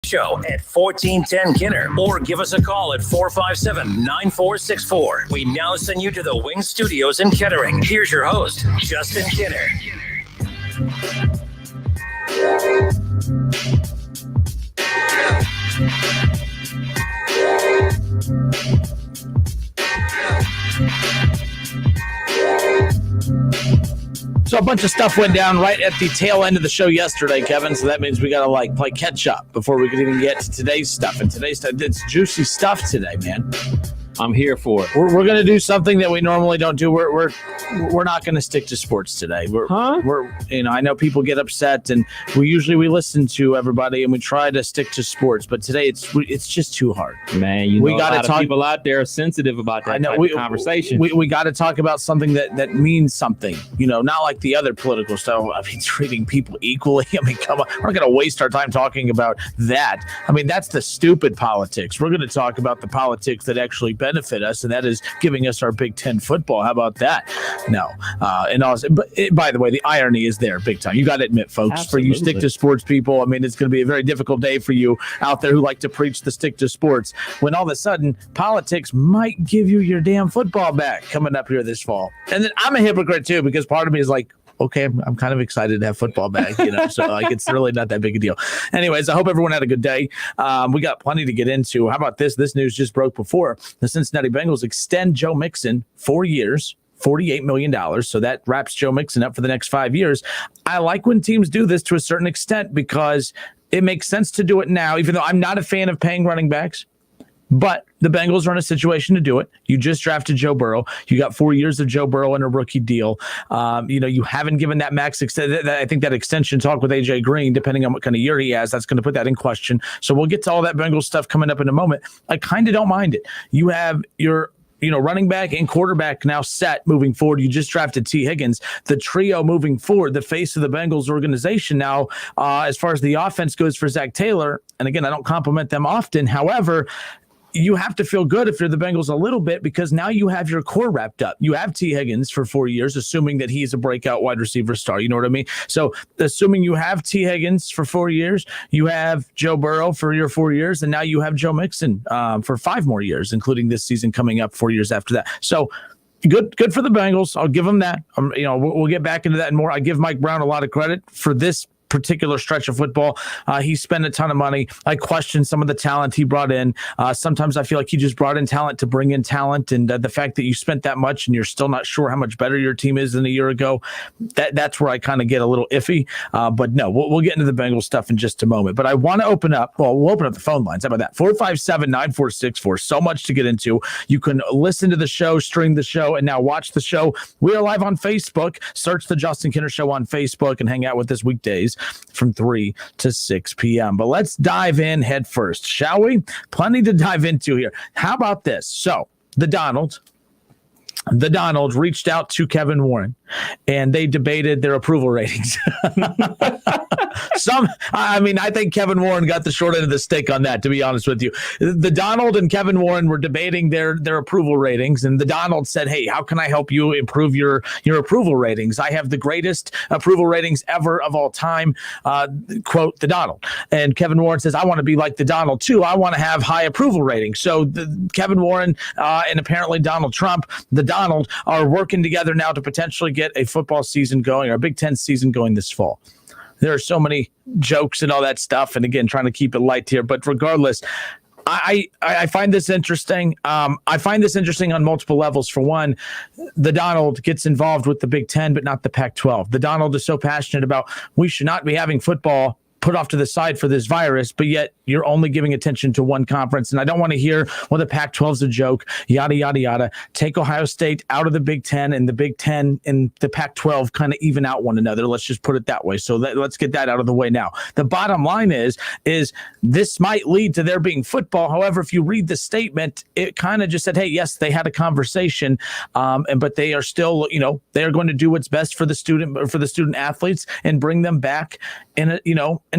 Show at 1410 Kinner or give us a call at 457-9464. We now send you to the Wing Studios in Kettering. Here's your host, Justin Kinner. So a bunch of stuff went down right at the tail end of the show yesterday, Kevin. So that means we got to play catch up before we can even get to today's stuff. And today's stuff, it's juicy stuff today, man. I'm here for it. We're going to do something that we normally don't do. We're not going to stick to sports today. I know people get upset, and we listen to everybody and we try to stick to sports. But today it's just too hard, man. We got to talk. People out there are sensitive about that type of conversation. We got to talk about something that means something. Not like the other political stuff. I mean, treating people equally. I mean, come on, we're not going to waste our time talking about that. I mean, that's the stupid politics. We're going to talk about the politics that actually benefit us, and that is giving us our Big Ten football. How about that? No. And also, but by the way, the irony is there big time. You got to admit, folks, Absolutely. For you stick to sports people, I mean, it's going to be a very difficult day for you out there who like to preach the stick to sports when all of a sudden politics might give you your damn football back coming up here this fall. And then I'm a hypocrite too, because part of me is like, okay, I'm kind of excited to have football back, so it's really not that big a deal. Anyways, I hope everyone had a good day. We got plenty to get into. How about this? This news just broke before. The Cincinnati Bengals extend Joe Mixon 4 years, $48 million. So that wraps Joe Mixon up for the next 5 years. I like when teams do this to a certain extent because it makes sense to do it now, even though I'm not a fan of paying running backs. But the Bengals are in a situation to do it. You just drafted Joe Burrow. You got 4 years of Joe Burrow in a rookie deal. You haven't given that max I think that extension talk with AJ Green, depending on what kind of year he has, that's going to put that in question. So we'll get to all that Bengals stuff coming up in a moment. I kind of don't mind it. You have your running back and quarterback now set moving forward. You just drafted T. Higgins, the trio moving forward, the face of the Bengals organization now, as far as the offense goes for Zach Taylor. And again, I don't compliment them often. However, you have to feel good if you're the Bengals a little bit because now you have your core wrapped up. You have T. Higgins for 4 years, assuming that he's a breakout wide receiver star. You know what I mean? So assuming you have T. Higgins for 4 years, you have Joe Burrow for your 4 years, and now you have Joe Mixon for 5 more years, including this season coming up 4 years after that. So good for the Bengals. I'll give them that. We'll get back into that and more. I give Mike Brown a lot of credit for this particular stretch of football. He spent a ton of money. I question some of the talent he brought in. Sometimes I feel like he just brought in talent to bring in talent, and the fact that you spent that much and you're still not sure how much better your team is than a year ago, that's where I kind of get a little iffy. But no, we'll get into the Bengals stuff in just a moment. But I want to we'll open up the phone lines. How about that? 457-9464. So much to get into. You can listen to the show, stream the show, and now watch the show. We are live on Facebook. Search the Justin Kinner Show on Facebook and hang out with us weekdays from 3 to 6 p.m. But let's dive in head first, shall we? Plenty to dive into here. How about this? So the Donald reached out to Kevin Warren, and they debated their approval ratings. I think Kevin Warren got the short end of the stick on that, to be honest with you. The Donald and Kevin Warren were debating their approval ratings, and the Donald said, hey, how can I help you improve your approval ratings? I have the greatest approval ratings ever of all time, quote, the Donald. And Kevin Warren says, I want to be like the Donald, too. I want to have high approval ratings. So Kevin Warren and apparently Donald Trump, the Donald, are working together now to potentially get a football season going, or a Big Ten season going this fall. There are so many jokes and all that stuff. And again, trying to keep it light here. But regardless, I find this interesting. I find this interesting on multiple levels. For one, the Donald gets involved with the Big Ten, but not the Pac-12. The Donald is so passionate about we should not be having football put off to the side for this virus, but yet you're only giving attention to one conference. And I don't want to hear, well, the Pac-12's a joke, yada, yada, yada. Take Ohio State out of the Big Ten, and the Big Ten and the Pac-12 kind of even out one another. Let's just put it that way. So let's get that out of the way now. The bottom line is this might lead to there being football. However, if you read the statement, it kind of just said, hey, yes, they had a conversation, but they are still, they are going to do what's best for the student athletes and bring them back in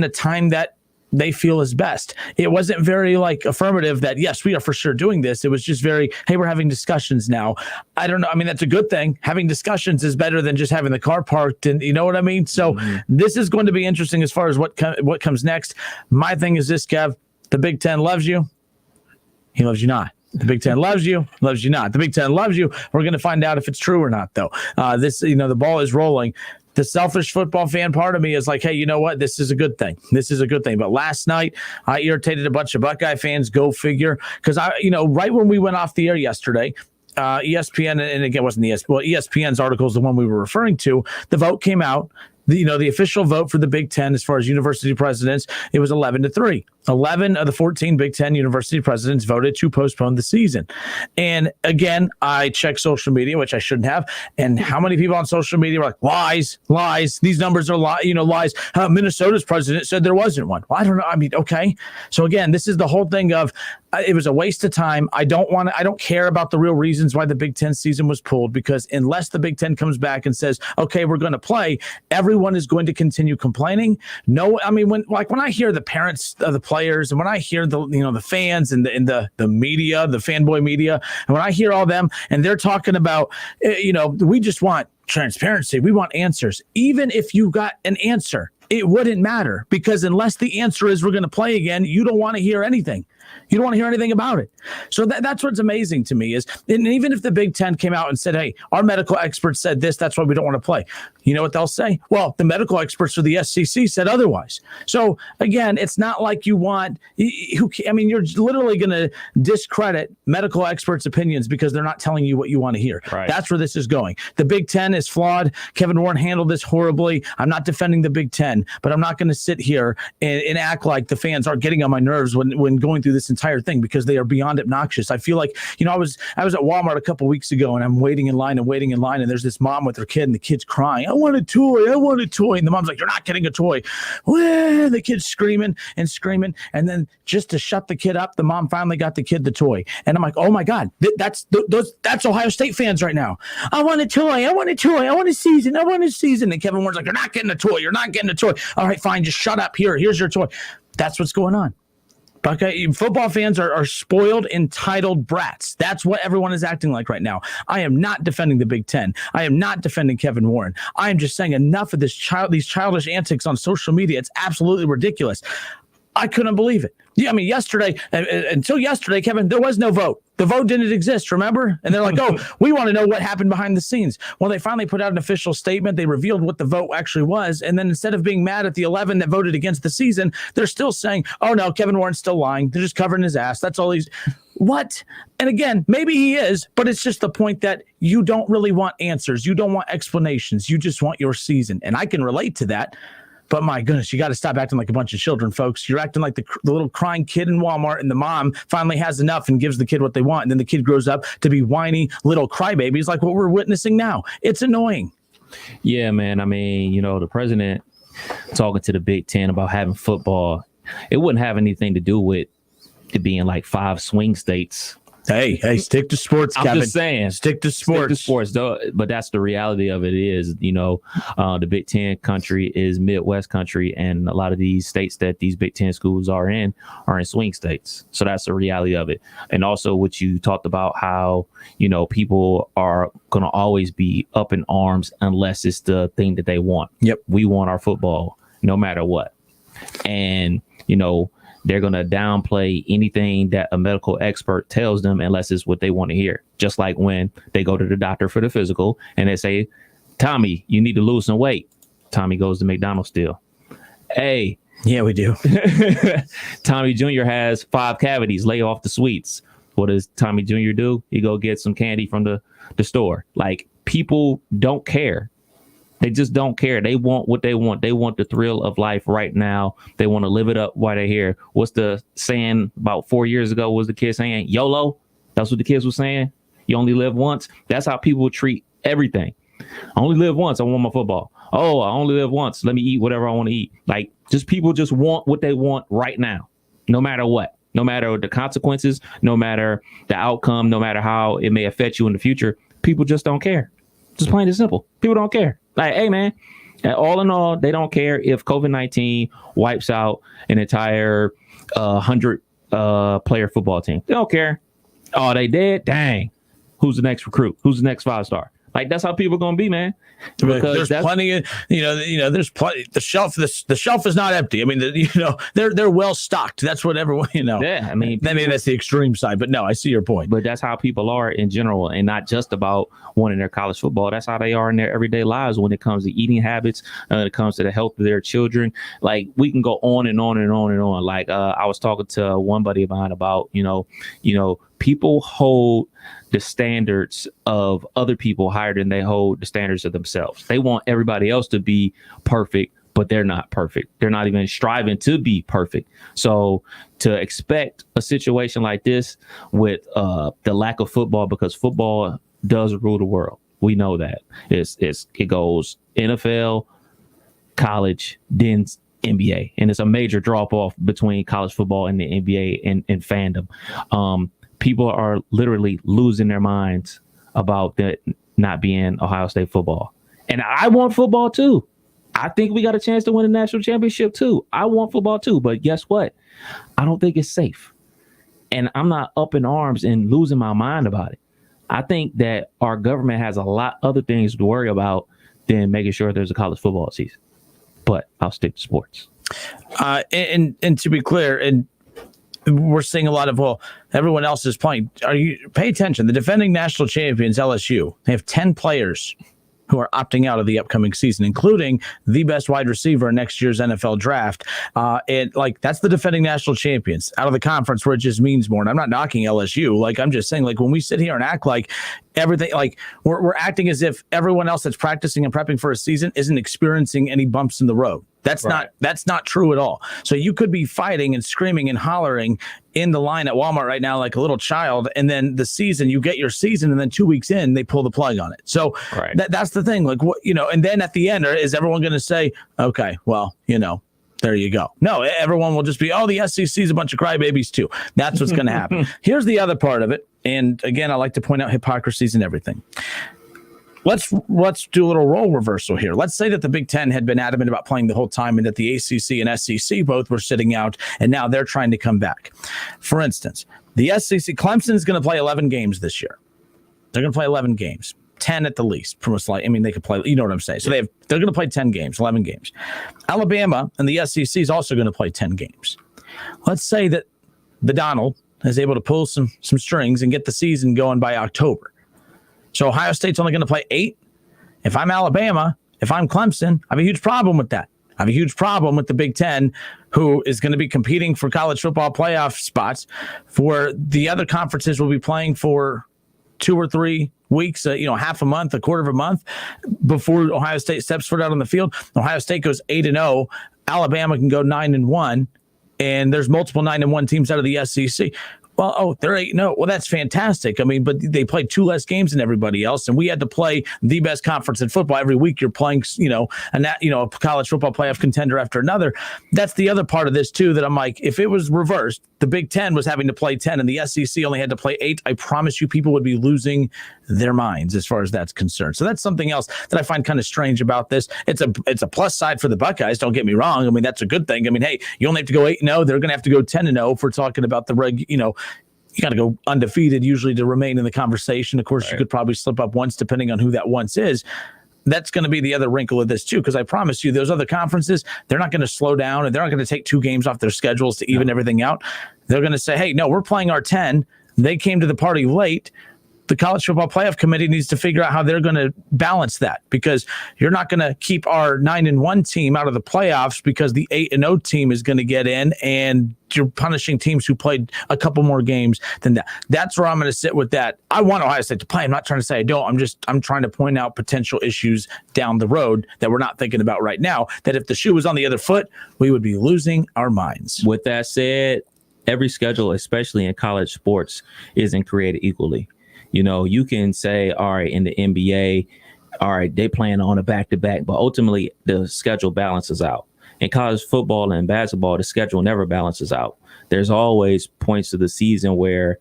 a time that they feel is best. It wasn't very like affirmative that, yes, we are for sure doing this. It was just very, hey, we're having discussions now. I don't know. I mean, that's a good thing. Having discussions is better than just having the car parked. And you know what I mean? So this is going to be interesting as far as what comes next. My thing is this, Kev, the Big Ten loves you. He loves you not. The Big Ten loves you not. The Big Ten loves you. We're going to find out if it's true or not, though. The ball is rolling. The selfish football fan part of me is like, hey, you know what? This is a good thing. But last night, I irritated a bunch of Buckeye fans. Go figure. Because right when we went off the air yesterday, ESPN, and again, it wasn't ESPN's article is the one we were referring to. The vote came out. The official vote for the Big Ten as far as university presidents, it was 11-3. 11 of the 14 Big Ten university presidents voted to postpone the season. And again, I checked social media, which I shouldn't have. And how many people on social media were like, lies. These numbers are lies. Minnesota's president said there wasn't one. Well, I don't know. I mean, okay. So again, this is the whole thing of it was a waste of time. I don't care about the real reasons why the Big Ten season was pulled, because unless the Big Ten comes back and says, okay, we're going to play, everyone is going to continue complaining. No, I mean, when I hear the parents of the players, and when I hear the fans and the media, the fanboy media, and when I hear all them, and they're talking about, we just want transparency, we want answers. Even if you got an answer, it wouldn't matter, because unless the answer is we're going to play again, you don't want to hear anything. You don't want to hear anything about it. So that's what's amazing to me is, and even if the Big Ten came out and said, hey, our medical experts said this, that's why we don't want to play. You know what they'll say? Well, the medical experts for the SEC said otherwise. So again, it's not like you're literally going to discredit medical experts' opinions because they're not telling you what you want to hear. Right. That's where this is going. The Big Ten is flawed. Kevin Warren handled this horribly. I'm not defending the Big Ten, but I'm not going to sit here and act like the fans aren't getting on my nerves when going through this entire thing, because they are beyond obnoxious. I feel like, I was at Walmart a couple weeks ago, and I'm waiting in line, and there's this mom with her kid, and the kid's crying, I want a toy. And the mom's like, you're not getting a toy. Well, the kid's screaming. And then just to shut the kid up, the mom finally got the kid the toy. And I'm like, oh my God, that's Ohio State fans right now. I want a toy. I want a season. And Kevin Warren's like, you're not getting a toy. All right, fine. Just shut up. Here's your toy. That's what's going on. Buckeye football fans are spoiled, entitled brats. That's what everyone is acting like right now. I am not defending the Big Ten. I am not defending Kevin Warren. I am just saying enough of these childish antics on social media. It's absolutely ridiculous. I couldn't believe it. Yeah, I mean, until yesterday, Kevin, there was no vote. The vote didn't exist, remember? And they're like, oh, we want to know what happened behind the scenes. Well, they finally put out an official statement. They revealed what the vote actually was. And then instead of being mad at the 11 that voted against the season, they're still saying, oh, no, Kevin Warren's still lying. They're just covering his ass. That's all he's... What? And again, maybe he is, but it's just the point that you don't really want answers. You don't want explanations. You just want your season. And I can relate to that. But my goodness, you got to stop acting like a bunch of children, folks. You're acting like the little crying kid in Walmart, and the mom finally has enough and gives the kid what they want. And then the kid grows up to be whiny little crybabies like what we're witnessing now. It's annoying. Yeah, man. I mean, the president talking to the Big Ten about having football, it wouldn't have anything to do with it being like 5 swing states. Hey, stick to sports, Kevin. I'm just saying. Stick to sports. Though, but that's the reality of it is, the Big Ten country is Midwest country, and a lot of these states that these Big Ten schools are in swing states. So that's the reality of it. And also what you talked about, how, people are going to always be up in arms unless it's the thing that they want. Yep. We want our football no matter what. And, they're going to downplay anything that a medical expert tells them unless it's what they want to hear. Just like when they go to the doctor for the physical and they say, Tommy, you need to lose some weight. Tommy goes to McDonald's still. Hey. Yeah, we do. Tommy Jr. has 5 cavities. Lay off the sweets. What does Tommy Jr. do? He go get some candy from the store. Like, people don't care. They just don't care. They want what they want. They want the thrill of life right now. They want to live it up while they're here. What's the saying about 4 years ago? Was the kid saying YOLO? That's what the kids were saying. You only live once. That's how people treat everything. I only live once. I want my football. Oh, I only live once. Let me eat whatever I want to eat. Like, just people just want what they want right now, no matter what, no matter the consequences, no matter the outcome, no matter how it may affect you in the future. People just don't care. Just plain and simple. People don't care. Like, hey, man, And all in all, they don't care if COVID-19 wipes out an entire 100 player football team. They don't care. Oh, they dead? Dang. Who's the next recruit? Who's the next 5-star? Like, that's how people are going to be, man. Because there's plenty of, there's plenty. The shelf is not empty. I mean, they're well stocked. That's what everyone, Yeah, I mean, maybe that's the extreme side, but no, I see your point. But that's how people are in general, and not just about wanting their college football. That's how they are in their everyday lives when it comes to eating habits, when it comes to the health of their children. Like, we can go on and on and on and on. Like, I was talking to one buddy of mine about, people hold the standards of other people higher than they hold the standards of themselves. They want everybody else to be perfect, but they're not perfect. They're not even striving to be perfect. So to expect a situation like this with the lack of football, because football does rule the world. We know that. It goes NFL, college, then NBA. And it's a major drop off between college football and the NBA and fandom. People are literally losing their minds about that not being Ohio State football. And I want football too. I think we got a chance to win a national championship too. I want football too. But guess what? I don't think it's safe. And I'm not up in arms and losing my mind about it. I think that our government has a lot other things to worry about than making sure there's a college football season. But I'll stick to sports. And to be clear, and we're seeing a lot of, everyone else is playing. Pay attention. The defending national champions, LSU, they have 10 players who are opting out of the upcoming season, including the best wide receiver in next year's NFL draft. And that's the defending national champions out of the conference, where it just means more. And I'm not knocking LSU. I'm just saying, when we sit here and act like everything, we're acting as if everyone else that's practicing and prepping for a season isn't experiencing any bumps in the road. That's not true at all. So you could be fighting and screaming and hollering in the line at Walmart right now like a little child, and then you get your season, and then 2 weeks in they pull the plug on it. So that's the thing. And then at the end, is everyone going to say, okay, well, there you go? No, everyone will just be, the SEC is a bunch of crybabies too. That's what's going to happen. Here's the other part of it. And again, I like to point out hypocrisies and everything. Let's do a little role reversal here. Let's say that the Big Ten had been adamant about playing the whole time, and that the ACC and SEC both were sitting out, and now they're trying to come back. For instance, the SEC, Clemson is going to play 11 games this year. They're going to play 11 games, 10 at the least. They could play, you know what I'm saying? So they're going to play 10 games, 11 games. Alabama and the SEC is also going to play 10 games. Let's say that the Donald is able to pull some strings and get the season going by October. So Ohio State's only going to play 8. If I'm Alabama, if I'm Clemson, I have a huge problem with that. I have a huge problem with the Big Ten, who is going to be competing for college football playoff spots, for the other conferences will be playing for 2 or 3 weeks, half a month, a quarter of a month before Ohio State steps foot out on the field. Ohio State goes 8-0. Alabama can go 9-1, and there's multiple 9-1 teams out of the SEC. Well, they're 8-0. Well, that's fantastic. I mean, but they played 2 less games than everybody else, and we had to play the best conference in football every week. You're playing, a college football playoff contender after another. That's the other part of this too. That I'm like, if it was reversed, the Big Ten was having to play 10, and the SEC only had to play 8. I promise you, people would be losing their minds as far as that's concerned. So that's something else that I find kind of strange about this. It's a plus side for the Buckeyes. Don't get me wrong. I mean, that's a good thing. I mean, hey, you only have to go 8-0. They're going to have to go 10-0 if we're talking about the you got to go undefeated usually to remain in the conversation. Of course, You could probably slip up once, depending on who that once is. That's going to be the other wrinkle of this too, because I promise you, those other conferences, they're not going to slow down, and they're not going to take 2 games off their schedules to even everything out. They're going to say, hey, no, we're playing our 10. They came to the party late. The College Football Playoff Committee needs to figure out how they're going to balance that, because you're not going to keep our 9-1 team out of the playoffs because the 8-0 team is going to get in, and you're punishing teams who played a couple more games than that. That's where I'm going to sit with that. I want Ohio State to play. I'm not trying to say I don't. I'm trying to point out potential issues down the road that we're not thinking about right now, that if the shoe was on the other foot, we would be losing our minds. With that said, every schedule, especially in college sports, isn't created equally. You can say, all right, in the NBA, all right, they playing on a back-to-back, but ultimately the schedule balances out. In college football and basketball, the schedule never balances out. There's always points of the season where,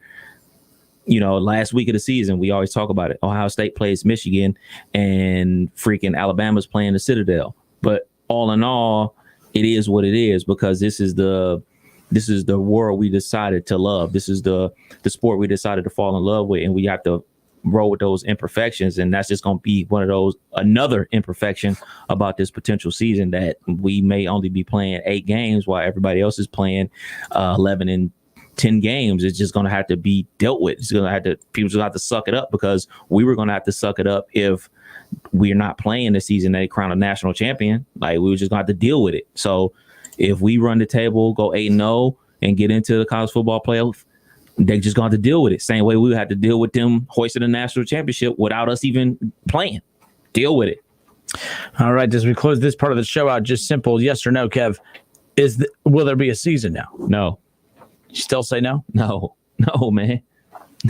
last week of the season, we always talk about it. Ohio State plays Michigan, and freaking Alabama's playing the Citadel. But all in all, it is what it is, because this is the world we decided to love. This is the sport we decided to fall in love with, and we have to roll with those imperfections. And that's just going to be another imperfection about this potential season, that we may only be playing 8 games while everybody else is playing 11 and 10 games. It's just going to have to be dealt with. People are going to have to suck it up, because we were going to have to suck it up if we're not playing the season they crown a national champion. Like, we were just going to have to deal with it. So if we run the table, go 8-0 and get into the college football playoff, they just going to have to deal with it. Same way we had to deal with them hoisting the national championship without us even playing. Deal with it. All right. As we close this part of the show out, just simple yes or no, Kev. Will there be a season now? No. You still say no? No, man.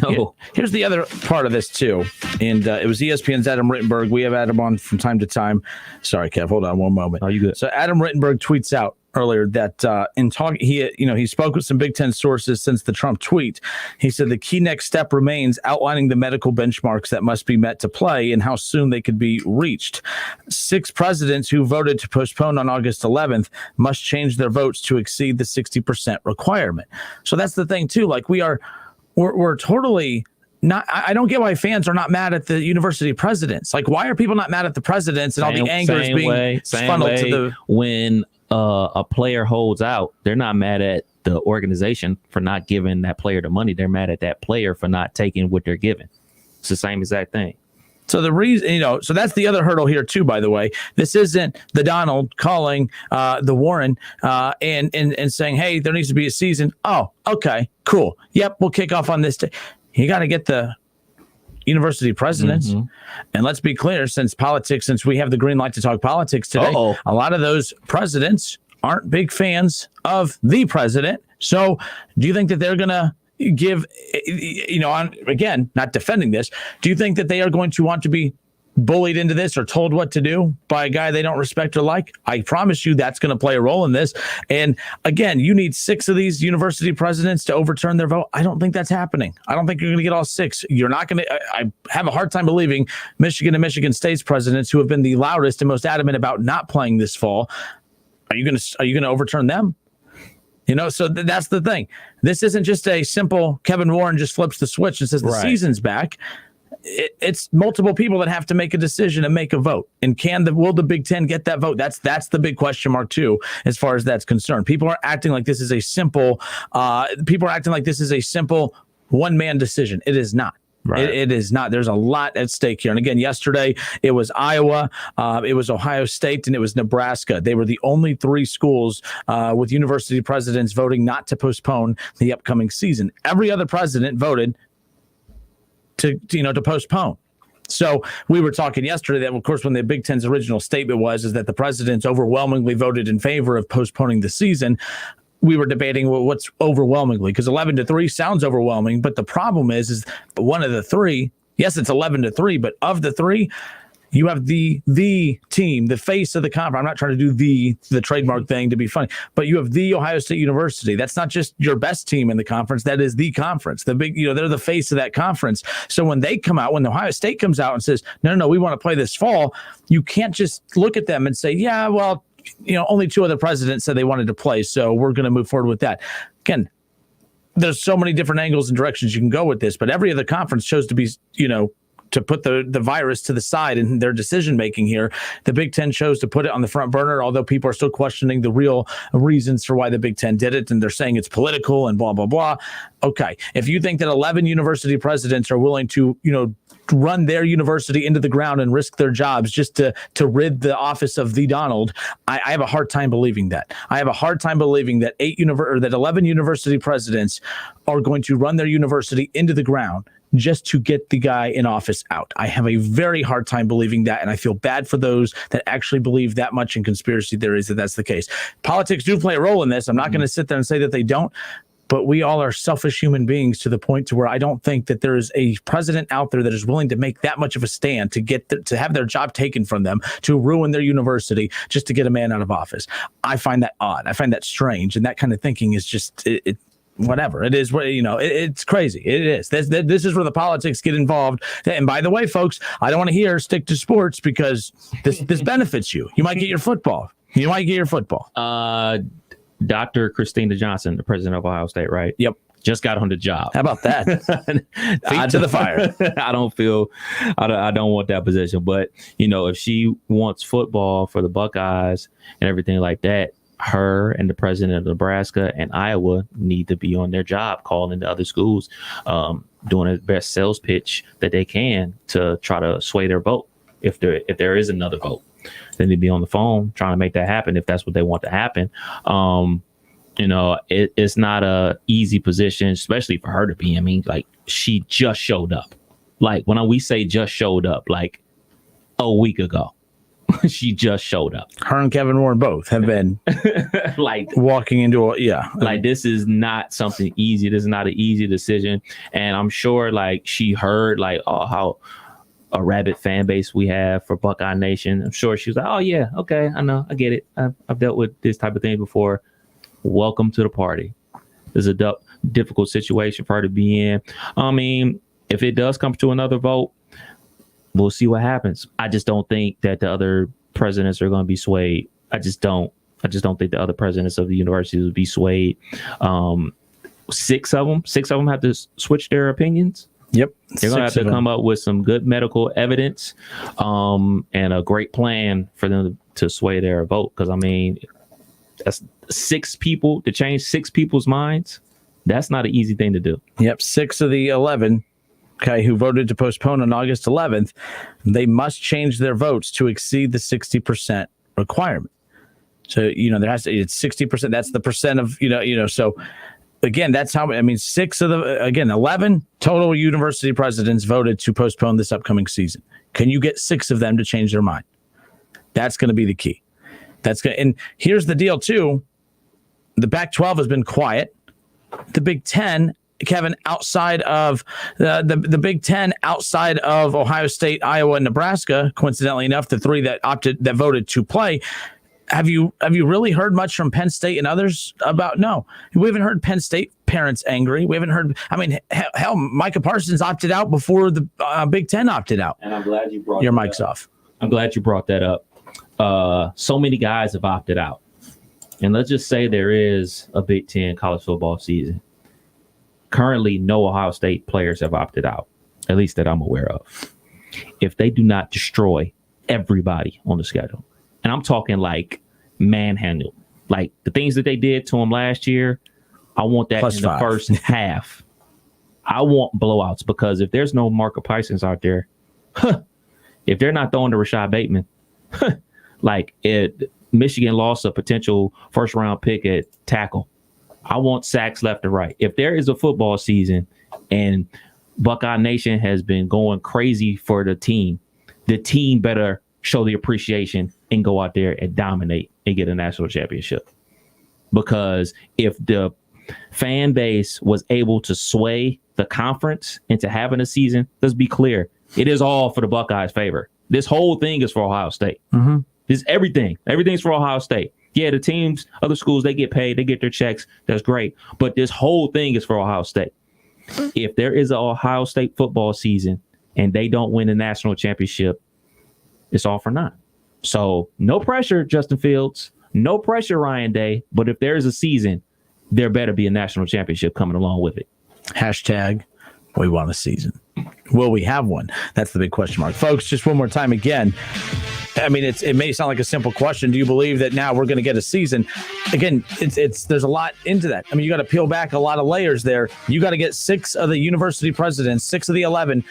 No. Here's the other part of this too, and it was ESPN's Adam Rittenberg. We have Adam on from time to time. Sorry, Kev. Hold on one moment. Oh, you good? So Adam Rittenberg tweets out earlier that in talking, he spoke with some Big Ten sources since the Trump tweet. He said the key next step remains outlining the medical benchmarks that must be met to play and how soon they could be reached. 6 presidents who voted to postpone on August 11th must change their votes to exceed the 60% requirement. So that's the thing too. Like, we're totally not. I don't get why fans are not mad at the university presidents. Like, why are people not mad at the presidents and all the anger is being funneled to the when a player holds out? They're not mad at the organization for not giving that player the money. They're mad at that player for not taking what they're given. It's the same exact thing. So the reason, so that's the other hurdle here too, by the way. This isn't the Donald calling the Warren and saying, hey, there needs to be a season. Oh, okay, cool. Yep, we'll kick off on this day. You got to get the university presidents. Mm-hmm. And let's be clear, since we have the green light to talk politics today, a lot of those presidents aren't big fans of the president. So do you think that they're going to give, again, not defending this, do you think that they are going to want to be bullied into this or told what to do by a guy they don't respect or like? I promise you that's going to play a role in this. And again, you need 6 of these university presidents to overturn their vote. I don't think that's happening. I don't think you're going to get all 6. You're not going to. I have a hard time believing Michigan and Michigan State's presidents, who have been the loudest and most adamant about not playing this fall, are you going to overturn them? So that's the thing. This isn't just a simple Kevin Warren just flips the switch and says the season's back. It's multiple people that have to make a decision and make a vote. And will the Big Ten get that vote? That's the big question mark too, as far as that's concerned. People are acting like this is a simple. One-man decision. It is not. Right. It is not. There's a lot at stake here. And again, yesterday it was Iowa, it was Ohio State, and it was Nebraska. They were the only 3 schools with university presidents voting not to postpone the upcoming season. Every other president voted to postpone. So we were talking yesterday that, of course, when the Big Ten's original statement is that the presidents overwhelmingly voted in favor of postponing the season. We were debating what's overwhelmingly, because 11-3 sounds overwhelming, but the problem is one of the 3. Yes, it's 11-3, but of the 3, you have the team, the face of the conference. I'm not trying to do the trademark thing to be funny, but you have the Ohio State University. That's not just your best team in the conference. That is the conference. The big, they're the face of that conference. So when Ohio State comes out and says, no, we want to play this fall, you can't just look at them and say, yeah, well, only 2 other presidents said they wanted to play, so we're going to move forward with that. Again, there's so many different angles and directions you can go with this, but every other conference chose to be, to put the virus to the side in their decision making here. The Big Ten chose to put it on the front burner, although people are still questioning the real reasons for why the Big Ten did it, and they're saying it's political and blah, blah, blah. Okay, if you think that 11 university presidents are willing to, run their university into the ground and risk their jobs just to rid the office of the Donald, I have a hard time believing that. I have a hard time believing that 11 university presidents are going to run their university into the ground just to get the guy in office out. I have a very hard time believing that, and I feel bad for those that actually believe that much in conspiracy theories that that's the case. Politics do play a role in this. I'm not going to sit there and say that they don't, but we all are selfish human beings to the point to where I don't think that there is a president out there that is willing to make that much of a stand to have their job taken from them, to ruin their university just to get a man out of office. I find that odd. I find that strange, and that kind of thinking is just whatever it is, it's crazy. It is. This is where the politics get involved. And by the way, folks, I don't want to hear stick to sports because this benefits you. You might get your football. Dr. Christina Johnson, the president of Ohio State, right? Yep. Just got on the job. How about that? Feet to the fire. I don't want that position. But, if she wants football for the Buckeyes and everything like that, her and the president of Nebraska and Iowa need to be on their job, calling the other schools, doing the best sales pitch that they can to try to sway their vote. If there is another vote, then they'd be on the phone trying to make that happen if that's what they want to happen. It's not a easy position, especially for her to be. I mean, like, she just showed up. Like, when we say just showed up, like a week ago, she just showed up. Her and Kevin Warren both have been like walking into like, this is not something easy. This is not an easy decision. And I'm sure, like, she heard, like, how a rabid fan base we have for Buckeye Nation. I'm sure she was like, oh yeah, okay, I know, I get it. I've dealt with this type of thing before. Welcome to the party. This is a difficult situation for her to be in. I mean, if it does come to another vote, we'll see what happens. I just don't think that the other presidents are going to be swayed. I just don't think the other presidents of the universities will be swayed. 6 of them have to switch their opinions. Yep. They're going to have to come up with some good medical evidence and a great plan for them to sway their vote. Because, I mean, that's 6 people to change 6 people's minds. That's not an easy thing to do. Yep. 6 of the 11, who voted to postpone on August 11th, they must change their votes to exceed the 60% requirement. So, there has to, it's 60%. That's the percent of, so again, that's how, 6 of 11 total university presidents voted to postpone this upcoming season. Can you get 6 of them to change their mind? That's going to be the key. And here's the deal too. The Pac-12 has been quiet. The Big Ten, Kevin, outside of the Big Ten, outside of Ohio State, Iowa, and Nebraska, coincidentally enough, the 3 that voted to play. Have you really heard much from Penn State and others about? No, we haven't heard Penn State parents angry. We haven't heard. I mean, hell, Micah Parsons opted out before the Big Ten opted out. And I'm glad you brought your mic's off. I'm glad you brought that up. So many guys have opted out. And let's just say there is a Big Ten college football season. Currently, no Ohio State players have opted out, at least that I'm aware of. If they do not destroy everybody on the schedule, and I'm talking like manhandle, like the things that they did to them last year, I want that in the first half. I want blowouts, because if there's no Marco Parsons out there, if they're not throwing to Rashad Bateman, Michigan lost a potential first-round pick at tackle. I want sacks left and right. If there is a football season and Buckeye Nation has been going crazy for the team better show the appreciation and go out there and dominate and get a national championship. Because if the fan base was able to sway the conference into having a season, let's be clear, it is all for the Buckeyes' favor. This whole thing is for Ohio State. Mm-hmm. This everything. Everything's for Ohio State. Yeah, the teams, other schools, they get paid, they get their checks. That's great. But this whole thing is for Ohio State. If there is an Ohio State football season and they don't win the national championship, it's all for naught. So no pressure, Justin Fields. No pressure, Ryan Day. But if there is a season, there better be a national championship coming along with it. Hashtag, we want a season. Will we have one? That's the big question mark. Folks, just one more time again. I mean, it may sound like a simple question. Do you believe that now we're going to get a season? Again, there's a lot into that. I mean, you got to peel back a lot of layers there. You got to get 6 of the university presidents, 6 of the 11,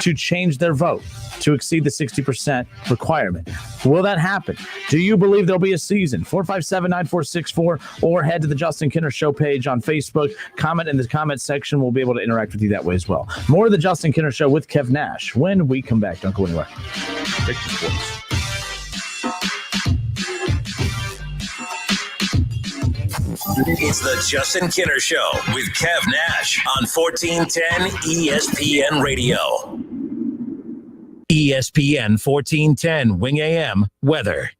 to change their vote to exceed the 60% requirement. Will that happen? Do you believe there'll be a season? 457-9464, or head to the Justin Kinner Show page on Facebook. Comment in the comment section. We'll be able to interact with you that way as well. More of the Justin Kinner Show with Kev Nash when we come back. Don't go anywhere. It's the Justin Kinner Show with Kev Nash on 1410 ESPN Radio. ESPN 1410 Wing AM weather.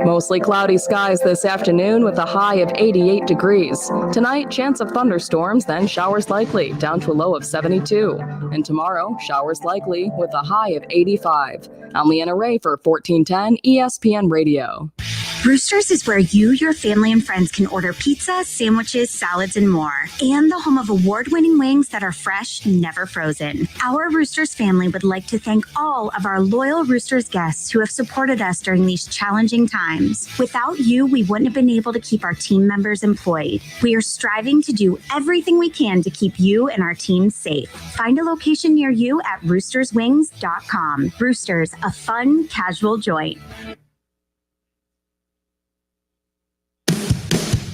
Mostly cloudy skies this afternoon with a high of 88 degrees. Tonight, chance of thunderstorms, then showers likely, down to a low of 72. And tomorrow, showers likely with a high of 85. I'm Leanna Ray for 1410 ESPN Radio. Roosters is where you, your family, and friends can order pizza, sandwiches, salads, and more. And the home of award-winning wings that are fresh, never frozen. Our Roosters family would like to thank all of our loyal Roosters guests who have supported us during these challenging times. Without you, we wouldn't have been able to keep our team members employed. We are striving to do everything we can to keep you and our team safe. Find a location near you at roosterswings.com. Roosters, a fun, casual joint.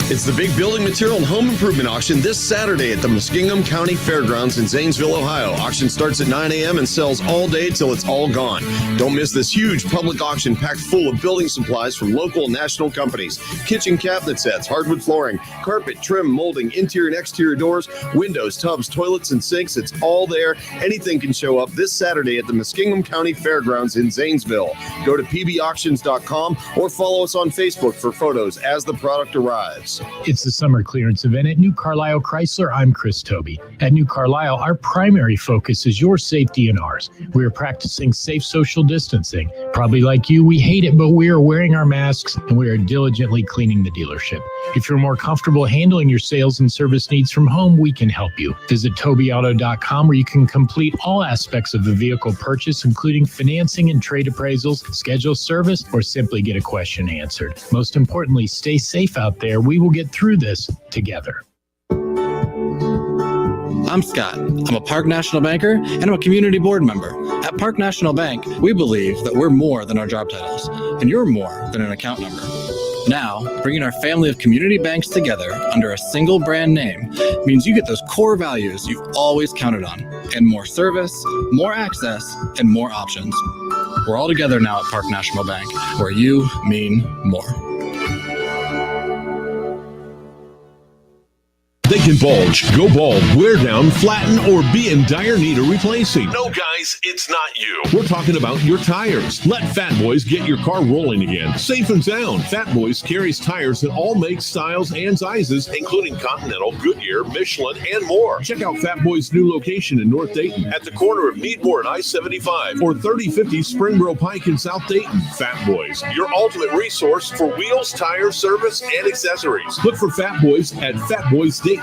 It's the big building material and home improvement auction this Saturday at the Muskingum County Fairgrounds in Zanesville, Ohio. Auction starts at 9 a.m. and sells all day till it's all gone. Don't miss this huge public auction packed full of building supplies from local and national companies. Kitchen cabinet sets, hardwood flooring, carpet, trim, molding, interior and exterior doors, windows, tubs, toilets, and sinks. It's all there. Anything can show up this Saturday at the Muskingum County Fairgrounds in Zanesville. Go to pbauctions.com or follow us on Facebook for photos as the product arrives. It's the summer clearance event at New Carlisle Chrysler. I'm Chris Toby. At New Carlisle, our primary focus is your safety and ours. We are practicing safe social distancing. Probably like you, we hate it, but we are wearing our masks and we are diligently cleaning the dealership. If you're more comfortable handling your sales and service needs from home, we can help you. Visit TobyAuto.com where you can complete all aspects of the vehicle purchase, including financing and trade appraisals, schedule service, or simply get a question answered. Most importantly, stay safe out there. We will get through this together. I'm Scott. I'm a Park National banker and I'm a community board member. At Park National Bank, we believe that we're more than our job titles, and you're more than an account number. Now, bringing our family of community banks together under a single brand name means you get those core values you've always counted on, and more service, more access, and more options. We're all together now at Park National Bank, where you mean more. They can bulge, go bald, wear down, flatten, or be in dire need of replacing. No, guys, it's not you. We're talking about your tires. Let Fat Boys get your car rolling again, safe and sound. Fat Boys carries tires in all makes, styles, and sizes, Including Continental, Goodyear, Michelin, and more. Check out Fat Boys' new location in North Dayton At the corner of Needmore and I-75. or 3050 Springboro Pike in South Dayton. Fat Boys. Your ultimate resource for wheels, tires, service, and accessories. Look for Fat Boys at fatboysdayton.com.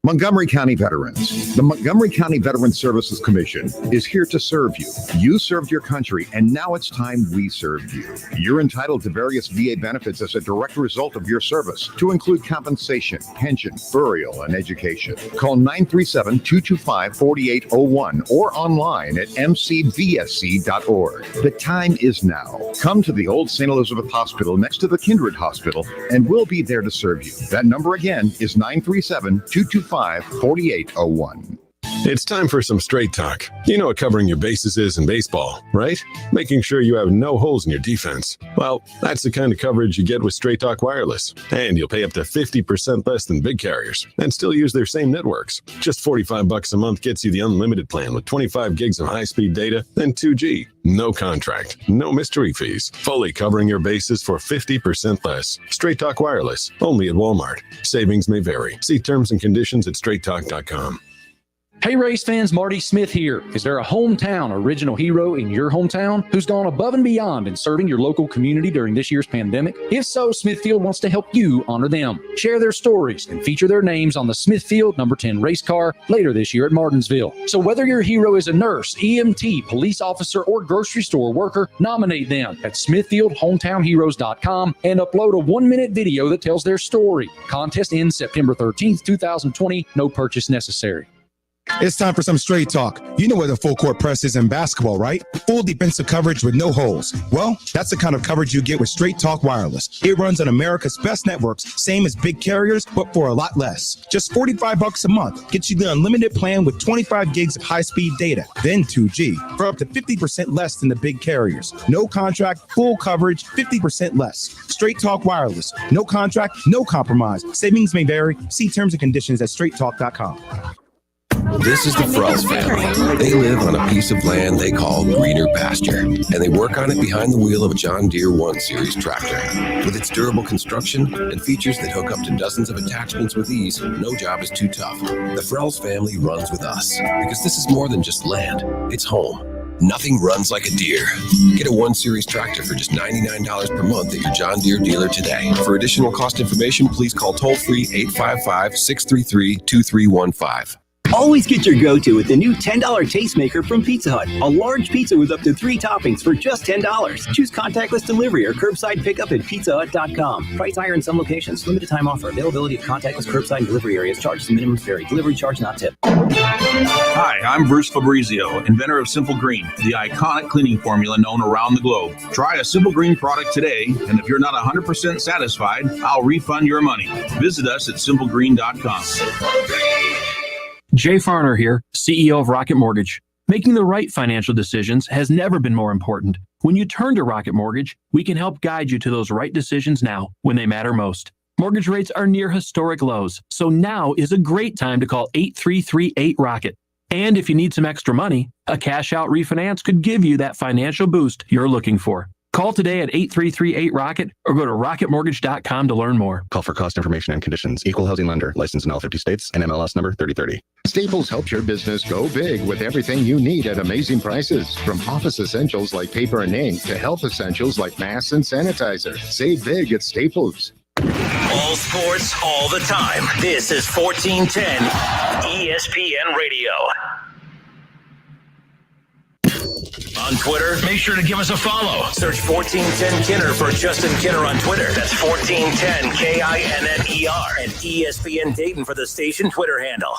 Montgomery County Veterans. The Montgomery County Veterans Services Commission is here to serve you. You served your country, and now it's time we served you. You're entitled to various VA benefits as a direct result of your service, to include compensation, pension, burial, and education. Call 937-225-4801 or online at mcvsc.org. The time is now. Come to the old St. Elizabeth Hospital next to the Kindred Hospital, and we'll be there to serve you. That number again is 937-225-4801. It's time for some straight talk. You know what covering your bases is in baseball, right? Making sure you have no holes in your defense. Well, that's the kind of coverage you get with Straight Talk Wireless. And you'll pay up to 50% less than big carriers and still use their same networks. Just $45 a month gets you the unlimited plan with 25 gigs of high-speed data and 2G. No contract, no mystery fees. Fully covering your bases for 50% less. Straight Talk Wireless, only at Walmart. Savings may vary. See terms and conditions at straighttalk.com. Hey race fans, Marty Smith here. Is there a hometown original hero in your hometown who's gone above and beyond in serving your local community during this year's pandemic? If so, Smithfield wants to help you honor them. Share their stories and feature their names on the Smithfield number 10 race car later this year at Martinsville. So whether your hero is a nurse, EMT, police officer, or grocery store worker, nominate them at SmithfieldHometownHeroes.com and upload a 1-minute video that tells their story. Contest ends September 13th, 2020. No purchase necessary. It's time for some straight talk. You know where the full court press is in basketball, right? Full defensive coverage with no holes. Well, that's the kind of coverage you get with Straight Talk Wireless. It runs on America's best networks, same as big carriers, but for a lot less. Just $45 a month gets you the unlimited plan with 25 gigs of high-speed data, then 2G, for up to 50% less than the big carriers. No contract, full coverage, 50% less. Straight Talk Wireless. No contract, no compromise. Savings may vary. See terms and conditions at straighttalk.com. This is the Frells family. They live on a piece of land they call greener pasture, and they work on it behind the wheel of a John Deere 1 Series tractor. With its durable construction and features that hook up to dozens of attachments with ease, no job is too tough. The Frells family runs with us because this is more than just land. It's home. Nothing runs like a Deere. Get a 1 Series tractor for just $99 per month at your John Deere dealer today. For additional cost information, please call toll-free 855-633-2315. Always get your go-to with the new $10 Tastemaker from Pizza Hut. A large pizza with up to 3 toppings for just $10. Choose contactless delivery or curbside pickup at pizzahut.com. Price higher in some locations. Limited time offer. Availability of contactless curbside and delivery areas. Charges and minimums vary. Delivery charge not tip. Hi, I'm Bruce Fabrizio, inventor of Simple Green, the iconic cleaning formula known around the globe. Try a Simple Green product today, and if you're not 100% satisfied, I'll refund your money. Visit us at simplegreen.com. Jay Farner here, CEO of Rocket Mortgage. Making the right financial decisions has never been more important. When you turn to Rocket Mortgage, we can help guide you to those right decisions now when they matter most. Mortgage rates are near historic lows, so now is a great time to call 8338-ROCKET. And if you need some extra money, a cash-out refinance could give you that financial boost you're looking for. Call today at 8338-ROCKET or go to rocketmortgage.com to learn more. Call for cost information and conditions. Equal housing lender. Licensed in all 50 states and MLS number 3030. Staples helps your business go big with everything you need at amazing prices. From office essentials like paper and ink to health essentials like masks and sanitizer. Save big at Staples. All sports, all the time. This is 1410 ESPN Radio. On Twitter, make sure to give us a follow. Search 1410 Kinner for Justin Kinner on Twitter. That's 1410 KINNER. And ESPN Dayton for the station Twitter handle.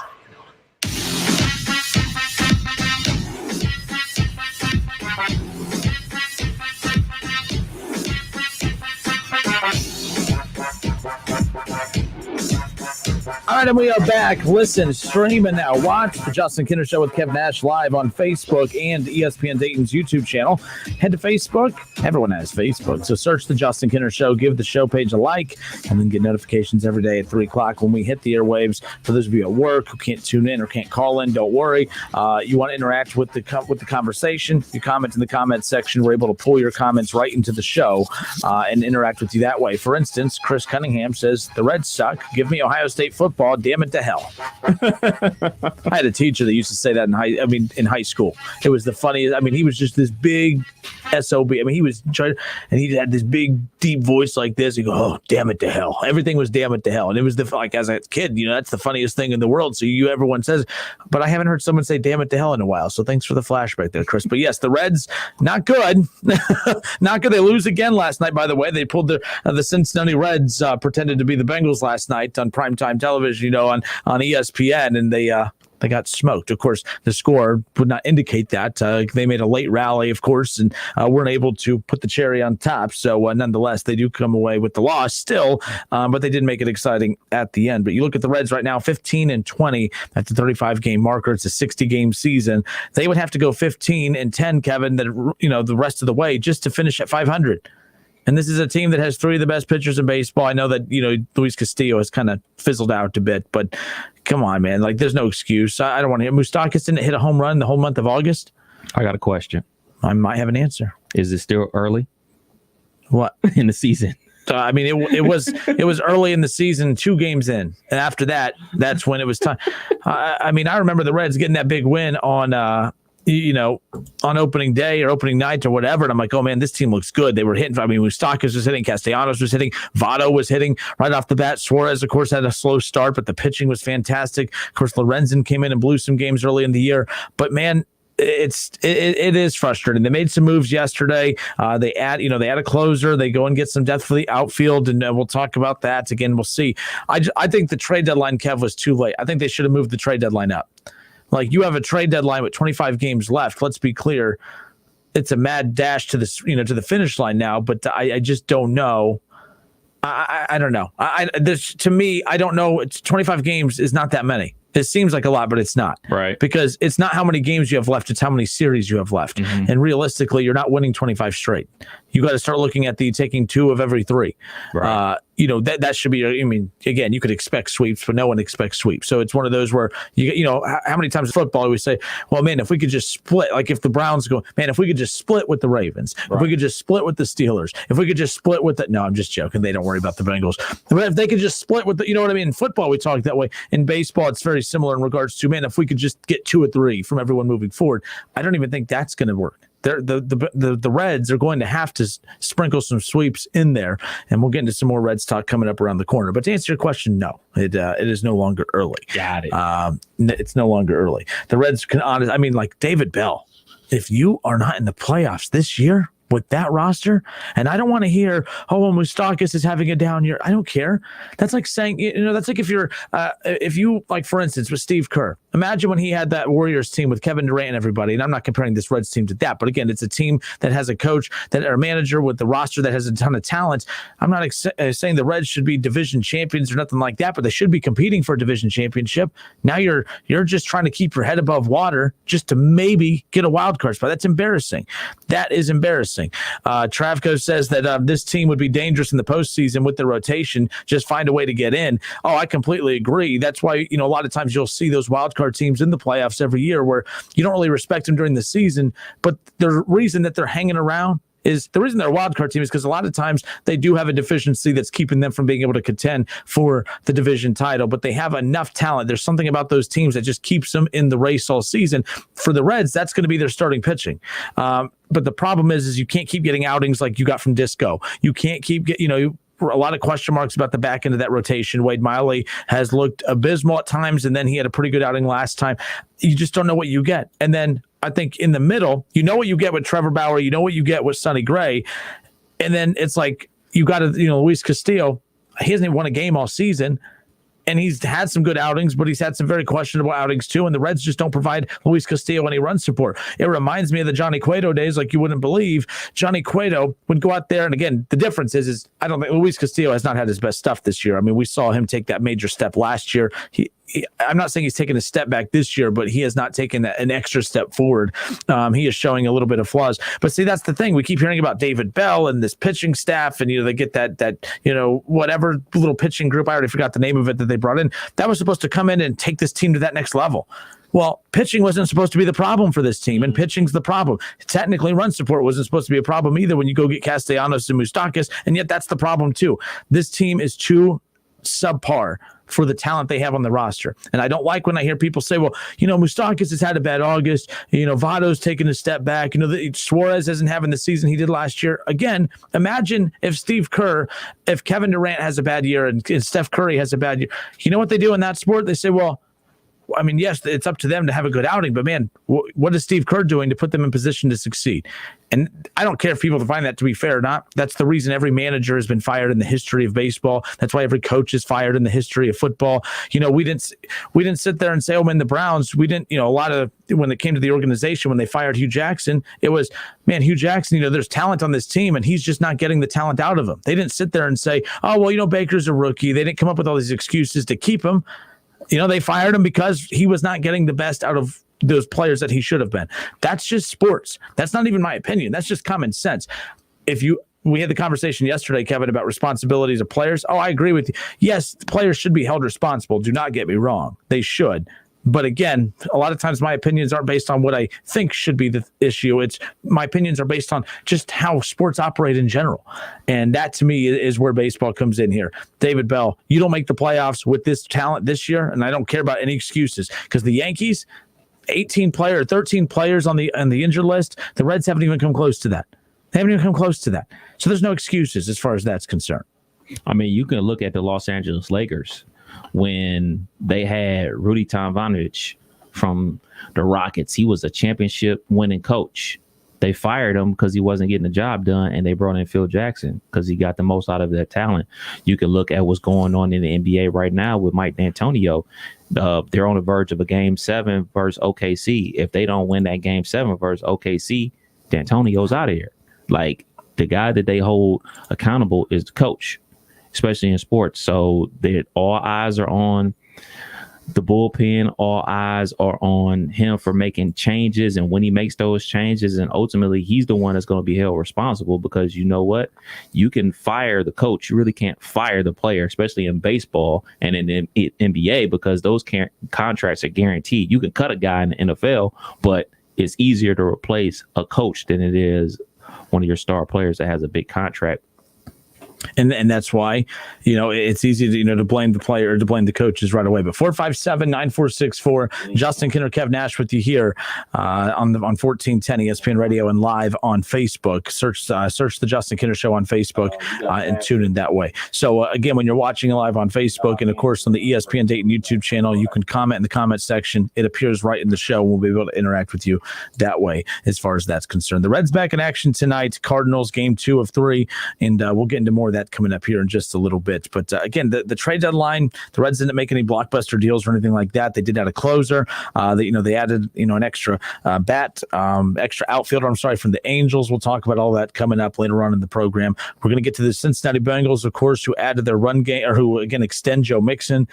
All right, and we are back. Listen, streaming now. Watch the Justin Kinner Show with Kev Nash live on Facebook and ESPN Dayton's YouTube channel. Head to Facebook. Everyone has Facebook. So search the Justin Kinner Show. Give the show page a like, and then get notifications every day at 3 o'clock when we hit the airwaves. For those of you at work who can't tune in or can't call in, don't worry. You want to interact with the conversation, you comment in the comments section. We're able to pull your comments right into the show and interact with you that way. For instance, Chris Cunningham says, the Reds suck. Give me Ohio State football. Damn it to hell. I had a teacher that used to say that in high school. It was the funniest. I mean, he was just this big SOB. I mean, he was trying, and he had this big, deep voice like this. He go, oh, damn it to hell. Everything was damn it to hell. And it was like, as a kid, that's the funniest thing in the world. So everyone says, but I haven't heard someone say damn it to hell in a while. So thanks for the flashback there, Chris. But yes, the Reds, not good. Not good. They lose again last night, by the way. They pulled the Cincinnati Reds, pretended to be the Bengals last night on primetime television, on ESPN, and they got smoked. Of course, the score would not indicate that. They made a late rally, of course, and weren't able to put the cherry on top. So nonetheless, they do come away with the loss still, but they did make it exciting at the end. But you look at the Reds right now, 15-20 at the 35-game marker. It's a 60-game season. They would have to go 15-10, Kevin, the rest of the way just to finish at 500. And this is a team that has 3 of the best pitchers in baseball. I know that, Luis Castillo has kind of fizzled out a bit, but come on, man. Like, there's no excuse. I don't want to hear. Moustakas didn't hit a home run the whole month of August. I got a question. I might have an answer. Is it still early? What? In the season? It was early in the season, 2 games in. And after that, that's when it was time. I remember the Reds getting that big win on opening day or opening night or whatever. And I'm like, oh man, this team looks good. They were hitting. Moustakas was hitting, Castellanos was hitting, Votto was hitting right off the bat. Suarez, of course, had a slow start, but the pitching was fantastic. Of course, Lorenzen came in and blew some games early in the year. But man, it is frustrating. They made some moves yesterday. They add a closer. They go and get some depth for the outfield, and we'll talk about that again. We'll see. I think the trade deadline, Kev, was too late. I think they should have moved the trade deadline up. Like, you have a trade deadline with 25 games left. Let's be clear. It's a mad dash to the finish line now, but I just don't know. I don't know. To me, I don't know. It's 25 games is not that many. It seems like a lot, but it's not. Right. Because it's not how many games you have left. It's how many series you have left. Mm-hmm. And realistically, you're not winning 25 straight. You got to start looking at the taking 2 of every 3. Right. That should be, I mean, again, you could expect sweeps, but no one expects sweeps. So it's one of those where, how many times in football we say, well, man, if we could just split, like if the Browns go, man, if we could just split with the Ravens, if we could just split with the Steelers, if we could just split with no, I'm just joking. They don't worry about the Bengals. But if they could just split with you know what I mean? In football, we talk that way. In baseball, it's very similar in regards to, man, if we could just get 2 or 3 from everyone moving forward, I don't even think that's going to work. The Reds are going to have to sprinkle some sweeps in there, and we'll get into some more Reds talk coming up around the corner. But to answer your question, no, it is no longer early. Got it. It's no longer early. The Reds can like David Bell, if you are not in the playoffs this year with that roster, and I don't want to hear, Moustakas is having a down year. I don't care. That's like saying, that's like if you like, for instance, with Steve Kerr, imagine when he had that Warriors team with Kevin Durant and everybody, and I'm not comparing this Reds team to that, but again, it's a team that has a coach or a manager with the roster that has a ton of talent. I'm not saying the Reds should be division champions or nothing like that, but they should be competing for a division championship. Now you're just trying to keep your head above water just to maybe get a wild card spot. That's embarrassing. That is embarrassing. Travko says that this team would be dangerous in the postseason with the rotation. Just find a way to get in. Oh, I completely agree. That's why, a lot of times you'll see those wild card teams in the playoffs every year where you don't really respect them during the season. But the reason that they're hanging around is the reason they're a wild card team is because a lot of times they do have a deficiency that's keeping them from being able to contend for the division title, but they have enough talent. There's something about those teams that just keeps them in the race all season. For the Reds, that's going to be their starting pitching. But the problem is you can't keep getting outings like you got from Disco. You can't keep a lot of question marks about the back end of that rotation. Wade Miley has looked abysmal at times, and then he had a pretty good outing last time. You just don't know what you get. And then I think in the middle, you know what you get with Trevor Bauer, you know what you get with Sonny Gray, and then it's like you got to, Luis Castillo, he hasn't even won a game all season. And he's had some good outings, but he's had some very questionable outings too. And the Reds just don't provide Luis Castillo any run support. It reminds me of the Johnny Cueto days, like you wouldn't believe. Johnny Cueto would go out there, and again, the difference is I don't think Luis Castillo has not had his best stuff this year. I mean, we saw him take that major step last year. I'm not saying he's taken a step back this year, but he has not taken an extra step forward. He is showing a little bit of flaws. But see, that's the thing. We keep hearing about David Bell and this pitching staff, and they get that whatever little pitching group. I already forgot the name of it that they brought in. That was supposed to come in and take this team to that next level. Well, pitching wasn't supposed to be the problem for this team, and pitching's the problem. Technically, run support wasn't supposed to be a problem either when you go get Castellanos and Moustakas, and yet that's the problem too. This team is too subpar for the talent they have on the roster. And I don't like when I hear people say, well, Moustakas has had a bad August. Votto's taking a step back. Suarez isn't having the season he did last year. Again, imagine if if Kevin Durant has a bad year and Steph Curry has a bad year. You know what they do in that sport? They say, well, I mean, yes, it's up to them to have a good outing, but man, what is Steve Kerr doing to put them in position to succeed? And I don't care if people find that to be fair or not. That's the reason every manager has been fired in the history of baseball. That's why every coach is fired in the history of football. We didn't sit there and say, oh man, the Browns, we didn't, a lot of, when it came to the organization, when they fired Hugh Jackson, it was, man, Hugh Jackson, there's talent on this team and he's just not getting the talent out of him. They didn't sit there and say, oh, well, Baker's a rookie. They didn't come up with all these excuses to keep him. They fired him because he was not getting the best out of those players that he should have been. That's just sports. That's not even my opinion. That's just common sense. We had the conversation yesterday, Kevin, about responsibilities of players. Oh, I agree with you. Yes, players should be held responsible. Do not get me wrong. They should. But again, a lot of times my opinions aren't based on what I think should be the issue. My opinions are based on just how sports operate in general. And that to me is where baseball comes in here. David Bell, you don't make the playoffs with this talent this year, and I don't care about any excuses because the Yankees, 13 players on the injured list, the Reds haven't even come close to that. They haven't even come close to that. So there's no excuses as far as that's concerned. I mean, you can look at the Los Angeles Lakers when they had Rudy Tomjanovich from the Rockets. He was a championship winning coach. They fired him because he wasn't getting the job done, and they brought in Phil Jackson because he got the most out of that talent. You can look at what's going on in the NBA right now with Mike D'Antonio. They're on the verge of a Game 7 versus OKC. If they don't win that Game 7 versus OKC, D'Antonio's out of here. Like, the guy that they hold accountable is the coach, especially in sports. So that all eyes are on the bullpen, all eyes are on him for making changes. And when he makes those changes, and ultimately he's the one that's going to be held responsible, because you know what? You can fire the coach. You really can't fire the player, especially in baseball and in NBA, because those contracts are guaranteed. You can cut a guy in the NFL, but it's easier to replace a coach than it is one of your star players that has a big contract. And that's why, it's easy to, to blame the player or to blame the coaches right away. But 457-9464, Justin Kinner, Kev Nash with you here on 1410 ESPN Radio and live on Facebook. Search the Justin Kinner Show on Facebook and tune in that way. So again, when you're watching live on Facebook and of course on the ESPN Dayton YouTube channel, you can comment in the comment section. It appears right in the show. We'll be able to interact with you that way as far as that's concerned. The Reds back in action tonight. Cardinals game 2 of 3, and we'll get into more of that coming up here in just a little bit. But again, the trade deadline, the Reds didn't make any blockbuster deals or anything like that. They did add a closer. They added an extra extra outfielder. From the Angels. We'll talk about all that coming up later on in the program. We're going to get to the Cincinnati Bengals, of course, who added their run game, or who again extend Joe Mixon.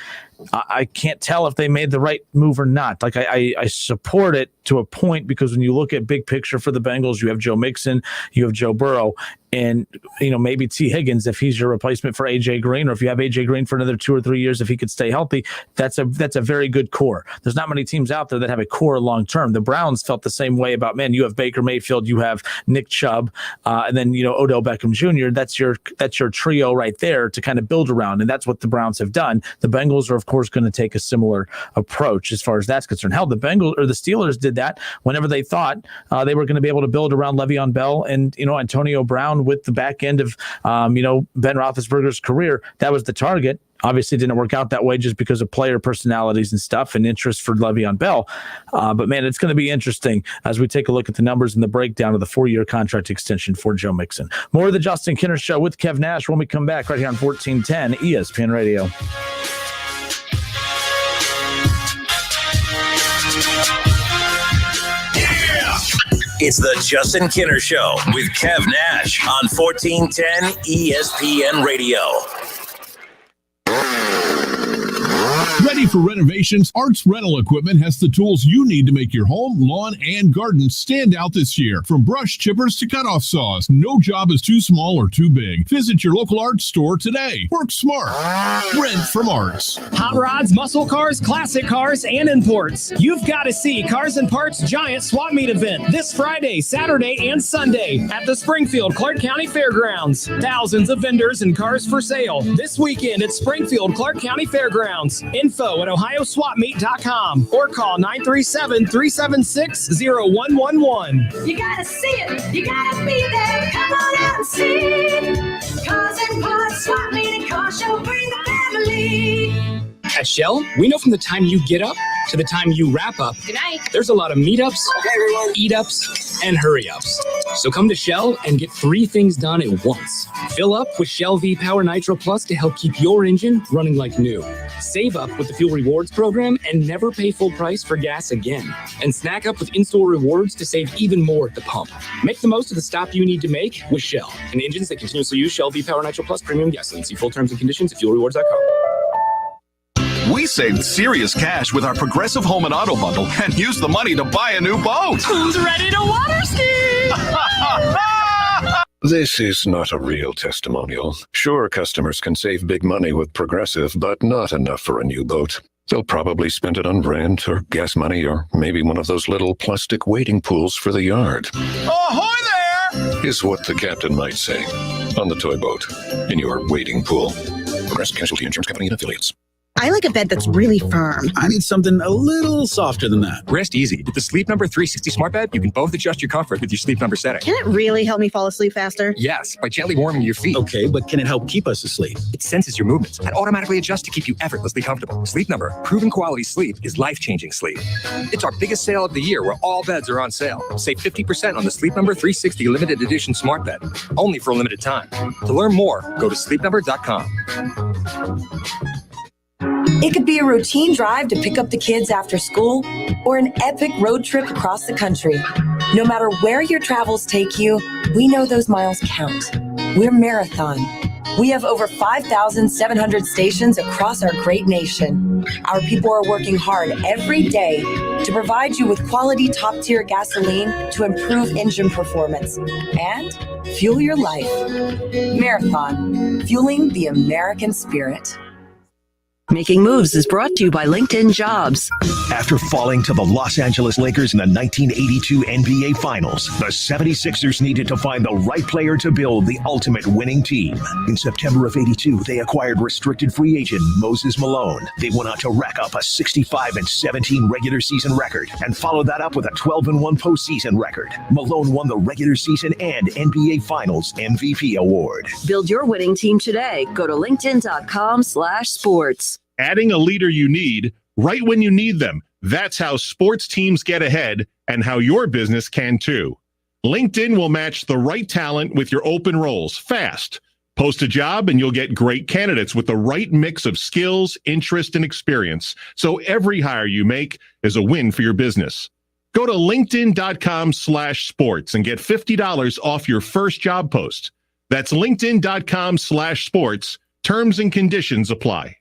I can't tell if they made the right move or not. Like I support it to a point, because when you look at big picture for the Bengals, you have Joe Mixon, you have Joe Burrow, and maybe T. Higgins if he's your replacement for AJ Green, or if you have AJ Green for another 2 or 3 years if he could stay healthy. That's a very good core. There's not many teams out there that have a core long term. The Browns felt the same way about, you have Baker Mayfield, you have Nick Chubb, and then Odell Beckham Jr. That's your trio right there to kind of build around, and that's what the Browns have done. The Bengals are of course going to take a similar approach as far as that's concerned. Hell, the Steelers did that whenever they thought they were going to be able to build around Le'Veon Bell and Antonio Brown with the back end of Ben Roethlisberger's career. That was the target. Obviously, it didn't work out that way just because of player personalities and stuff and interest for Le'Veon Bell. But man, it's going to be interesting as we take a look at the numbers and the breakdown of the 4-year contract extension for Joe Mixon. More of the Justin Kinner Show with Kev Nash when we come back right here on 1410 ESPN Radio. It's the Justin Kinner Show with Kev Nash on 1410 ESPN Radio. Ready for renovations? Arts Rental Equipment has the tools you need to make your home, lawn, and garden stand out this year. From brush chippers to cutoff saws, no job is too small or too big. Visit your local Arts store today. Work smart. Rent from Arts. Hot rods, muscle cars, classic cars, and imports. You've got to see Cars and Parts Giant Swap Meet event this Friday, Saturday, and Sunday at the Springfield Clark County Fairgrounds. Thousands of vendors and cars for sale this weekend at Springfield Clark County Fairgrounds. Info at ohioswapmeet.com or call 937-376-0111. You gotta see it. You gotta be there. Come on out and see. Cars and Parts Swap Meet and Car Show. Bring the family. At Shell, we know from the time you get up to the time you wrap up, Good night. there's a lot of meetups, eat-ups, and hurry-ups. So come to Shell and get 3 things done at once. Fill up with Shell V-Power Nitro Plus to help keep your engine running like new. Save up with the Fuel Rewards program and never pay full price for gas again. And snack up with in-store rewards to save even more at the pump. Make the most of the stop you need to make with Shell and engines that continuously use Shell V-Power Nitro Plus premium gasoline. See full terms and conditions at fuelrewards.com. We saved serious cash with our Progressive Home and Auto Bundle and used the money to buy a new boat. Who's ready to water ski? This is not a real testimonial. Sure, customers can save big money with Progressive, but not enough for a new boat. They'll probably spend it on rent or gas money or maybe one of those little plastic wading pools for the yard. Ahoy there! Is what the captain might say on the toy boat in your wading pool. Progressive Casualty Insurance Company and Affiliates. I like a bed that's really firm. I need something a little softer than that. Rest easy. With the Sleep Number 360 smart bed, you can both adjust your comfort with your Sleep Number setting. Can it really help me fall asleep faster? Yes, by gently warming your feet. Okay, but can it help keep us asleep? It senses your movements and automatically adjusts to keep you effortlessly comfortable. Sleep Number, proven quality sleep is life-changing sleep. It's our biggest sale of the year where all beds are on sale. Save 50% on the Sleep Number 360 limited edition smart bed, only for a limited time. To learn more, go to sleepnumber.com. It could be a routine drive to pick up the kids after school or an epic road trip across the country. No matter where your travels take you, we know those miles count. We're Marathon, We have over 5,700 stations across our great nation. Our people are working hard every day to provide you with quality top-tier gasoline to improve engine performance and fuel your life. Marathon, fueling the American spirit. Making Moves is brought to you by LinkedIn Jobs. After falling to the Los Angeles Lakers in the 1982 NBA Finals, the 76ers needed to find the right player to build the ultimate winning team. In September of '82, they acquired restricted free agent Moses Malone. They went on to rack up a 65-17 regular season record and followed that up with a 12-1 postseason record. Malone won the regular season and NBA Finals MVP award. Build your winning team today. Go to linkedin.com/sports. Adding a leader you need right when you need them. That's how sports teams get ahead and how your business can too. LinkedIn will match the right talent with your open roles fast. Post a job and you'll get great candidates with the right mix of skills, interest, and experience. So every hire you make is a win for your business. Go to linkedin.com/sports and get $50 off your first job post. That's linkedin.com/sports. Terms and conditions apply.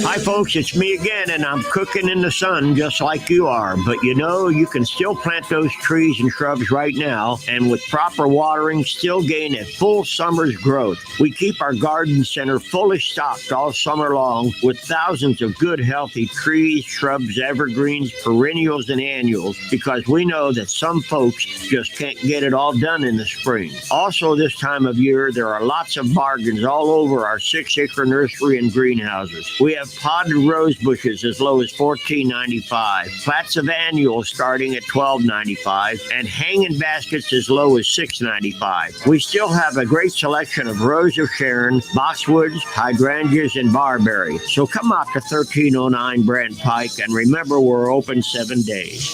Hi folks, it's me again, and I'm cooking in the sun just like you are. But you know, you can still plant those trees and shrubs right now, and with proper watering, still gain a full summer's growth. We keep our garden center fully stocked all summer long with thousands of good, healthy trees, shrubs, evergreens, perennials, and annuals, because we know that some folks just can't get it all done in the spring. Also, this time of year, there are lots of bargains all over our 6-acre nursery and greenhouses. We have potted rose bushes as low as $14.95, plats of annuals starting at $12.95, and hanging baskets as low as $6.95. We still have a great selection of Rose of Sharon, boxwoods, hydrangeas, and barberry. So come out to 1309 Brant Pike, and remember, we're open 7 days.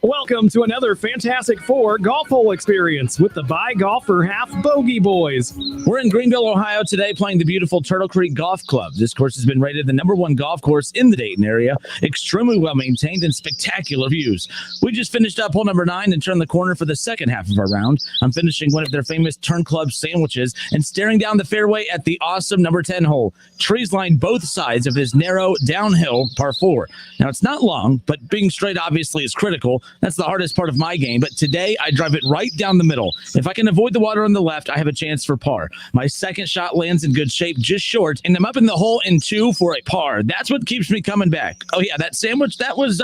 Welcome to another Fantastic Four golf hole experience with the Buy Golfer Half Bogey Boys. We're in Greenville, Ohio today playing the beautiful Turtle Creek Golf Club. This course has been rated the #1 golf course in the Dayton area. Extremely well maintained and spectacular views. We just finished up hole number 9 and turned the corner for the second half of our round. I'm finishing one of their famous Turn Club sandwiches and staring down the fairway at the awesome number 10 hole. Trees line both sides of this narrow downhill par 4. Now it's not long, but being straight obviously is critical. That's the hardest part of my game, but today I drive it right down the middle. If I can avoid the water on the left, I have a chance for par. My second shot lands in good shape, just short, and I'm up in the hole in 2 for a par. That's what keeps me coming back. Oh yeah, that sandwich, that was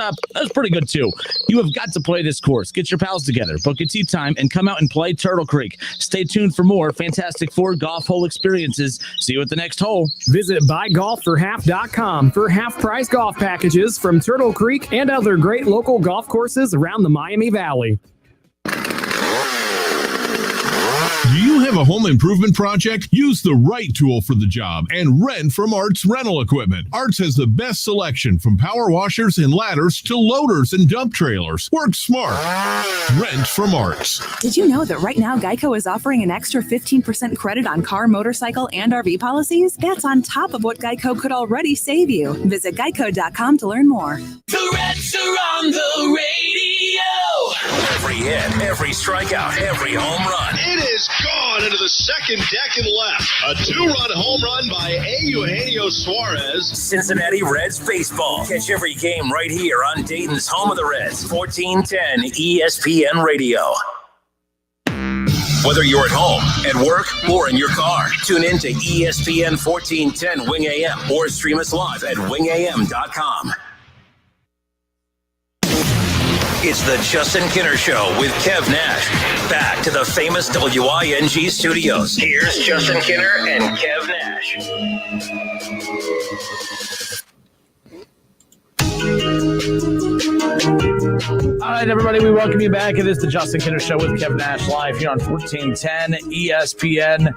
pretty good too. You have got to play this course. Get your pals together, book a tee time, and come out and play Turtle Creek. Stay tuned for more Fantastic Four golf hole experiences. See you at the next hole. Visit buygolfforhalf.com for half-price golf packages from Turtle Creek and other great local golf courses around the Miami Valley. Do you have a home improvement project? Use the right tool for the job and rent from Arts Rental Equipment. Arts has the best selection from power washers and ladders to loaders and dump trailers. Work smart. Rent from Arts. Did you know that right now Geico is offering an extra 15% credit on car, motorcycle, and RV policies? That's on top of what Geico could already save you. Visit geico.com to learn more. The Reds are on the radio. Every hit, every strikeout, every home run. It is gone into the second deck and left. A 2-run home run by Eugenio Suarez. Cincinnati Reds baseball. Catch every game right here on Dayton's home of the Reds, 1410 ESPN Radio. Whether you're at home, at work, or in your car, tune in to ESPN 1410 Wing AM or stream us live at wingam.com. It's the Justin Kinner Show with Kev Nash. Back to the famous WING studios. Here's Justin Kinner and Kev Nash. All right, everybody, we welcome you back. It is the Justin Kinner Show with Kev Nash live here on 1410 ESPN.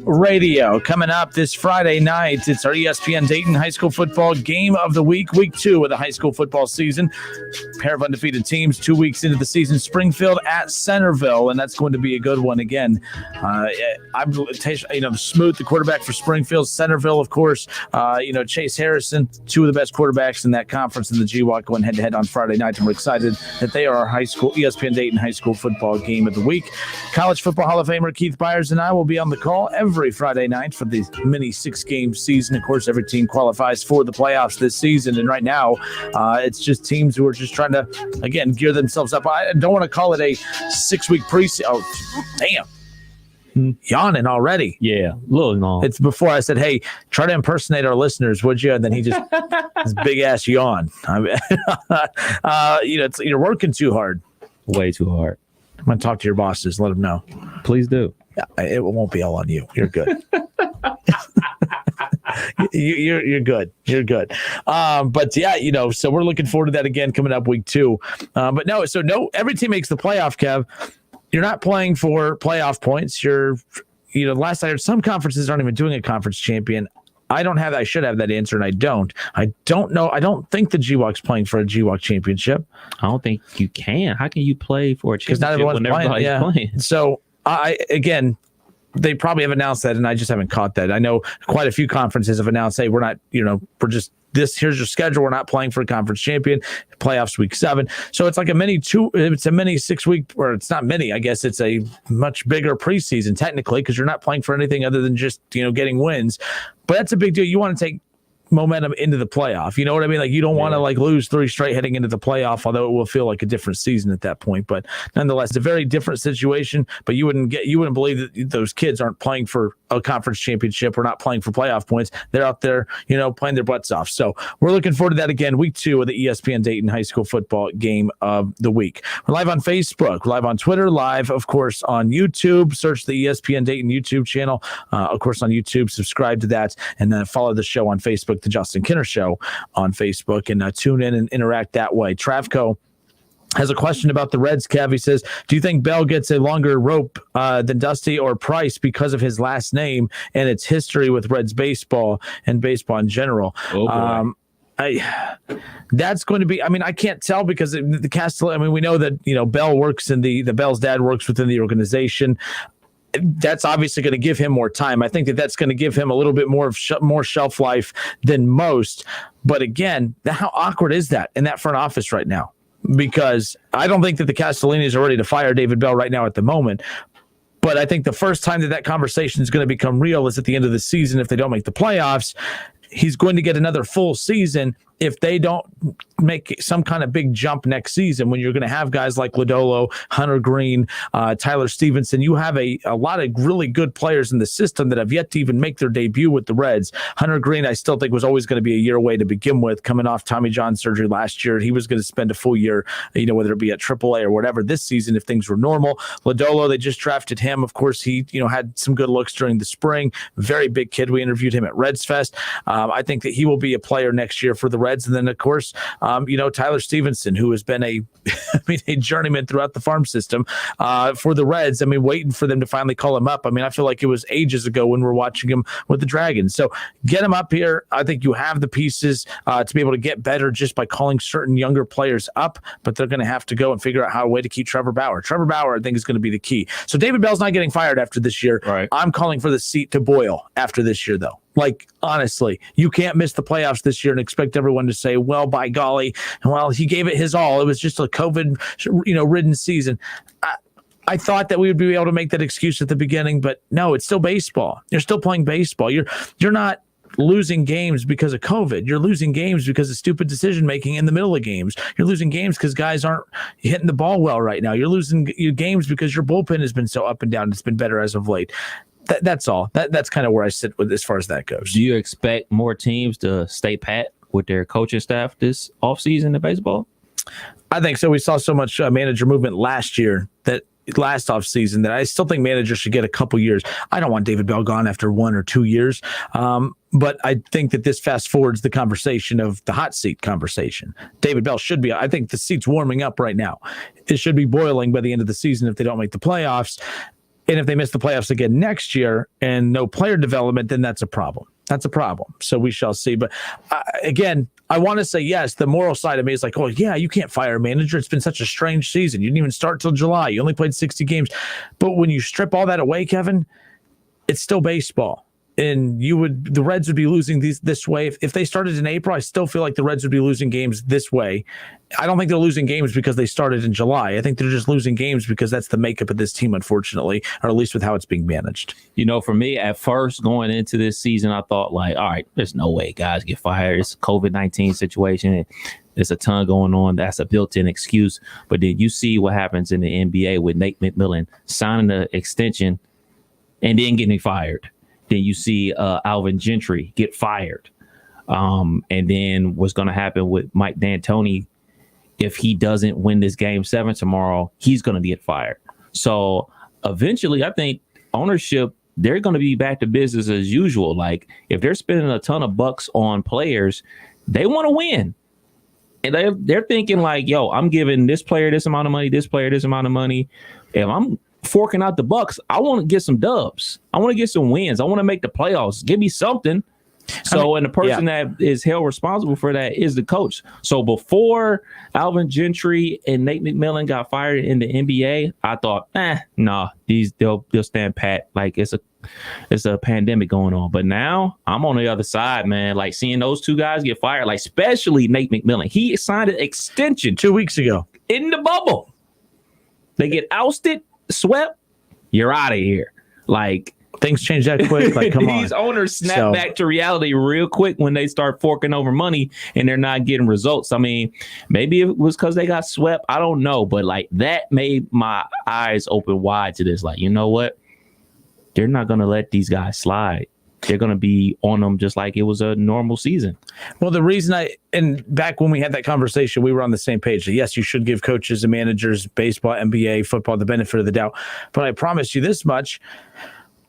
Radio. Coming up this Friday night, it's our ESPN Dayton High School Football Game of the Week, Week 2 of the high school football season. Pair of undefeated teams 2 weeks into the season. Springfield at Centerville, and that's going to be a good one again. Smoot, the quarterback for Springfield. Centerville, of course, Chase Harrison, two of the best quarterbacks in that conference in the GWAC, going head-to-head on Friday night, and we're excited that they are our high school ESPN Dayton High School Football Game of the Week. College Football Hall of Famer Keith Byers and I will be on the call every Friday night for the mini 6-game season. Of course, every team qualifies for the playoffs this season, and right now it's just teams who are just trying to, again, gear themselves up. I don't want to call it a 6-week preseason. Oh, damn. Yawning already. Yeah, a little long. It's before I said, hey, try to impersonate our listeners, would you? And then he just, this big-ass yawn. I mean, you're working too hard. Way too hard. I'm going to talk to your bosses. Let them know. Please do. Yeah, it won't be all on you. You're good. You're good. You're good. But yeah, so we're looking forward to that again coming up week 2. But no, every team makes the playoff, Kev. You're not playing for playoff points. Last I heard, some conferences aren't even doing a conference champion. I don't have that. I should have that answer, and I don't. I don't know. I don't think the GWAC's playing for a GWAC championship. I don't think you can. How can you play for a championship not everyone's when everybody's playing? So, they probably have announced that, and I just haven't caught that. I know quite a few conferences have announced, hey, we're not, we're just this. Here's your schedule. We're not playing for a conference champion. Playoffs week 7. So it's like a mini 6-week, or it's not mini. I guess it's a much bigger preseason technically, because you're not playing for anything other than just getting wins. But that's a big deal. You want to take momentum into the playoff. You know what I mean? Like, you don't want to lose 3 straight heading into the playoff, although it will feel like a different season at that point. But nonetheless, it's a very different situation. But you wouldn't believe that those kids aren't playing for a conference championship or not playing for playoff points. They're out there, playing their butts off. So we're looking forward to that again, week 2 of the ESPN Dayton High School Football Game of the Week. We're live on Facebook, live on Twitter, live, of course, on YouTube. Search the ESPN Dayton YouTube channel. Of course, on YouTube, subscribe to that, and then follow the show on Facebook, The Justin Kinner Show on Facebook, and tune in and interact that way. Travco has a question about the Reds, Kev. He says, do you think Bell gets a longer rope than Dusty or Price because of his last name and its history with Reds baseball and baseball in general? Oh, boy. That's going to be, I can't tell because the Castellini, we know that, Bell works in the Bell's dad works within the organization. That's obviously going to give him more time. I think that's going to give him a little bit more shelf life than most. But again, how awkward is that in that front office right now? Because I don't think that the Castellinis are ready to fire David Bell right now at the moment. But I think the first time that conversation is going to become real is at the end of the season if they don't make the playoffs. He's going to get another full season if they don't make some kind of big jump next season, when you're going to have guys like Lodolo, Hunter Green, Tyler Stevenson. You have a lot of really good players in the system that have yet to even make their debut with the Reds. Hunter Green, I still think, was always going to be a year away to begin with, coming off Tommy John surgery last year. He was going to spend a full year, whether it be at AAA or whatever this season if things were normal. Lodolo, they just drafted him. Of course, he had some good looks during the spring. Very big kid. We interviewed him at Reds Fest. I think that he will be a player next year for the Reds. And then, of course, Tyler Stevenson, who has been a journeyman throughout the farm system for the Reds. Waiting for them to finally call him up. I feel like it was ages ago when we're watching him with the Dragons. So get him up here. I think you have the pieces to be able to get better just by calling certain younger players up, but they're going to have to go and figure out a way to keep Trevor Bauer. Trevor Bauer, I think, is going to be the key. So David Bell's not getting fired after this year. Right. I'm calling for the seat to boil after this year, though. Like, honestly, you can't miss the playoffs this year and expect everyone to say, well, by golly, he gave it his all. It was just a COVID, ridden season. I thought that we would be able to make that excuse at the beginning, but no, it's still baseball. You're still playing baseball. You're not losing games because of COVID. You're losing games because of stupid decision-making in the middle of games. You're losing games because guys aren't hitting the ball well right now. You're losing games because your bullpen has been so up and down. It's been better as of late. That's all. That's kind of where I sit with as far as that goes. Do you expect more teams to stay pat with their coaching staff this offseason in baseball? I think so. We saw so much manager movement last offseason that I still think managers should get a couple years. I don't want David Bell gone after 1 or 2 years. But I think that this fast forwards the conversation of the hot seat conversation. David Bell should be, I think the seat's warming up right now. It should be boiling by the end of the season if they don't make the playoffs. And if they miss the playoffs again next year and no player development, then that's a problem. That's a problem. So we shall see. But again, I want to say, yes, the moral side of me is like, oh, yeah, you can't fire a manager. It's been such a strange season. You didn't even start till July. You only played 60 games. But when you strip all that away, Kevin, it's still baseball. And the Reds would be losing this way. If they started in April, I still feel like the Reds would be losing games this way. I don't think they're losing games because they started in July. I think they're just losing games because that's the makeup of this team, unfortunately, or at least with how it's being managed. You know, for me, at first going into this season, I thought like, all right, there's no way guys get fired. It's a COVID-19 situation. There's a ton going on. That's a built-in excuse. But then you see what happens in the NBA with Nate McMillan signing the extension and then getting fired. Then you see Alvin Gentry get fired. And then what's going to happen with Mike D'Antoni, if he doesn't win this Game 7 tomorrow, he's going to get fired. So eventually, I think ownership, they're going to be back to business as usual. Like if they're spending a ton of bucks on players, they want to win. And they're thinking like, yo, I'm giving this player this amount of money, this player this amount of money. If I'm forking out the bucks, I want to get some dubs. I want to get some wins. I want to make the playoffs. Give me something. So, and the person that is held responsible for that is the coach. So before Alvin Gentry and Nate McMillan got fired in the NBA, I thought, they'll stand pat. Like it's a pandemic going on. But now I'm on the other side, man. Like seeing those two guys get fired, like especially Nate McMillan. He signed an extension 2 weeks ago in the bubble. They get ousted, swept, you're out of here. Like things change that quick. Like, come on. These owners snap back to reality real quick when they start forking over money and they're not getting results. I mean, maybe it was because they got swept. I don't know. But like that made my eyes open wide to this. Like, you know what? They're not going to let these guys slide. They're going to be on them just like it was a normal season. Well, the reason back when we had that conversation, we were on the same page. Yes, you should give coaches and managers, baseball, NBA, football, the benefit of the doubt. But I promise you this much.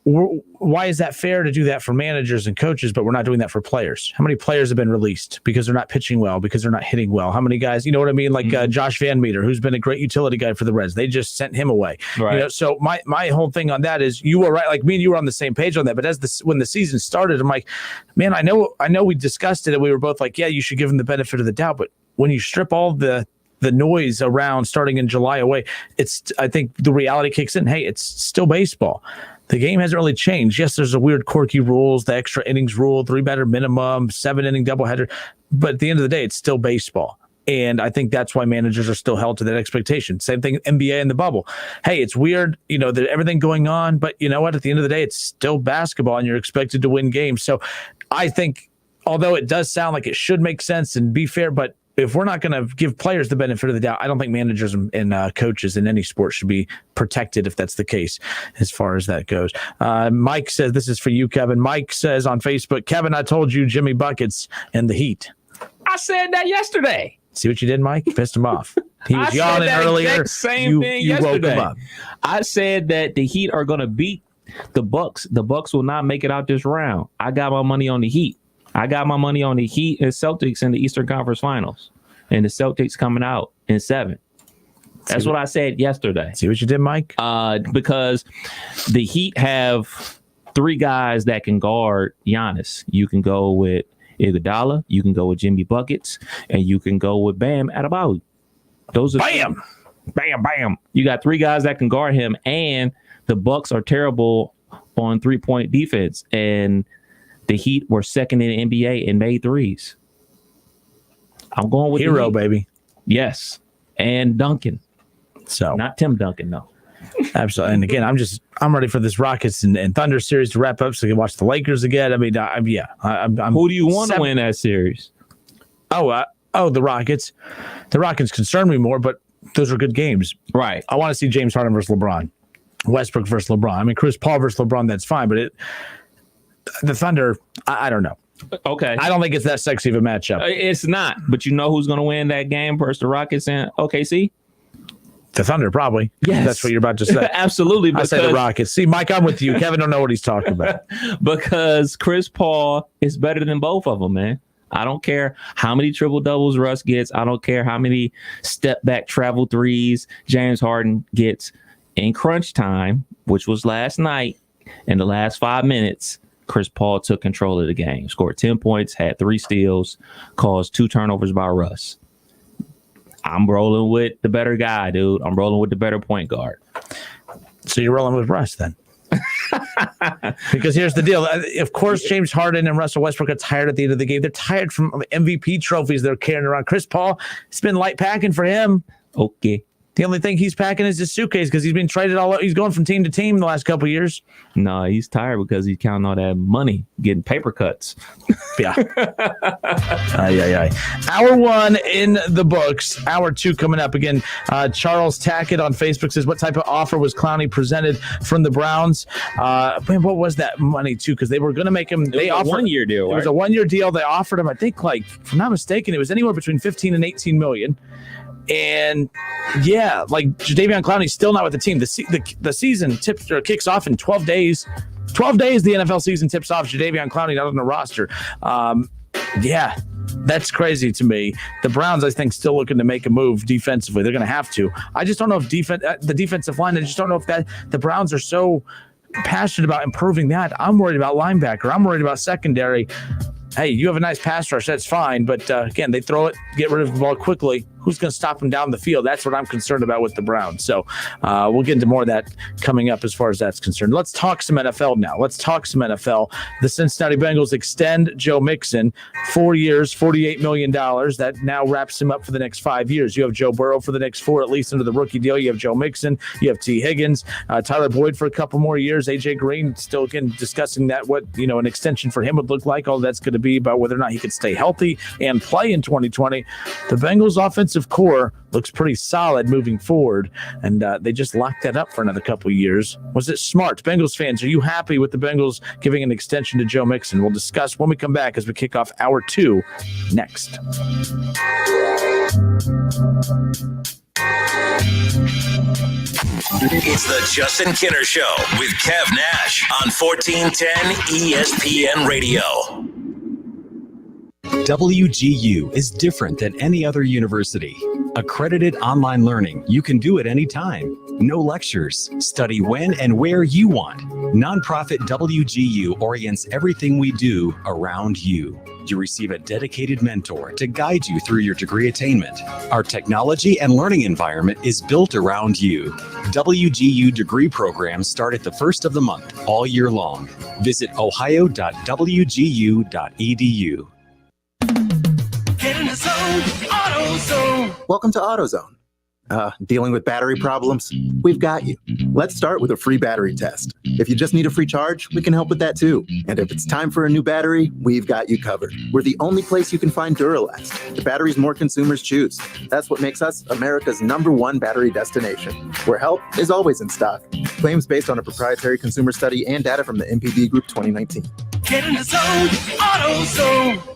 Why is that fair to do that for managers and coaches, but we're not doing that for players? How many players have been released because they're not pitching well, because they're not hitting well? How many guys, you know what I mean? Like Josh Van Meter, who's been a great utility guy for the Reds. They just sent him away. Right. You know, so my whole thing on that is you were right. Like me and you were on the same page on that. But when the season started, I'm like, man, I know we discussed it and we were both like, yeah, you should give them the benefit of the doubt. But when you strip all the noise around starting in July away, I think the reality kicks in. Hey, it's still baseball. The game hasn't really changed. Yes, there's a weird quirky rules, the extra innings rule, 3-batter minimum, 7-inning doubleheader. But at the end of the day, it's still baseball. And I think that's why managers are still held to that expectation. Same thing, NBA in the bubble. Hey, it's weird, there's everything going on, but you know what? At the end of the day, it's still basketball and you're expected to win games. So I think, although it does sound like it should make sense and be fair, but if we're not going to give players the benefit of the doubt, I don't think managers and coaches in any sport should be protected if that's the case as far as that goes. Mike says, this is for you, Kevin. Mike says on Facebook, Kevin, I told you Jimmy Buckets and the Heat. I said that yesterday. See what you did, Mike? You pissed him off. He was yawning earlier. Same thing yesterday. Woke him up. I said that the Heat are going to beat the Bucks. The Bucks will not make it out this round. I got my money on the Heat. I got my money on the Heat and Celtics in the Eastern Conference Finals. And the Celtics coming out in 7. That's what I said yesterday. See what you did, Mike? Because the Heat have 3 guys that can guard Giannis. You can go with Iguodala, you can go with Jimmy Buckets, and you can go with Bam Adebayo. Those are bam, bam, bam. You got 3 guys that can guard him, and the Bucks are terrible on 3-point defense. And the Heat were second in the NBA and made threes. I'm going with Hero, baby. Yes. And Duncan. So not Tim Duncan, no. Absolutely. And again, I'm ready for this Rockets and Thunder series to wrap up so we can watch the Lakers again. I mean, I'm who do you want to win that series? The Rockets. The Rockets concern me more, but those are good games. Right. I want to see James Harden versus LeBron. Westbrook versus LeBron. I mean, Chris Paul versus LeBron, that's fine, but the Thunder, I don't know. Okay. I don't think it's that sexy of a matchup. It's not. But you know who's going to win that game versus the Rockets and OKC? The Thunder, probably. Yes. That's what you're about to say. Absolutely. I say the Rockets. See, Mike, I'm with you. Kevin don't know what he's talking about. Because Chris Paul is better than both of them, man. I don't care how many triple doubles Russ gets. I don't care how many step back travel threes James Harden gets. in crunch time, which was last night, in the last 5 minutes, Chris Paul took control of the game, scored 10 points, had 3 steals, caused 2 turnovers by Russ. I'm rolling with the better guy, dude. I'm rolling with the better point guard. So you're rolling with Russ then? Because here's the deal. Of course, James Harden and Russell Westbrook are tired at the end of the game. They're tired from MVP trophies they're carrying around. Chris Paul, it's been light packing for him. Okay. The only thing he's packing is his suitcase because he's been traded all. He's going from team to team the last couple of years. No, he's tired because he's counting all that money, getting paper cuts. Yeah. Hour 1 in the books. Hour 2 coming up again. Charles Tackett on Facebook says, "What type of offer was Clowney presented from the Browns?" Man, what was that money too? Because they were going to make him. They offered a 1-year deal. It was a 1-year deal. They offered him, I think, if I'm not mistaken, it was anywhere between 15 and 18 million. And yeah, Jadeveon Clowney's still not with the team. The season kicks off in 12 days. 12 days the NFL season tips off. Jadeveon Clowney not on the roster. Yeah, that's crazy to me. The Browns, I think, still looking to make a move defensively. They're going to have to. I just don't know if the defensive line. I just don't know if the Browns are so passionate about improving that. I'm worried about linebacker. I'm worried about secondary. Hey, you have a nice pass rush. That's fine. But again, they throw it, get rid of the ball quickly. Who's going to stop them down the field? That's what I'm concerned about with the Browns. So we'll get into more of that coming up as far as that's concerned. Let's talk some NFL now. The Cincinnati Bengals extend Joe Mixon 4 years, $48 million. That now wraps him up for the next 5 years. You have Joe Burrow for the next 4, at least under the rookie deal. You have Joe Mixon. You have T. Higgins, Tyler Boyd for a couple more years. A.J. Green still again discussing that what an extension for him would look like. All that's going to be about whether or not he could stay healthy and play in 2020. The Bengals offensive core looks pretty solid moving forward, and they just locked that up for another couple of years. Was it smart? Bengals fans, are you happy with the Bengals giving an extension to Joe Mixon? We'll discuss when we come back as we kick off hour 2 next. It's the Justin Kinner Show with Kev Nash on 1410 ESPN Radio. WGU is different than any other university. Accredited online learning, you can do it anytime. No lectures. Study when and where you want. Nonprofit WGU orients everything we do around you. You receive a dedicated mentor to guide you through your degree attainment. Our technology and learning environment is built around you. WGU degree programs start at the first of the month, all year long. Visit ohio.wgu.edu. Get in the zone, AutoZone. Welcome to AutoZone. Dealing with battery problems? We've got you. Let's start with a free battery test. If you just need a free charge, we can help with that too. And if it's time for a new battery, we've got you covered. We're the only place you can find Duralast, the batteries more consumers choose. That's what makes us America's #1 battery destination, where help is always in stock. Claims based on a proprietary consumer study and data from the MPD Group 2019. Get in the zone, AutoZone.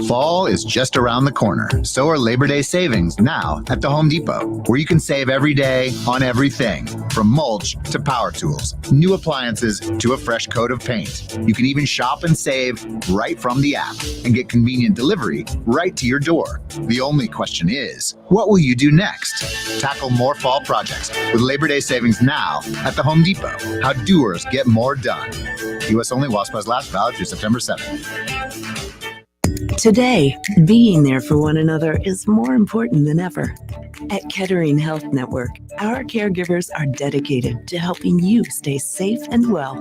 Fall is just around the corner. So are Labor Day savings now at the Home Depot, where you can save every day on everything, from mulch to power tools, new appliances to a fresh coat of paint. You can even shop and save right from the app and get convenient delivery right to your door. The only question is, what will you do next? Tackle more fall projects with Labor Day savings now at the Home Depot. How doers get more done. U.S. only while supplies last, valid through September 7th. Today, being there for one another is more important than ever. At Kettering Health Network, our caregivers are dedicated to helping you stay safe and well.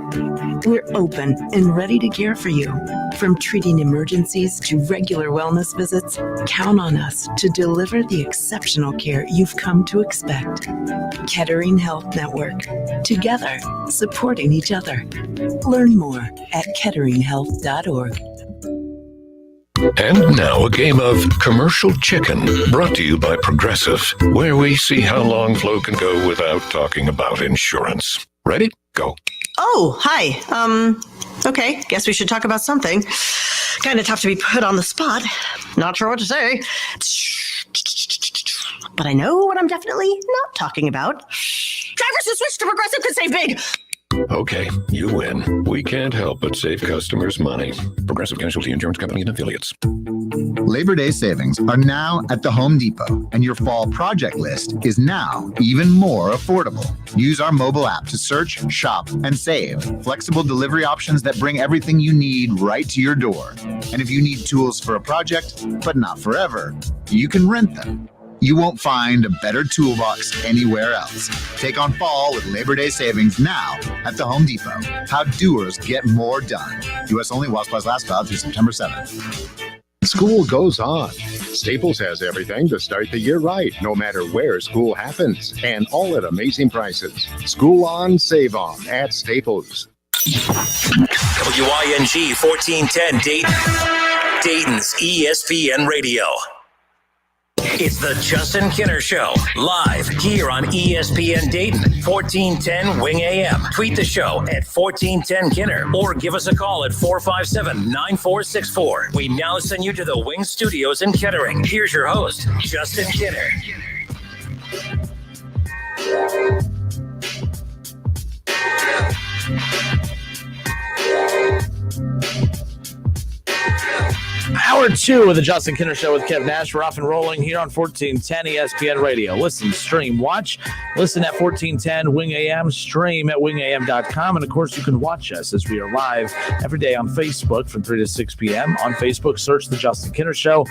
We're open and ready to care for you. From treating emergencies to regular wellness visits, count on us to deliver the exceptional care you've come to expect. Kettering Health Network. Together, supporting each other. Learn more at ketteringhealth.org. And now a game of Commercial Chicken, brought to you by Progressive, where we see how long Flo can go without talking about insurance. Ready? Go. Oh, hi. Okay, guess we should talk about something. Kind of tough to be put on the spot. Not sure what to say. But I know what I'm definitely not talking about. Drivers who switch to Progressive could save big. Okay, you win. We can't help but save customers money. Progressive Casualty Insurance Company and Affiliates. Labor Day savings are now at the Home Depot, and your fall project list is now even more affordable. Use our mobile app to search, shop, and save. Flexible delivery options that bring everything you need right to your door. And if you need tools for a project, but not forever, you can rent them. You won't find a better toolbox anywhere else. Take on fall with Labor Day savings now at the Home Depot. How doers get more done. U.S. only while supplies last valid through September 7th. School goes on. Staples has everything to start the year right, no matter where school happens, and all at amazing prices. School on, save on at Staples. WING 1410 Dayton. Dayton's ESPN Radio. It's the Justin Kinner Show, live here on ESPN Dayton, 1410 Wing AM. Tweet the show at 1410 Kinner or give us a call at 457-9464. We now send you to the Wing Studios in Kettering. Here's your host, Justin Kinner. Hour 2 of the Justin Kinner Show with Kev Nash. We're off and rolling here on 1410 ESPN Radio. Listen, stream, watch. Listen at 1410 Wing AM. Stream at wingam.com. And, of course, you can watch us as we are live every day on Facebook from 3 to 6 p.m. On Facebook, search the Justin Kinner Show.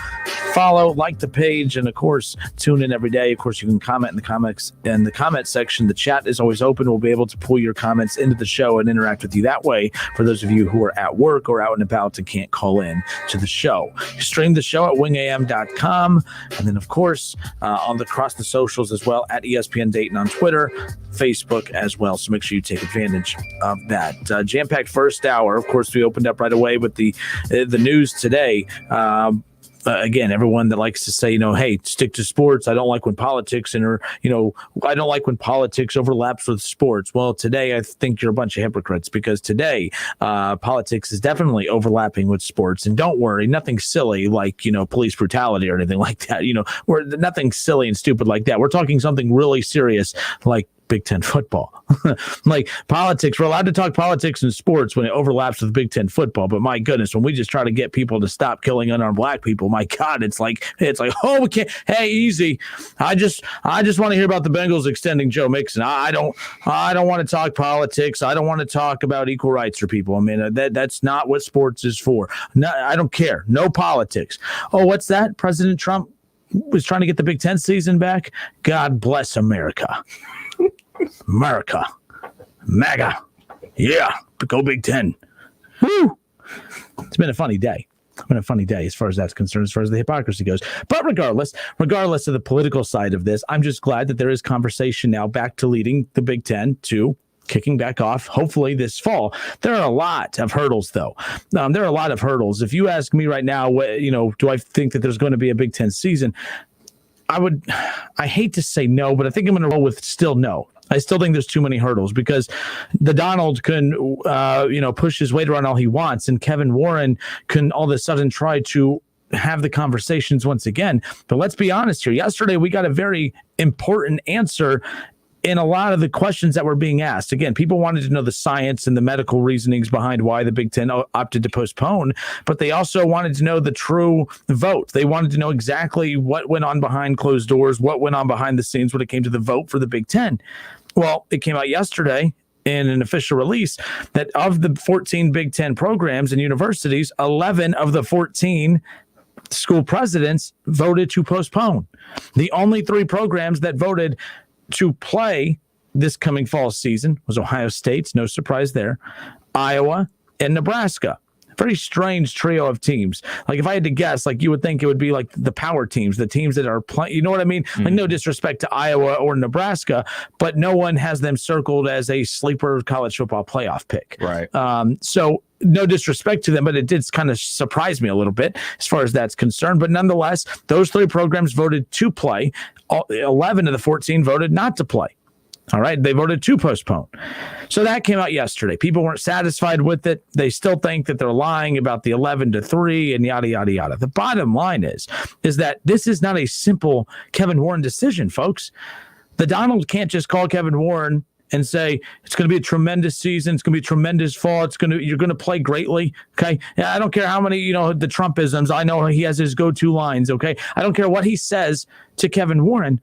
Follow, like the page, and, of course, tune in every day. Of course, you can comment in the comment section. The chat is always open. We'll be able to pull your comments into the show and interact with you that way for those of you who are at work or out and about and can't call in to the show. Stream the show at wingam.com, and then of course across the socials as well at ESPN Dayton on Twitter, Facebook as well. So make sure you take advantage of that. Jam-packed first hour. Of course, we opened up right away with the news today. Again, everyone that likes to say, hey, stick to sports. I don't like when politics I don't like when politics overlaps with sports. Well, today I think you're a bunch of hypocrites because today politics is definitely overlapping with sports. And don't worry, nothing silly like, police brutality or anything like that. We're nothing silly and stupid like that. We're talking something really serious like Big Ten football. Like politics, we're allowed to talk politics and sports when it overlaps with Big Ten football. But my goodness, when we just try to get people to stop killing unarmed black people, my God, it's like, oh, we can't. Hey, easy. I just want to hear about the Bengals extending Joe Mixon. I don't want to talk politics. I don't want to talk about equal rights for people. I mean, that's not what sports is for. No, I don't care. No politics. Oh, what's that? President Trump was trying to get the Big Ten season back. God bless America. America, MAGA, yeah, go Big Ten. Woo! It's been a funny day. As far as that's concerned, as far as the hypocrisy goes. But regardless of the political side of this, I'm just glad that there is conversation now back to leading the Big Ten to kicking back off, hopefully this fall. There are a lot of hurdles, though. There are a lot of hurdles. If you ask me right now, do I think that there's going to be a Big Ten season? I hate to say no, but I think I'm going to roll with still no. I still think there's too many hurdles because the Donald can, push his weight around all he wants, and Kevin Warren can all of a sudden try to have the conversations once again. But let's be honest here. Yesterday, we got a very important answer in a lot of the questions that were being asked. Again, people wanted to know the science and the medical reasonings behind why the Big Ten opted to postpone, but they also wanted to know the true vote. They wanted to know exactly what went on behind closed doors, what went on behind the scenes when it came to the vote for the Big Ten. Well, it came out yesterday in an official release that of the 14 Big Ten programs and universities, 11 of the 14 school presidents voted to postpone. The only 3 programs that voted to play this coming fall season was Ohio State, no surprise there, Iowa, and Nebraska. Very strange trio of teams. Like if I had to guess, like you would think it would be like the power teams, the teams that are playing, you know what I mean? Like no disrespect to Iowa or Nebraska, but no one has them circled as a sleeper college football playoff pick. Right. So no disrespect to them, but it did kind of surprise me a little bit as far as that's concerned. But nonetheless, those 3 programs voted to play. 11 of the 14 voted not to play. All right. They voted to postpone. So that came out yesterday. People weren't satisfied with it. They still think that they're lying about the 11-3 and yada, yada, yada. The bottom line is that this is not a simple Kevin Warren decision, folks. The Donald can't just call Kevin Warren and say it's going to be a tremendous season, it's going to be a tremendous fall, you're going to play greatly. Okay, yeah, I don't care how many the Trumpisms. I know he has his go-to lines. Okay, I don't care what he says to Kevin Warren,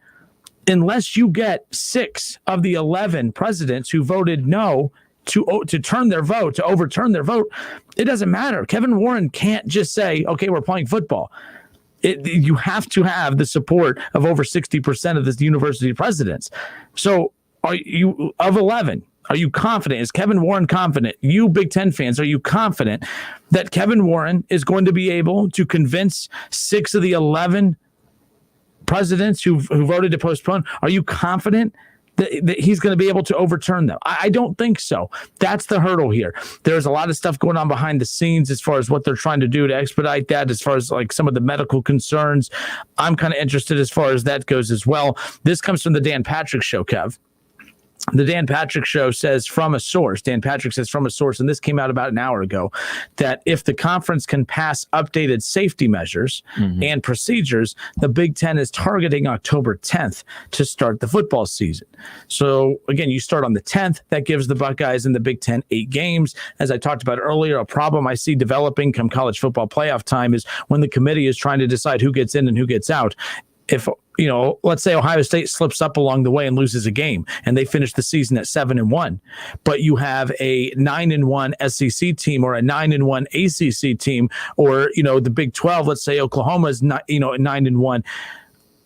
unless you get 6 of the 11 presidents who voted no to overturn their vote. It doesn't matter. Kevin Warren can't just say, "Okay, we're playing football." You have to have the support of over 60% of the university presidents. So are you, of 11, are you confident? Is Kevin Warren confident? You Big Ten fans, are you confident that Kevin Warren is going to be able to convince 6 of the 11 presidents who voted to postpone? Are you confident that he's going to be able to overturn them? I don't think so. That's the hurdle here. There's a lot of stuff going on behind the scenes as far as what they're trying to do to expedite that, as far as like some of the medical concerns. I'm kind of interested as far as that goes as well. This comes from the Dan Patrick Show, Kev. The Dan Patrick Show says from a source, Dan Patrick says from a source, and this came out about an hour ago, that if the conference can pass updated safety measures and procedures, the Big Ten is targeting October 10th to start the football season. So again, you start on the 10th. That gives the Buckeyes and the Big Ten 8 games. As I talked about earlier, a problem I see developing come college football playoff time is when the committee is trying to decide who gets in and who gets out. If let's say Ohio State slips up along the way and loses a game, and they finish the season at 7-1, but you have a 9-1 SEC team or a 9-1 ACC team, or the Big 12. Let's say Oklahoma is not, at 9-1.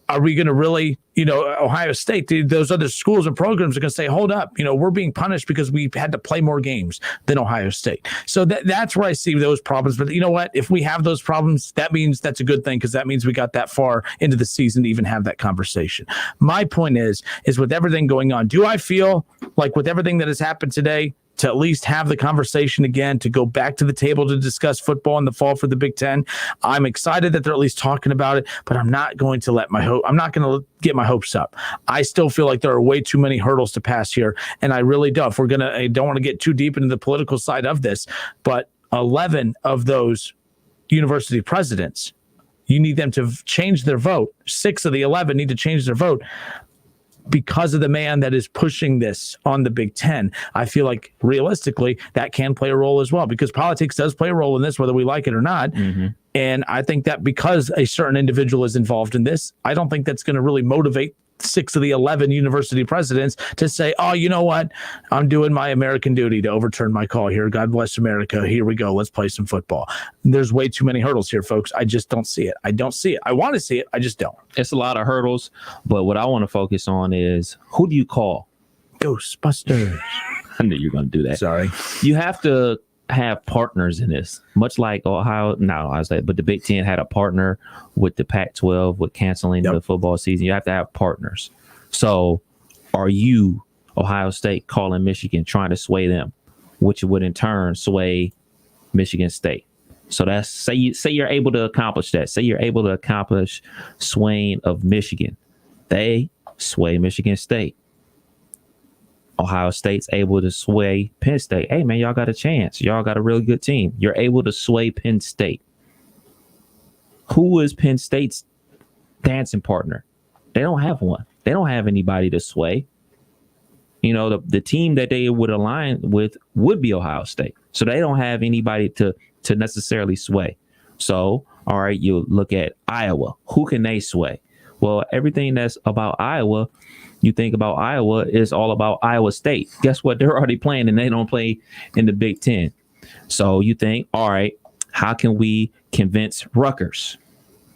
Are we going to really, Ohio State, those other schools and programs are going to say, hold up, we're being punished because we had to play more games than Ohio State. So that's where I see those problems. But you know what? If we have those problems, that means that's a good thing, because that means we got that far into the season to even have that conversation. My point is with everything going on, do I feel like with everything that has happened today, to at least have the conversation again, to go back to the table to discuss football in the fall for the Big Ten? I'm excited that they're at least talking about it, but I'm not going to get my hopes up. I still feel like there are way too many hurdles to pass here, and I really don't. I don't want to get too deep into the political side of this, but 11 of those university presidents, you need them to change their vote. 6 of the 11 need to change their vote because of the man that is pushing this on the Big Ten. I feel like realistically that can play a role as well, because politics does play a role in this, whether we like it or not. And I think that because a certain individual is involved in this, I don't think that's going to really motivate 6 of the 11 university presidents to say, oh, you know what? I'm doing my American duty to overturn my call here. God bless America. Here we go. Let's play some football. There's way too many hurdles here, folks. I just don't see it. I don't see it. I want to see it. I just don't. It's a lot of hurdles, but what I want to focus on is, who do you call? Ghostbusters. I knew you were going to do that. Sorry. You have to have partners in this, much like but the Big Ten had a partner with the Pac-12 with canceling the football season. You have to have partners. So are you, Ohio State, calling Michigan, trying to sway them, which would in turn sway Michigan State? So that's say you're able to accomplish that. Say you're able to accomplish swaying of Michigan. They sway Michigan State. Ohio State's able to sway Penn State. Hey, man, y'all got a chance. Y'all got a really good team. You're able to sway Penn State. Who is Penn State's dancing partner? They don't have one. They don't have anybody to sway. The team that they would align with would be Ohio State. So they don't have anybody to necessarily sway. So, all right, you look at Iowa. Who can they sway? Well, everything that's about Iowa, you think about Iowa, is all about Iowa State. Guess what? They're already playing, and they don't play in the Big Ten. So you think, all right, how can we convince Rutgers?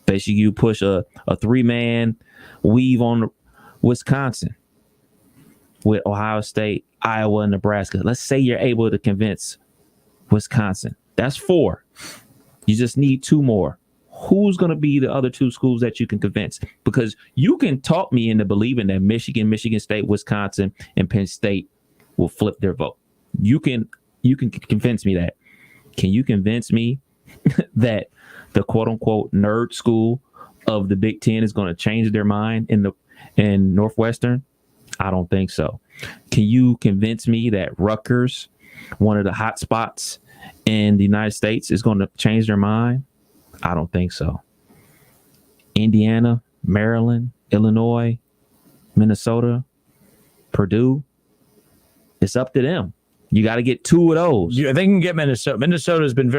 Basically, you push a 3-man weave on Wisconsin with Ohio State, Iowa, and Nebraska. Let's say you're able to convince Wisconsin. That's 4. You just need 2 more. Who's going to be the other 2 schools that you can convince? Because you can talk me into believing that Michigan, Michigan State, Wisconsin, and Penn State will flip their vote. You can convince me that. Can you convince me that the quote unquote nerd school of the Big Ten is going to change their mind in Northwestern? I don't think so. Can you convince me that Rutgers, one of the hot spots in the United States, is going to change their mind? I don't think so. Indiana, Maryland, Illinois, Minnesota, Purdue, It's up to them. You got to get 2 of those. Yeah, they can get Minnesota. Minnesota's been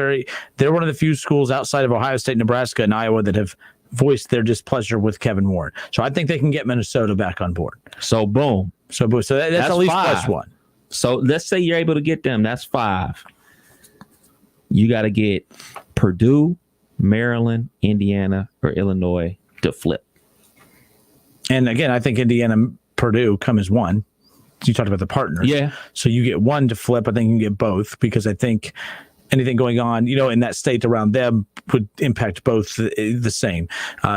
they're one of the few schools outside of Ohio State, Nebraska, and Iowa that have voiced their displeasure with Kevin Warren. So I think they can get Minnesota back on board. So boom. So that's at least 5. +1. So let's say you're able to get them. That's 5. You got to get Purdue, Maryland, Indiana, or Illinois to flip. And again, I think Indiana, Purdue come as one. You talked about the partners. Yeah. So you get one to flip. I think you can get both because I think anything going on, in that state around them would impact both the same.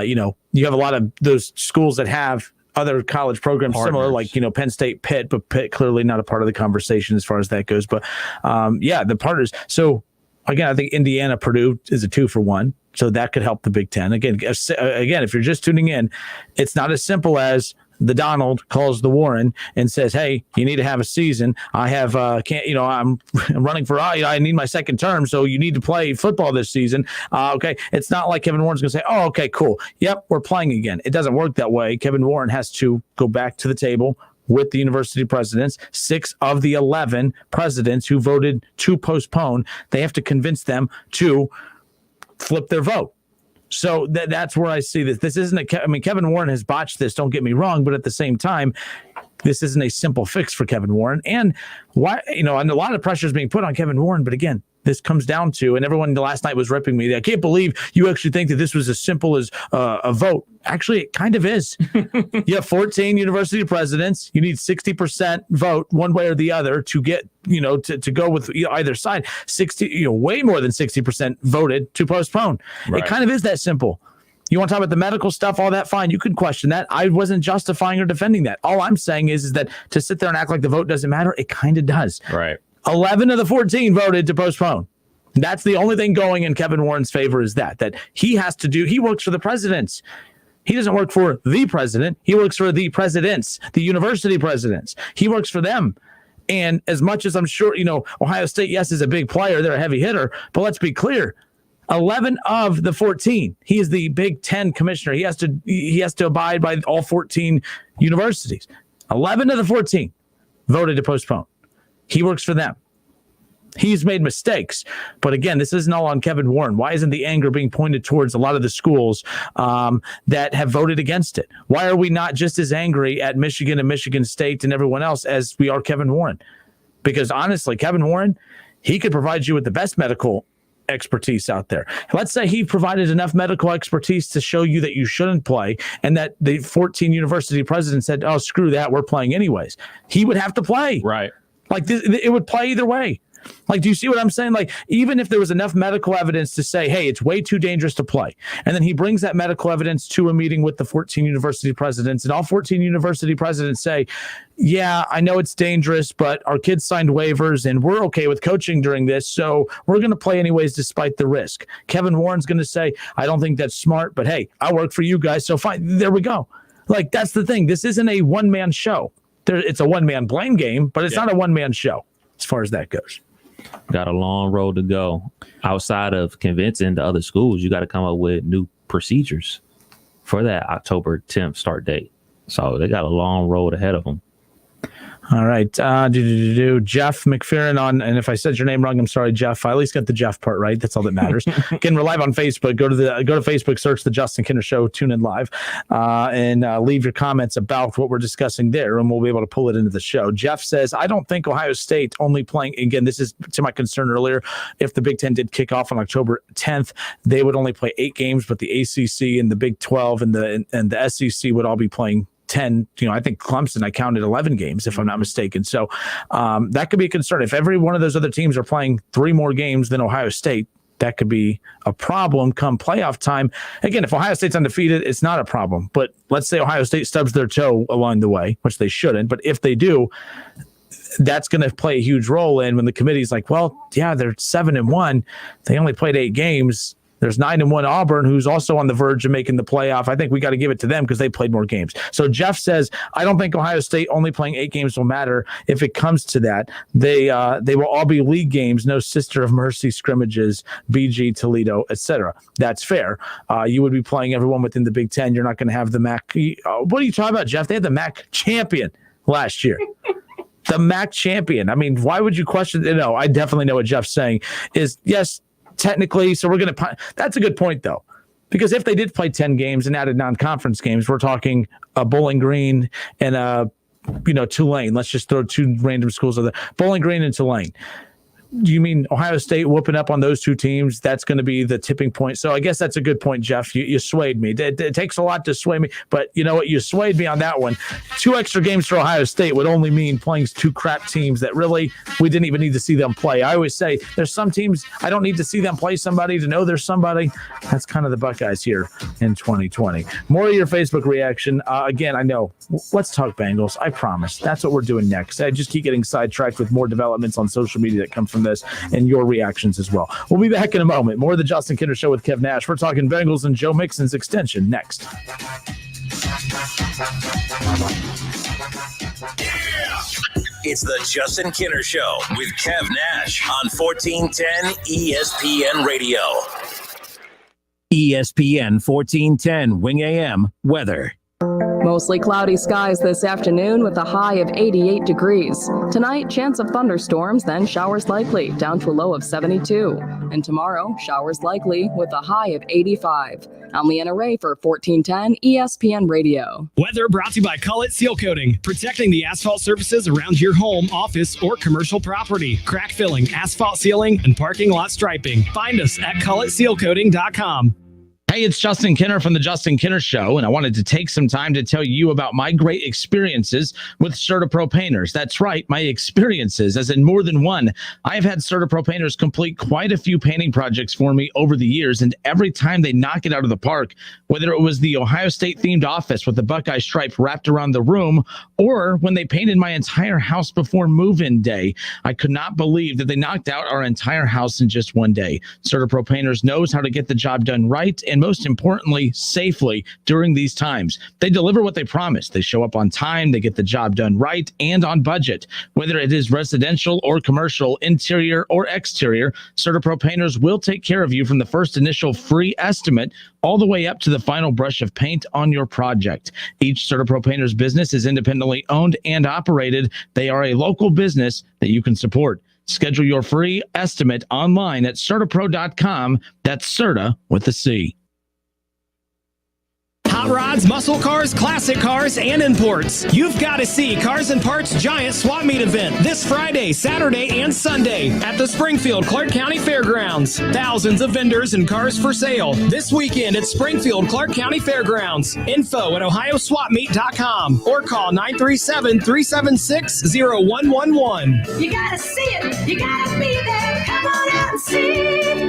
You have a lot of those schools that have other college programs similar, like, Penn State, Pitt, but Pitt clearly not a part of the conversation as far as that goes. But the partners. So again, I think Indiana, Purdue is a 2-for-1. So that could help the Big Ten. Again, if you're just tuning in, it's not as simple as the Donald calls the Warren and says, "Hey, you need to have a season. I have I'm running for I need my second term, so you need to play football this season." Okay, it's not like Kevin Warren's going to say, "Oh, okay, cool. Yep, we're playing again." It doesn't work that way. Kevin Warren has to go back to the table with the university presidents. 6 of the 11 presidents who voted to postpone, they have to convince them to flip their vote. So that's where I see this. This isn't Kevin Warren has botched this, don't get me wrong, but at the same time, this isn't a simple fix for Kevin Warren. And why, and a lot of pressure is being put on Kevin Warren, but again, this comes down to, and everyone last night was ripping me. I can't believe you actually think that this was as simple as a vote. Actually, it kind of is. You have 14 university presidents. You need 60% vote one way or the other to get, to go with either side. 60, way more than 60% voted to postpone. Right. It kind of is that simple. You want to talk about the medical stuff, all that, fine. You can question that. I wasn't justifying or defending that. All I'm saying is that to sit there and act like the vote doesn't matter, it kind of does. Right. 11 of the 14 voted to postpone. That's the only thing going in Kevin Warren's favor is that he has to do. He works for the presidents. He doesn't work for the president. He works for the presidents, the university presidents. He works for them. And as much as I'm sure, Ohio State, yes, is a big player. They're a heavy hitter. But let's be clear. 11 of the 14. He is the Big Ten commissioner. He has to abide by all 14 universities. 11 of the 14 voted to postpone. He works for them. He's made mistakes. But again, this isn't all on Kevin Warren. Why isn't the anger being pointed towards a lot of the schools that have voted against it? Why are we not just as angry at Michigan and Michigan State and everyone else as we are Kevin Warren? Because honestly, Kevin Warren, he could provide you with the best medical expertise out there. Let's say he provided enough medical expertise to show you that you shouldn't play and that the 14 university presidents said, "Oh, screw that, we're playing anyways." He would have to play. Right. Like it would play either way. Like, do you see what I'm saying? Like, even if there was enough medical evidence to say, "Hey, it's way too dangerous to play," and then he brings that medical evidence to a meeting with the 14 university presidents, and all 14 university presidents say, "Yeah, I know it's dangerous, but our kids signed waivers, and we're okay with coaching during this, so we're going to play anyways despite the risk." Kevin Warren's going to say, "I don't think that's smart, but hey, I work for you guys, so fine." There we go. Like, that's the thing. This isn't a one-man show. It's a one-man blame game, but it's not a one-man show as far as that goes. Got a long road to go. Outside of convincing the other schools, you got to come up with new procedures for that October 10th start date. So they got a long road ahead of them. All right. Jeff McFerrin on, and if I said your name wrong, I'm sorry, Jeff. I at least got the Jeff part right. That's all that matters. Again, we're live on Facebook. Go to Facebook, search the Justin Kinner Show, tune in live, and leave your comments about what we're discussing there, and we'll be able to pull it into the show. Jeff says, "I don't think Ohio State only playing," again, this is to my concern earlier, if the Big Ten did kick off on October 10th, they would only play 8 games, but the ACC and the Big 12 and the SEC would all be playing 10, I think Clemson, I counted 11 games, if I'm not mistaken. So that could be a concern. If every one of those other teams are playing 3 more games than Ohio State, that could be a problem come playoff time. Again, if Ohio State's undefeated, it's not a problem. But let's say Ohio State stubs their toe along the way, which they shouldn't. But if they do, that's going to play a huge role in when the committee's like, well, yeah, they're 7-1. They only played 8 games. There's 9-1 Auburn, who's also on the verge of making the playoff. I think we got to give it to them because they played more games. So Jeff says, "I don't think Ohio State only playing 8 games will matter if it comes to that. They will all be league games, no Sister of Mercy scrimmages, BG, Toledo, etc." That's fair. You would be playing everyone within the Big Ten. You're not going to have the MAC. What are you talking about, Jeff? They had the MAC champion last year. the MAC champion. I mean, why would you question? No, I definitely know what Jeff's saying is, yes, technically. So we're going to, that's a good point though, because if they did play 10 games and added non-conference games, we're talking a Bowling Green and Tulane. Let's just throw two random schools of the Bowling Green and Tulane. Do you mean Ohio State whooping up on those two teams? That's going to be the tipping point. So I guess that's a good point, Jeff. You swayed me. It takes a lot to sway me, but you know what? You swayed me on that one. 2 extra games for Ohio State would only mean playing 2 crap teams that really we didn't even need to see them play. I always say there's some teams I don't need to see them play somebody to know there's somebody. That's kind of the Buckeyes here in 2020. More of your Facebook reaction. Again, I know. Let's talk Bengals. I promise. That's what we're doing next. I just keep getting sidetracked with more developments on social media that come from this and your reactions as well. We'll be back in a moment. More of the Justin Kinner Show with Kev Nash. We're talking Bengals and Joe Mixon's extension next. It's the Justin Kinner Show with Kev Nash on 1410 ESPN Radio. ESPN 1410 Wing AM weather. Mostly cloudy skies this afternoon with a high of 88 degrees. Tonight, chance of thunderstorms, then showers likely, down to a low of 72. And tomorrow, showers likely with a high of 85. I'm Leanna Ray for 1410 ESPN Radio. Weather brought to you by Cullet Seal Coating, protecting the asphalt surfaces around your home, office, or commercial property. Crack filling, asphalt sealing, and parking lot striping. Find us at culletsealcoating.com. Hey, it's Justin Kinner from the Justin Kinner Show, and I wanted to take some time to tell you about my great experiences with CertaPro Painters. That's right, my experiences, as in more than one. I've had CertaPro Painters complete quite a few painting projects for me over the years, and every time they knock it out of the park, whether it was the Ohio State-themed office with the Buckeye stripe wrapped around the room, or when they painted my entire house before move-in day, I could not believe that they knocked out our entire house in just one day. CertaPro Painters knows how to get the job done right, and most importantly, safely during these times. They deliver what they promise. They show up on time. They get the job done right and on budget. Whether it is residential or commercial, interior or exterior, CertaPro Painters will take care of you from the first initial free estimate all the way up to the final brush of paint on your project. Each CertaPro Painters business is independently owned and operated. They are a local business that you can support. Schedule your free estimate online at CertaPro.com. That's Certa with a C. Hot rods, muscle cars, classic cars, and imports. You've got to see Cars and Parts Giant Swap Meet event this Friday, Saturday, and Sunday at the Springfield Clark County Fairgrounds. Thousands of vendors and cars for sale this weekend at Springfield Clark County Fairgrounds. Info at ohioswapmeet.com or call 937-376-0111. You gotta see it. You gotta be there. Come on out and see.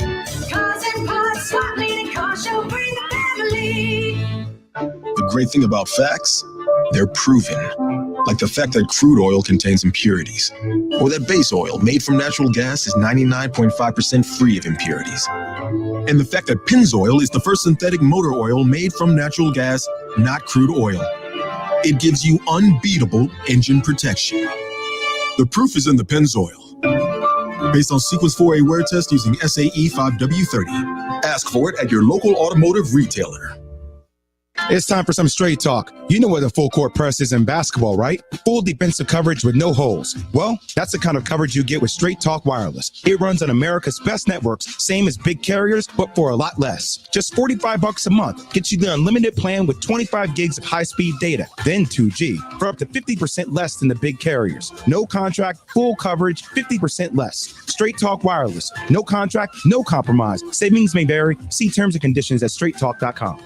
Cars and Parts Swap Meet and Car Show. Bring the family. The great thing about facts, they're proven. Like the fact that crude oil contains impurities, or that base oil made from natural gas is 99.5% free of impurities. And the fact that Pennzoil is the first synthetic motor oil made from natural gas, not crude oil. It gives you unbeatable engine protection. The proof is in the Pennzoil. Based on Sequence 4A wear test using SAE 5W30. Ask for it at your local automotive retailer. It's time for some straight talk. You know what a full court press is in basketball, right? Full defensive coverage with no holes. Well, that's the kind of coverage you get with Straight Talk Wireless. It runs on America's best networks, same as big carriers, but for a lot less. Just $45 a month gets you the unlimited plan with 25 gigs of high-speed data, then 2G, for up to 50% less than the big carriers. No contract, full coverage, 50% less. Straight Talk Wireless. No contract, no compromise. Savings may vary. See terms and conditions at straighttalk.com.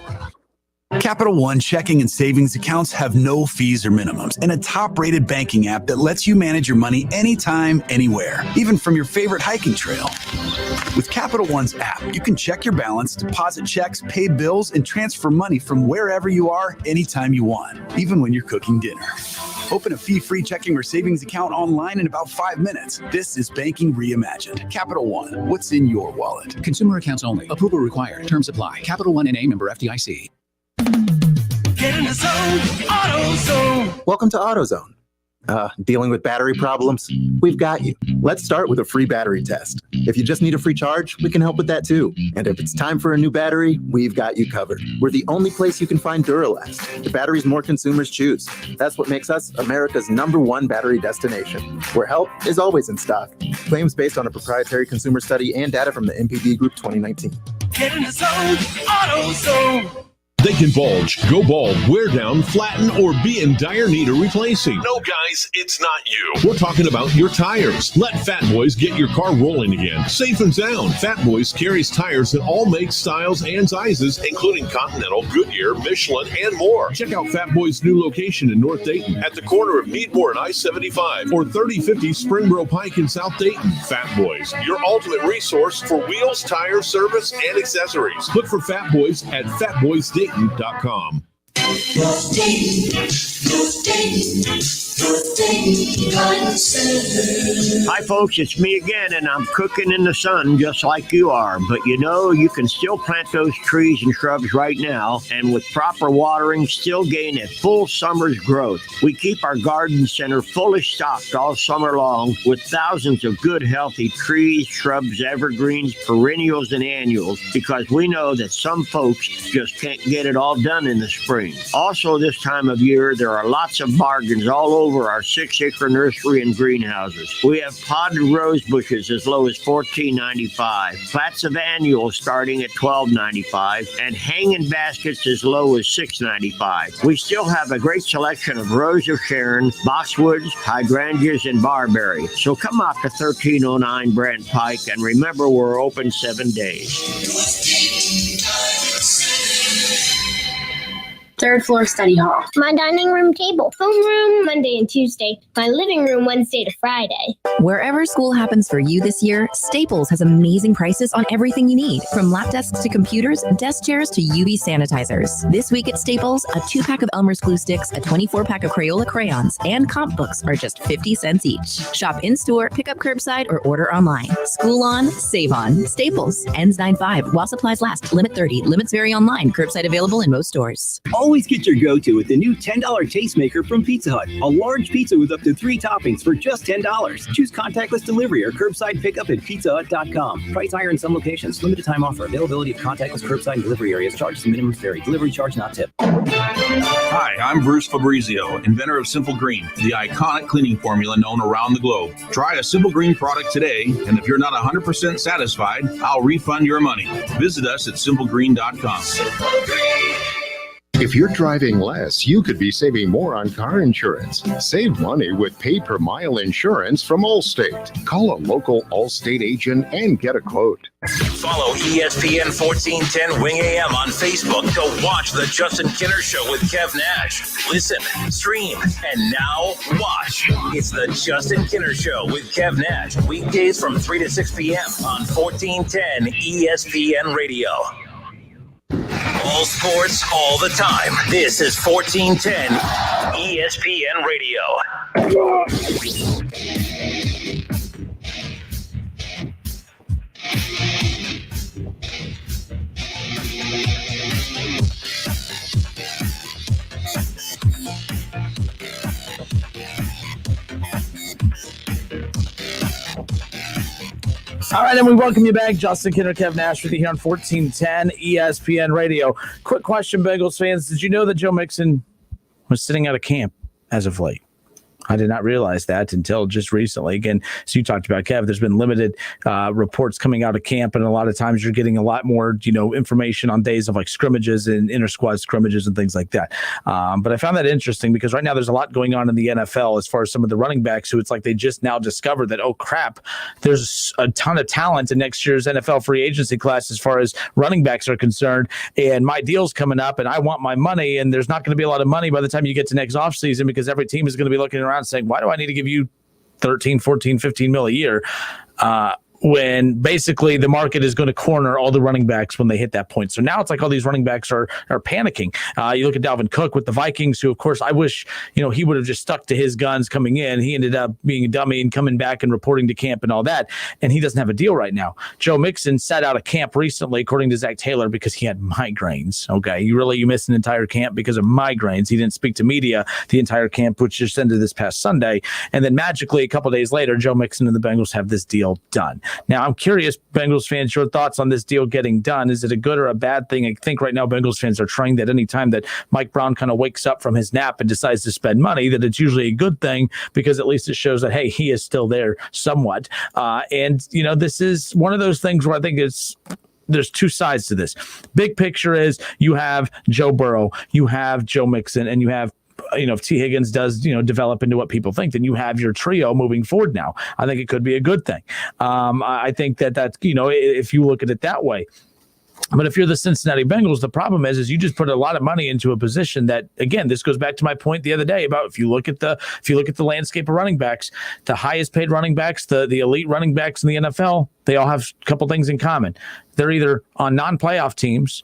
Capital One checking and savings accounts have no fees or minimums and a top-rated banking app that lets you manage your money anytime, anywhere, even from your favorite hiking trail. With Capital One's app, you can check your balance, deposit checks, pay bills, and transfer money from wherever you are anytime you want, even when you're cooking dinner. Open a fee-free checking or savings account online in about 5 minutes. This is banking reimagined. Capital One, what's in your wallet? Consumer accounts only. Approval required. Terms apply. Capital One NA, member FDIC. Get in the zone, AutoZone. Welcome to AutoZone. Dealing with battery problems? We've got you. Let's start with a free battery test. If you just need a free charge, we can help with that too. And if it's time for a new battery, we've got you covered. We're the only place you can find Duralast, the batteries more consumers choose. That's what makes us America's #1 battery destination, where help is always in stock. Claims based on a proprietary consumer study and data from the MPD Group 2019. Get in the zone, AutoZone. They can bulge, go bald, wear down, flatten, or be in dire need of replacing. No, guys, it's not you. We're talking about your tires. Let Fat Boys get your car rolling again, safe and sound. Fat Boys carries tires in all makes, styles, and sizes, including Continental, Goodyear, Michelin, and more. Check out Fat Boys' new location in North Dayton at the corner of Meadmore and I-75 or 3050 Springboro Pike in South Dayton. Fat Boys, your ultimate resource for wheels, tires, service, and accessories. Look for Fat Boys at fatboysdayton.com. Hi folks, it's me again, and I'm cooking in the sun just like you are. But you know, you can still plant those trees and shrubs right now, and with proper watering, still gain a full summer's growth. We keep our garden center fully stocked all summer long with thousands of good, healthy trees, shrubs, evergreens, perennials, and annuals, because we know that some folks just can't get it all done in the spring. Also, this time of year, there are lots of bargains all over our 6-acre nursery and greenhouses. We have potted rose bushes as low as $14.95, plats of annuals starting at $12.95, and hanging baskets as low as $6.95. We still have a great selection of Rose of Sharon, boxwoods, hydrangeas, and barberry. So come out to 1309 Brent Pike, and remember, we're open 7 days. Third floor study hall. My dining room table. Homeroom Monday and Tuesday. My living room Wednesday to Friday. Wherever school happens for you this year, Staples has amazing prices on everything you need, from lap desks to computers, desk chairs to UV sanitizers. This week at Staples, a 2-pack of Elmer's glue sticks, a 24-pack of Crayola crayons, and comp books are just 50 cents each. Shop in-store, pick up curbside, or order online. School on, save on. Staples. Ends 9/5 while supplies last. Limit 30. Limits vary online. Curbside available in most stores. Always get your go-to with the new $10 Tastemaker from Pizza Hut. A large pizza with up to 3 toppings for just $10. Choose contactless delivery or curbside pickup at pizzahut.com. Price higher in some locations. Limited time offer. Availability of contactless curbside and delivery areas. Charges and minimums vary. Delivery charge not tipped. Hi, I'm Bruce Fabrizio, inventor of Simple Green, the iconic cleaning formula known around the globe. Try a Simple Green product today, and if you're not 100% satisfied, I'll refund your money. Visit us at simplegreen.com. If you're driving less, you could be saving more on car insurance. Save money with pay-per-mile insurance from Allstate. Call a local Allstate agent and get a quote. Follow ESPN 1410 Wing AM on Facebook to watch the Justin Kinner Show with Kev Nash. Listen, stream, and now watch. It's the Justin Kinner Show with Kev Nash. Weekdays from 3 to 6 p.m. on 1410 ESPN Radio. All sports, all the time. This is 1410 ESPN Radio. All right, and we welcome you back. Justin Kinner, Kev Nash with you here on 1410 ESPN Radio. Quick question, Bengals fans. Did you know that Joe Mixon was sitting out of camp as of late? I did not realize that until just recently. Again, as you talked about, Kev, there's been limited reports coming out of camp, and a lot of times you're getting a lot more, information on days of like scrimmages and inter-squad scrimmages and things like that. But I found that interesting because right now there's a lot going on in the NFL as far as some of the running backs who it's like they just now discovered that, oh, crap, there's a ton of talent in next year's NFL free agency class as far as running backs are concerned, and my deal's coming up, and I want my money, and there's not going to be a lot of money by the time you get to next offseason because every team is going to be looking around saying, why do I need to give you 13, 14, 15 mil a year? when basically the market is going to corner all the running backs when they hit that point. So now it's like all these running backs are panicking. You look at Dalvin Cook with the Vikings, who, of course, I wish, he would have just stuck to his guns coming in. He ended up being a dummy and coming back and reporting to camp and all that, and he doesn't have a deal right now. Joe Mixon sat out of camp recently, according to Zach Taylor, because he had migraines. Okay, you missed an entire camp because of migraines. He didn't speak to media the entire camp, which just ended this past Sunday. And then magically, a couple of days later, Joe Mixon and the Bengals have this deal done. Now, I'm curious, Bengals fans, your thoughts on this deal getting done. Is it a good or a bad thing? I think right now Bengals fans are trained that any time that Mike Brown kind of wakes up from his nap and decides to spend money, that it's usually a good thing, because at least it shows that, hey, he is still there somewhat. This is one of those things where I think there's two sides to this. Big picture is you have Joe Burrow, you have Joe Mixon, and you have if T. Higgins does, develop into what people think, then you have your trio moving forward now. I think it could be a good thing. I think that's, if you look at it that way. But if you're the Cincinnati Bengals, the problem is you just put a lot of money into a position that, again, this goes back to my point the other day about if you look at the landscape of running backs, the highest paid running backs, the elite running backs in the NFL, they all have a couple things in common. They're either on non-playoff teams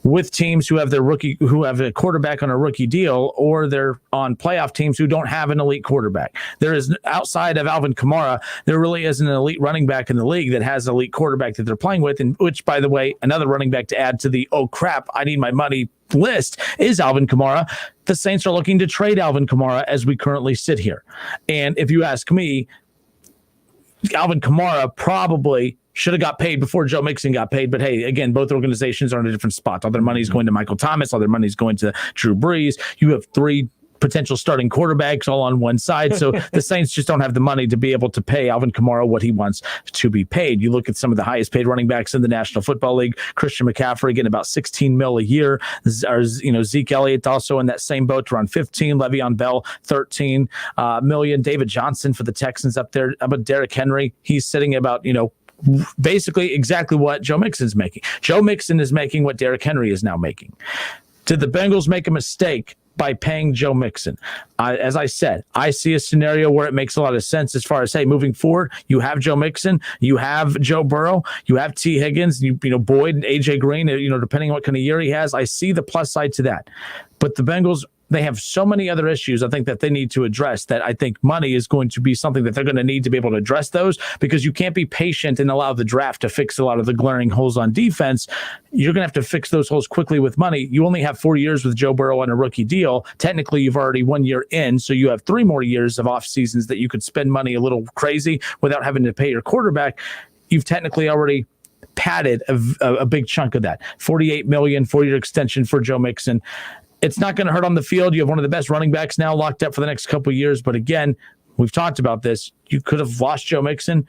with teams who have a quarterback on a rookie deal, or they're on playoff teams who don't have an elite quarterback. There is, outside of Alvin Kamara, there really isn't an elite running back in the league that has an elite quarterback that they're playing with, and which, by the way, another running back to add to the, oh crap, I need my money list is Alvin Kamara. The Saints are looking to trade Alvin Kamara as we currently sit here. And if you ask me, Alvin Kamara probably should have got paid before Joe Mixon got paid. But hey, again, both organizations are in a different spot. All their money's going to Michael Thomas. All their money's going to Drew Brees. You have three potential starting quarterbacks all on one side. So the Saints just don't have the money to be able to pay Alvin Kamara what he wants to be paid. You look at some of the highest paid running backs in the National Football League. Christian McCaffrey getting about $16 million a year. Zeke Elliott also in that same boat, around 15. Le'Veon Bell, $13 million. David Johnson for the Texans up there. About Derrick Henry, he's sitting about, basically exactly what Joe Mixon's making. Joe Mixon is making what Derrick Henry is now making. Did the Bengals make a mistake by paying Joe Mixon? As I said, I see a scenario where it makes a lot of sense as far as, hey, moving forward, you have Joe Mixon, you have Joe Burrow, you have T. Higgins, Boyd and A.J. Green, depending on what kind of year he has. I see the plus side to that. But the Bengals, they have so many other issues I think that they need to address, that I think money is going to be something that they're going to need to be able to address those, because you can't be patient and allow the draft to fix a lot of the glaring holes on defense. You're going to have to fix those holes quickly with money. You only have 4 years with Joe Burrow on a rookie deal. Technically, you've already 1 year in, so you have 3 more years of off seasons that you could spend money a little crazy without having to pay your quarterback. You've technically already padded a big chunk of that. $48 million 4-year extension for Joe Mixon. It's not going to hurt on the field. You have one of the best running backs now locked up for the next couple of years. But again, we've talked about this. You could have lost Joe Mixon,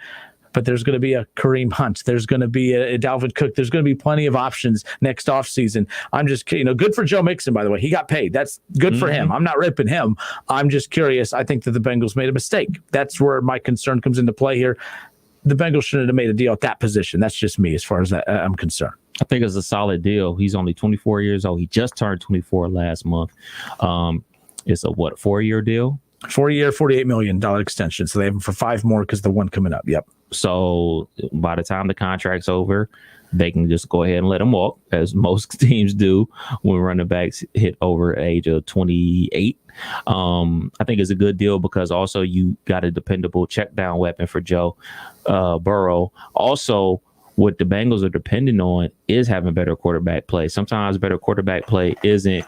but there's going to be a Kareem Hunt. There's going to be a Dalvin Cook. There's going to be plenty of options next offseason. I'm just, good for Joe Mixon, by the way. He got paid. That's good for him. I'm not ripping him. I'm just curious. I think that the Bengals made a mistake. That's where my concern comes into play here. The Bengals shouldn't have made a deal at that position. That's just me as far as I'm concerned. I think it's a solid deal. He's only 24 years old. He just turned 24 last month. It's a 4-year deal? 4-year, $48 million extension. So they have him for 5 more because the one coming up. Yep. So by the time the contract's over, they can just go ahead and let him walk, as most teams do when running backs hit over the age of 28. I think it's a good deal because also you got a dependable check down weapon for Joe Burrow. Also, what the Bengals are dependent on is having better quarterback play. Sometimes better quarterback play isn't,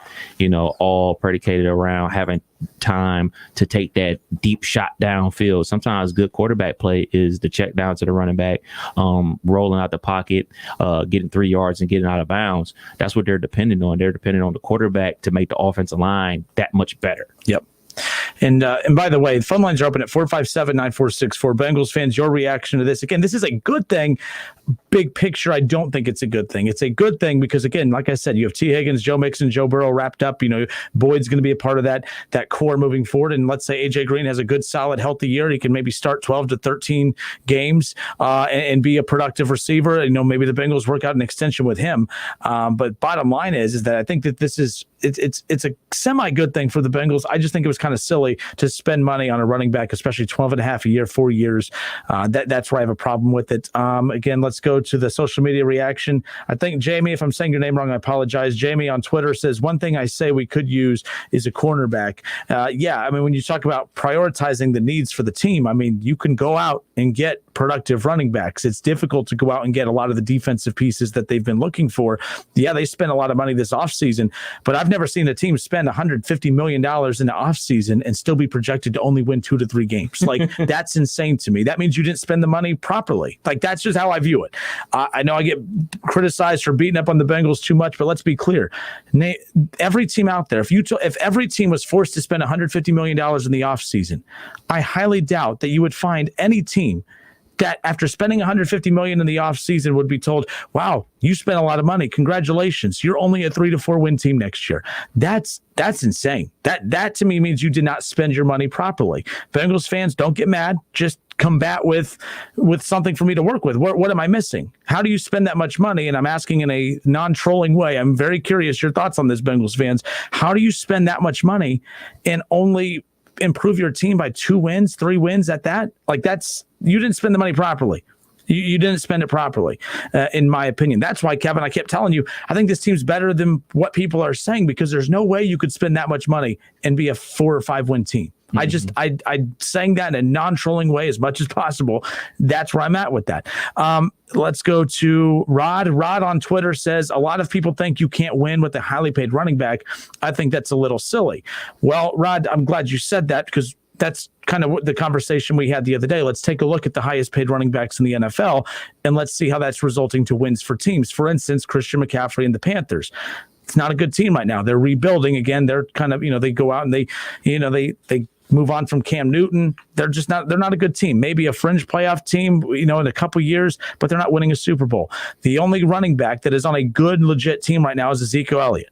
all predicated around having time to take that deep shot downfield. Sometimes good quarterback play is the check down to the running back, rolling out the pocket, getting 3 yards and getting out of bounds. That's what they're dependent on. They're dependent on the quarterback to make the offensive line that much better. Yep. And by the way, the phone lines are open at 457-9464. Bengals fans, your reaction to this. Again, this is a good thing, big picture, I don't think it's a good thing. It's a good thing because, again, like I said, you have T. Higgins, Joe Mixon, Joe Burrow wrapped up. Boyd's going to be a part of that core moving forward. And let's say AJ Green has a good, solid, healthy year. He can maybe start 12 to 13 games and be a productive receiver. Maybe the Bengals work out an extension with him. But bottom line is that I think that this is it's a semi good thing for the Bengals. I just think it was kind of silly to spend money on a running back, especially 12 and a half a year, 4 years. That's where I have a problem with it. Again, let's go to the social media reaction. I think Jamie, if I'm saying your name wrong, I apologize. Jamie on Twitter says, one thing I say we could use is a cornerback. When you talk about prioritizing the needs for the team, you can go out and get productive running backs. It's difficult to go out and get a lot of the defensive pieces that they've been looking for. Yeah, they spent a lot of money this offseason, but I've never seen a team spend $150 million in the offseason and still be projected to only win 2 to 3 games. That's insane to me. That means you didn't spend the money properly. That's just how I view it. I know I get criticized for beating up on the Bengals too much, but let's be clear. Every team out there, if every team was forced to spend $150 million in the offseason, I highly doubt that you would find any team that after spending $150 million in the offseason would be told, wow, you spent a lot of money. Congratulations. You're only a 3 to 4 win team next year. That's insane. That to me means you did not spend your money properly. Bengals fans, don't get mad. Just combat with something for me to work with. What am I missing? How do you spend that much money? And I'm asking in a non-trolling way. I'm very curious your thoughts on this, Bengals fans. How do you spend that much money and only improve your team by 2 wins, 3 wins at that? You didn't spend the money properly. You didn't spend it properly, in my opinion. That's why, Kevin, I kept telling you, I think this team's better than what people are saying, because there's no way you could spend that much money and be a 4 or 5 win team. Mm-hmm. I sang that in a non-trolling way as much as possible. That's where I'm at with that. Let's go to Rod. Rod on Twitter says, a lot of people think you can't win with a highly paid running back. I think that's a little silly. Well, Rod, I'm glad you said that, because that's kind of the conversation we had the other day. Let's take a look at the highest paid running backs in the NFL, and let's see how that's resulting to wins for teams. For instance, Christian McCaffrey and the Panthers. It's not a good team right now. They're rebuilding again. They're kind of, they go out and they move on from Cam Newton. They're not a good team. Maybe a fringe playoff team, in a couple years, but they're not winning a Super Bowl. The only running back that is on a good, legit team right now is Ezekiel Elliott.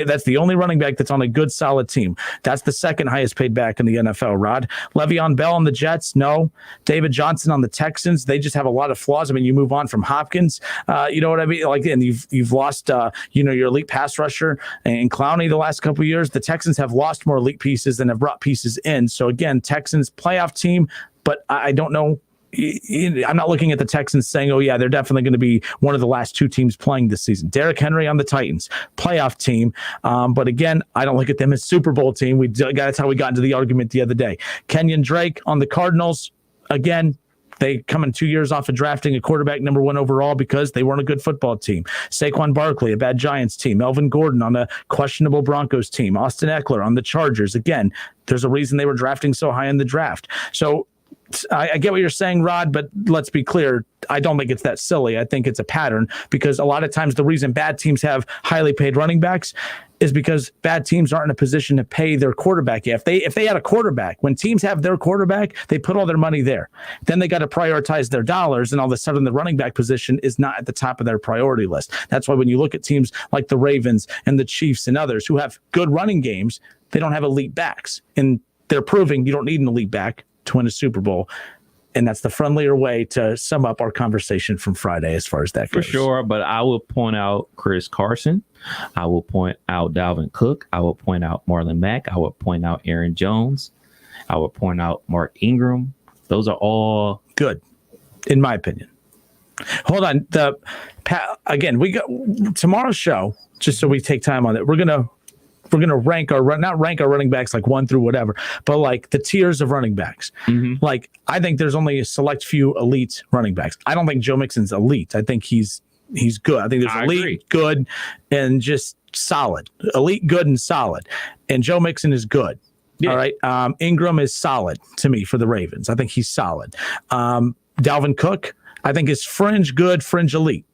That's the only running back that's on a good, solid team. That's the second highest paid back in the NFL, Rod. Le'Veon Bell on the Jets, no. David Johnson on the Texans, they just have a lot of flaws. You move on from Hopkins, you know what I mean? And you've lost, your elite pass rusher and Clowney the last couple of years. The Texans have lost more elite pieces than have brought pieces in. So again, Texans playoff team, but I don't know. I'm not looking at the Texans saying, oh, yeah, they're definitely going to be one of the last 2 teams playing this season. Derrick Henry on the Titans, playoff team. But again, I don't look at them as Super Bowl team. That's how we got into the argument the other day. Kenyon Drake on the Cardinals, again, they come in 2 years off of drafting a quarterback number 1 overall because they weren't a good football team. Saquon Barkley, a bad Giants team. Melvin Gordon on a questionable Broncos team. Austin Eckler on the Chargers. Again, there's a reason they were drafting so high in the draft. So I get what you're saying, Rod, but let's be clear. I don't think it's that silly. I think it's a pattern, because a lot of times the reason bad teams have highly paid running backs is because bad teams aren't in a position to pay their quarterback. If they had a quarterback, when teams have their quarterback, they put all their money there. Then they got to prioritize their dollars, and all of a sudden the running back position is not at the top of their priority list. That's why when you look at teams like the Ravens and the Chiefs and others who have good running games, they don't have elite backs. And they're proving you don't need an elite back to win a Super Bowl. And that's the friendlier way to sum up our conversation from Friday as far as that goes. For sure, but I will point out Chris Carson. I will point out Dalvin Cook. I will point out Marlon Mack. I will point out Aaron Jones. I will point out Mark Ingram. Those are all good, in my opinion. Hold on. Again, we got tomorrow's show, just so we take time on it. We're gonna rank not rank our running backs like 1 through whatever, but like the tiers of running backs. Mm-hmm. Like, I think there's only a select few elite running backs. I don't think Joe Mixon's elite. I think he's good. I think there's elite, good, and just solid. Elite, good, and solid. And Joe Mixon is good. Yeah. All right. Ingram is solid to me for the Ravens. I think he's solid. Dalvin Cook, I think is fringe good, fringe elite.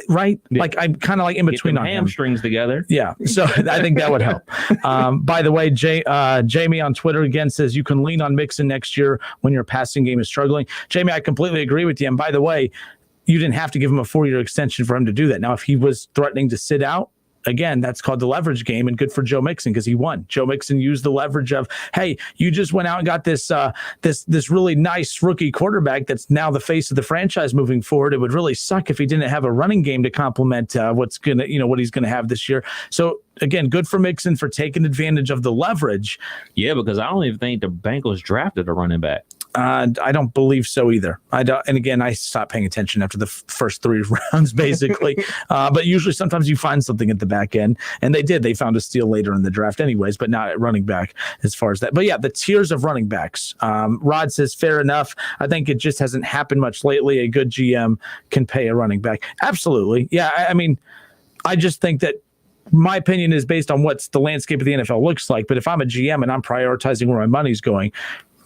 Right? Yeah. Like, I'm kind of like in between on hamstrings together. Yeah. So I think that would help. By the way, Jamie on Twitter again says you can lean on Mixon next year when your passing game is struggling. Jamie, I completely agree with you. And by the way, you didn't have to give him a 4-year extension for him to do that. Now, if he was threatening to sit out, again, that's called the leverage game, and good for Joe Mixon because he won. Joe Mixon used the leverage of, hey, you just went out and got this this really nice rookie quarterback that's now the face of the franchise moving forward. It would really suck if he didn't have a running game to complement what he's gonna have this year. So again, good for Mixon for taking advantage of the leverage. Yeah, because I don't even think the Bengals drafted a running back. I don't believe so either. And again, I stopped paying attention after the first 3 rounds, basically. But usually, sometimes you find something at the back end, and they did. They found a steal later in the draft, anyways. But not at running back as far as that. But yeah, the tiers of running backs. Rod says fair enough. I think it just hasn't happened much lately. A good GM can pay a running back. Absolutely, yeah. I mean, I just think that. My opinion is based on what the landscape of the NFL looks like. But if I'm a GM and I'm prioritizing where my money's going,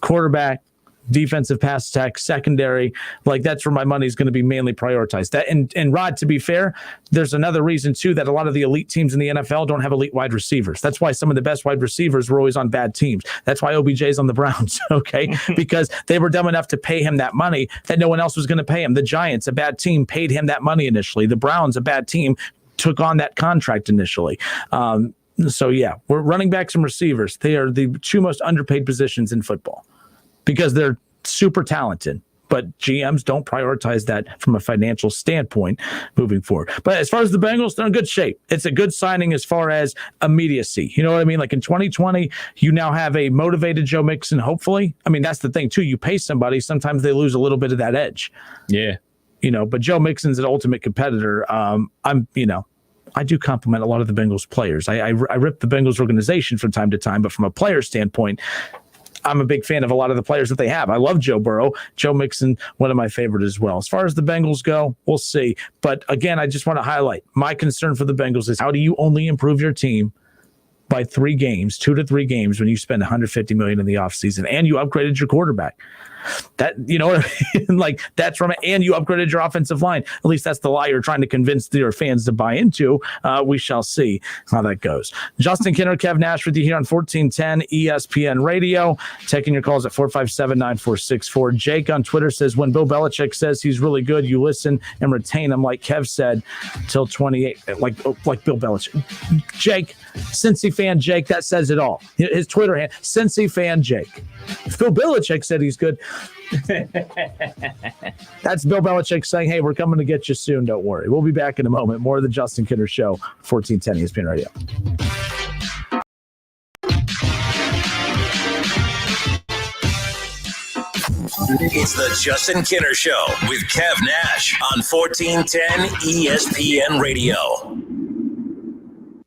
quarterback, defensive pass attack, secondary, like that's where my money's going to be mainly prioritized. That and Rod, to be fair, there's another reason too that a lot of the elite teams in the NFL don't have elite wide receivers. That's why some of the best wide receivers were always on bad teams. That's why OBJ's on the Browns, okay? Because they were dumb enough to pay him that money that no one else was going to pay him. The Giants, a bad team, paid him that money initially. The Browns, a bad team, took on that contract initially. So yeah, we're running backs and receivers. They are the 2 most underpaid positions in football because they're super talented, but GMs don't prioritize that from a financial standpoint moving forward. But as far as the Bengals, they're in good shape. It's a good signing as far as immediacy. You know what I mean? Like in 2020, you now have a motivated Joe Mixon, hopefully. I mean, that's the thing too. You pay somebody, sometimes they lose a little bit of that edge. Yeah. But Joe Mixon's an ultimate competitor. I do compliment a lot of the Bengals players. I rip the Bengals organization from time to time, but from a player standpoint, I'm a big fan of a lot of the players that they have. I love Joe Burrow. Joe Mixon, one of my favorite as well. As far as the Bengals go, we'll see. But again, I just want to highlight my concern for the Bengals is how do you only improve your team by 3 games, 2 to 3 games when you spend $150 million in the offseason and you upgraded your quarterback? That, you know what I mean? Like that's from it. And you upgraded your offensive line. At least that's the lie you're trying to convince your fans to buy into. We shall see how that goes. Justin Kinner, Kev Nash with you here on 1410 ESPN Radio. Taking your calls at 457-9464. Jake on Twitter says, when Bill Belichick says he's really good, you listen and retain him, like Kev said, till 28. Like Bill Belichick. Jake, Cincy fan Jake, that says it all. His Twitter hand, Cincy fan Jake. If Bill Belichick said he's good, that's Bill Belichick saying, hey, we're coming to get you soon. Don't worry. We'll be back in a moment. More of the Justin Kinner Show, 1410 ESPN Radio. It's the Justin Kinner Show with Kev Nash on 1410 ESPN Radio.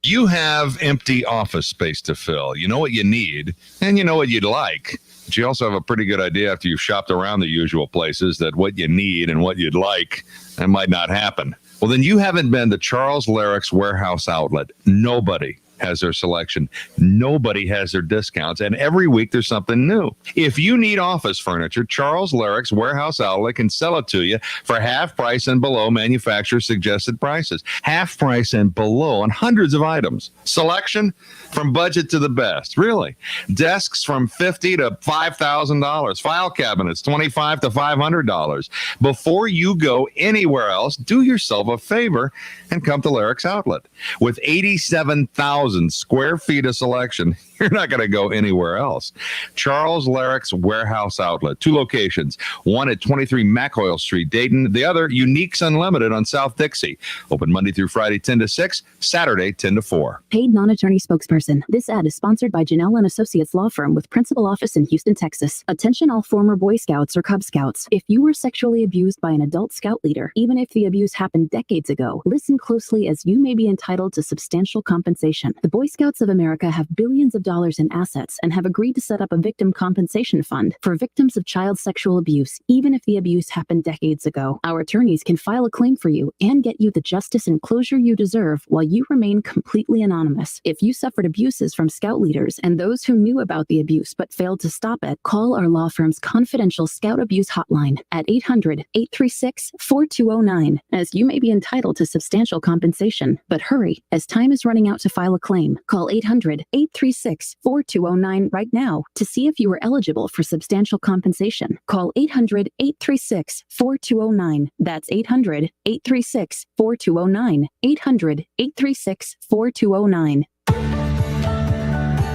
You have empty office space to fill. You know what you need, and you know what you'd like. But you also have a pretty good idea after you've shopped around the usual places that what you need and what you'd like, that might not happen. Well, then you haven't been to Charles Larrick's Warehouse Outlet. Nobody has their selection. Nobody has their discounts. And every week there's something new. If you need office furniture, Charles Larrick's Warehouse Outlet can sell it to you for half price and below manufacturer suggested prices. Half price and below on hundreds of items. Selection from budget to the best. Really. Desks from $50 to $5,000. File cabinets, $25 to $500. Before you go anywhere else, do yourself a favor and come to Larrick's Outlet. With 87,000 square feet of selection, you're not going to go anywhere else. Charles Larrick's Warehouse Outlet. 2 locations. One at 23 McOil Street, Dayton. The other, Uniques Unlimited on South Dixie. Open Monday through Friday, 10 to 6. Saturday, 10 to 4. Paid non-attorney spokesperson. This ad is sponsored by Janelle and Associates Law Firm with principal office in Houston, Texas. Attention all former Boy Scouts or Cub Scouts. If you were sexually abused by an adult scout leader, even if the abuse happened decades ago, listen closely as you may be entitled to substantial compensation. The Boy Scouts of America have billions of dollars in assets and have agreed to set up a victim compensation fund for victims of child sexual abuse, even if the abuse happened decades ago. Our attorneys can file a claim for you and get you the justice and closure you deserve while you remain completely anonymous. If you suffered abuses from scout leaders and those who knew about the abuse but failed to stop it, call our law firm's confidential scout abuse hotline at 800-836-4209, as you may be entitled to substantial compensation. But hurry, as time is running out to file a claim. Call 800-836-4209. 836-4209 right now to see if you are eligible for substantial compensation. Call 800-836-4209. That's 800-836-4209. 800-836-4209.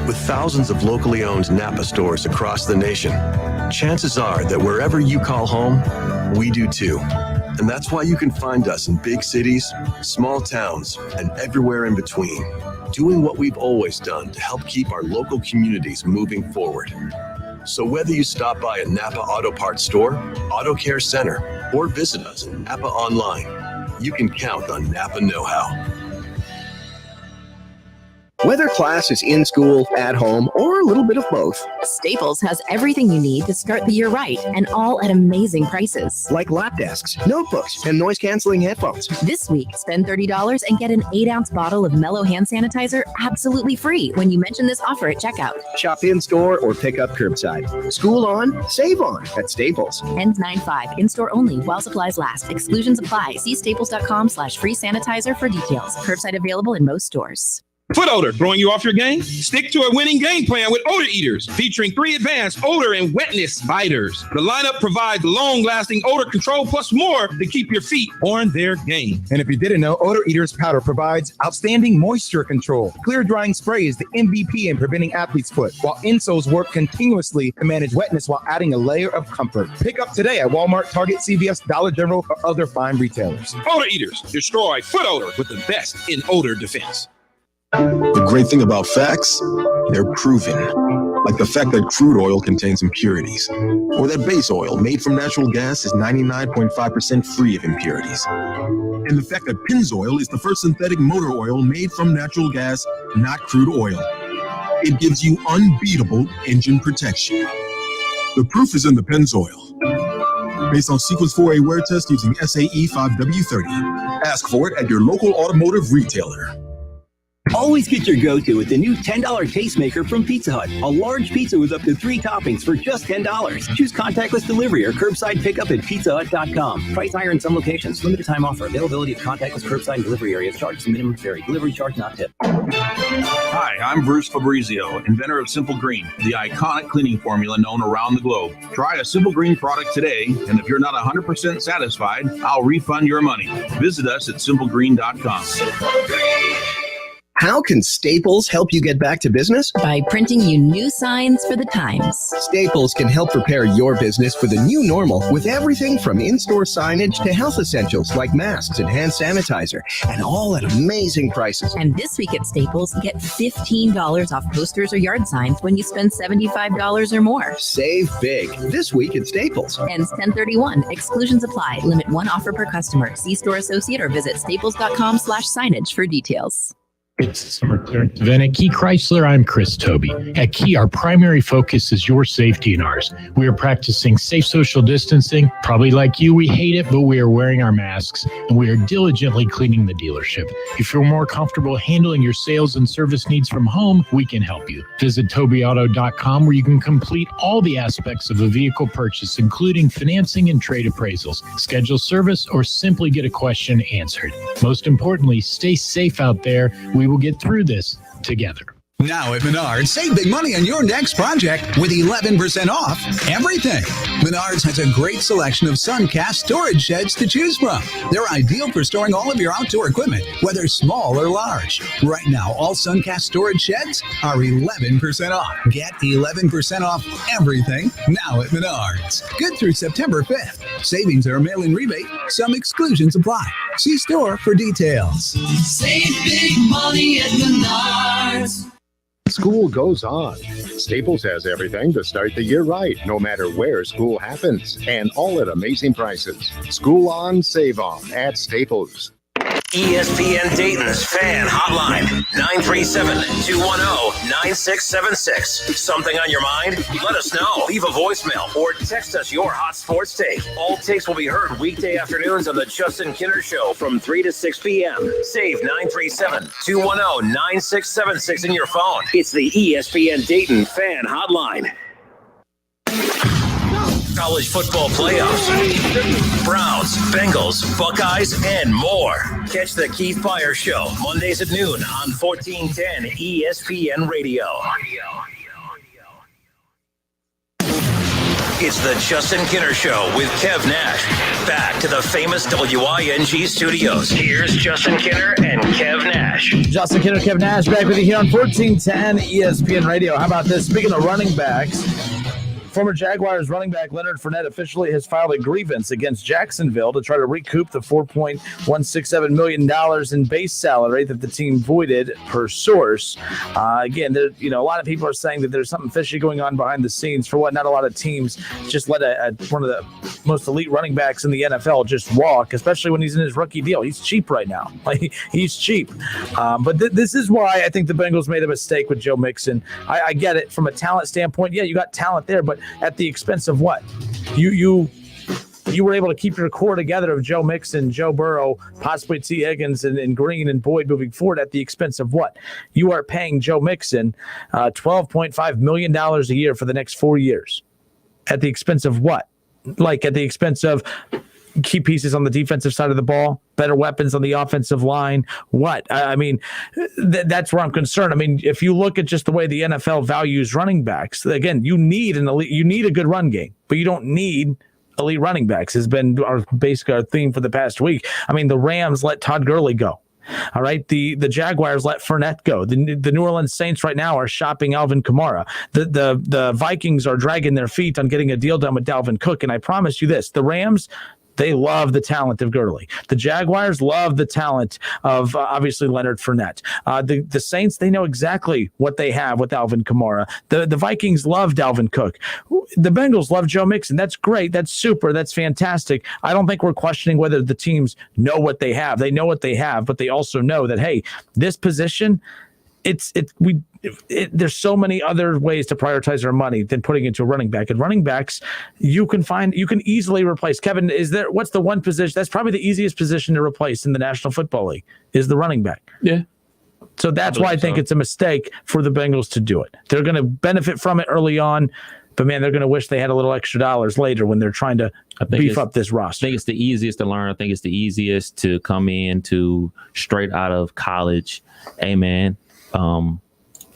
With thousands of locally owned Napa stores across the nation, chances are that wherever you call home, we do too. And that's why you can find us in big cities, small towns, and everywhere in between, doing what we've always done to help keep our local communities moving forward. So whether you stop by a Napa Auto Parts store, Auto Care Center, or visit us at Napa online, you can count on Napa know-how. Whether class is in school, at home, or a little bit of both, Staples has everything you need to start the year right, and all at amazing prices. like lap desks, notebooks, and noise-canceling headphones. This week, spend $30 and get an 8-ounce bottle of Mellow hand sanitizer absolutely free when you mention this offer at checkout. Shop in-store or pick up curbside. School on, save on at Staples. Ends 9/5. In-store only while supplies last. Exclusions apply. See staples.com/free sanitizer for details. Curbside available in most stores. Foot odor throwing you off your game? Stick to a winning game plan with Odor Eaters, featuring 3 advanced odor and wetness fighters. The lineup provides long-lasting odor control plus more to keep your feet on their game. And if you didn't know, Odor Eaters powder provides outstanding moisture control. Clear drying spray is the MVP in preventing athlete's foot, while insoles work continuously to manage wetness while adding a layer of comfort. Pick up today at Walmart, Target, CVS, Dollar General, or other fine retailers. Odor Eaters destroy foot odor with the best in odor defense. The great thing about facts, they're proven. Like the fact that crude oil contains impurities, or that base oil made from natural gas is 99.5% free of impurities. And the fact that Pennzoil is the first synthetic motor oil made from natural gas, not crude oil. It gives you unbeatable engine protection. The proof is in the Pennzoil. Based on Sequence 4A wear test using SAE 5W30. Ask for it at your local automotive retailer. Always get your go-to with the new $10 tastemaker from Pizza Hut. A large pizza with up to 3 toppings for just $10. Choose contactless delivery or curbside pickup at pizzahut.com. Price higher in some locations. Limited time offer. Availability of contactless curbside and delivery areas. Charges minimum vary. Delivery charge not tip. Hi, I'm Bruce Fabrizio, inventor of Simple Green, the iconic cleaning formula known around the globe. Try a Simple Green product today, and if you're not 100% satisfied, I'll refund your money. Visit us at simplegreen.com. How can Staples help you get back to business? By printing you new signs for the times. Staples can help prepare your business for the new normal with everything from in-store signage to health essentials like masks and hand sanitizer, and all at amazing prices. And this week at Staples, get $15 off posters or yard signs when you spend $75 or more. Save big this week at Staples. Ends 10/31. Exclusions apply. Limit 1 offer per customer. See store associate or visit staples.com/signage for details. It's summer clearance event at Key Chrysler. I'm Chris Toby. At Key, our primary focus is your safety and ours. We are practicing safe social distancing. Probably like you, we hate it, but we are wearing our masks and we are diligently cleaning the dealership. If you're more comfortable handling your sales and service needs from home, we can help you. Visit tobyauto.com where you can complete all the aspects of a vehicle purchase, including financing and trade appraisals, schedule service, or simply get a question answered. Most importantly, stay safe out there. We will get through this together. Now at Menards, save big money on your next project with 11% off everything. Menards has a great selection of Suncast storage sheds to choose from. They're ideal for storing all of your outdoor equipment, whether small or large. Right now, all Suncast storage sheds are 11% off. Get 11% off everything now at Menards. Good through September 5th. Savings are a mail-in rebate. Some exclusions apply. See store for details. Save big money at Menards. School goes on. Staples has everything to start the year right, no matter where school happens, and all at amazing prices. School on, save on at Staples. ESPN Dayton's fan hotline, 937-210-9676. Something on your mind? Let us know. Leave a voicemail or text us your hot sports take. All takes will be heard weekday afternoons on the Justin Kinner Show from 3 to 6 p.m. Save 937-210-9676 in your phone. It's the ESPN Dayton fan hotline. College football playoffs, Browns, Bengals, Buckeyes, and more. Catch the Keith Fire Show Mondays at noon on 1410 ESPN Radio. It's the Justin Kinner Show with Kev Nash. Back to the famous WING studios. Here's Justin Kinner and Kev Nash. Justin Kinner, Kev Nash, back with you here on 1410 ESPN Radio. How about this? Speaking of running backs, former Jaguars running back Leonard Fournette officially has filed a grievance against Jacksonville to try to recoup the $4.167 million in base salary that the team voided, per source. Again, there, a lot of people are saying that there's something fishy going on behind the scenes. For what, not a lot of teams just let one of the most elite running backs in the NFL just walk, especially when he's in his rookie deal. He's cheap right now. Like, he's cheap. But this is why I think the Bengals made a mistake with Joe Mixon. I get it from a talent standpoint. Yeah, you got talent there, but at the expense of what? You were able to keep your core together of Joe Mixon, Joe Burrow, possibly T. Higgins and Green and Boyd moving forward at the expense of what? You are paying Joe Mixon $12.5 million a year for the next 4 years. At the expense of what? Like, at the expense of key pieces on the defensive side of the ball, better weapons on the offensive line. What? I mean, that's where I'm concerned. I mean, if you look at just the way the NFL values running backs, again, you need a good run game, but you don't need elite running backs. Has been our theme for the past week. I mean, the Rams let Todd Gurley go. All right. The Jaguars let Fournette go. The New Orleans Saints right now are shopping Alvin Kamara. The Vikings are dragging their feet on getting a deal done with Dalvin Cook. And I promise you this, the Rams, they love the talent of Gurley. The Jaguars love the talent of obviously Leonard Fournette. The Saints, they know exactly what they have with Alvin Kamara. The Vikings love Dalvin Cook. The Bengals love Joe Mixon. That's great. That's super. That's fantastic. I don't think we're questioning whether the teams know what they have. They know what they have, but they also know that, hey, this position, there's so many other ways to prioritize our money than putting into a running back. And running backs, you can easily replace. Kevin, what's the one position that's probably the easiest position to replace in the National Football League is the running back? Yeah. So that's why I think it's a mistake for the Bengals to do it. They're going to benefit from it early on, but man, they're going to wish they had a little extra dollars later when they're trying to beef up this roster. I think it's the easiest to learn. I think it's the easiest to come in to straight out of college. Hey, man,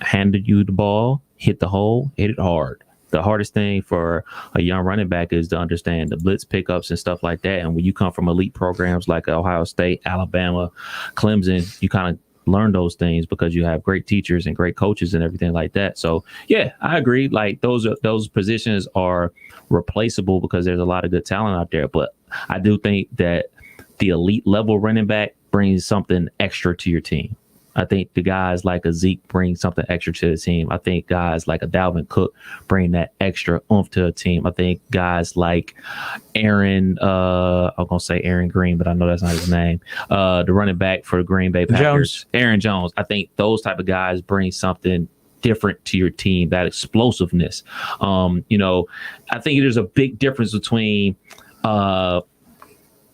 handed you the ball, hit the hole, hit it hard. The hardest thing for a young running back is to understand the blitz pickups and stuff like that. And when you come from elite programs like Ohio State, Alabama, Clemson, you kind of learn those things because you have great teachers and great coaches and everything like that. So yeah, I agree. Like those positions are replaceable because there's a lot of good talent out there. But I do think that the elite level running back brings something extra to your team. I think the guys like a Zeke bring something extra to the team. I think guys like a Dalvin Cook bring that extra oomph to a team. I think guys like Aaron, I'm going to say Aaron Green, but I know that's not his name. The running back for the Green Bay Packers, Aaron Jones. I think those type of guys bring something different to your team, that explosiveness. I think there's a big difference between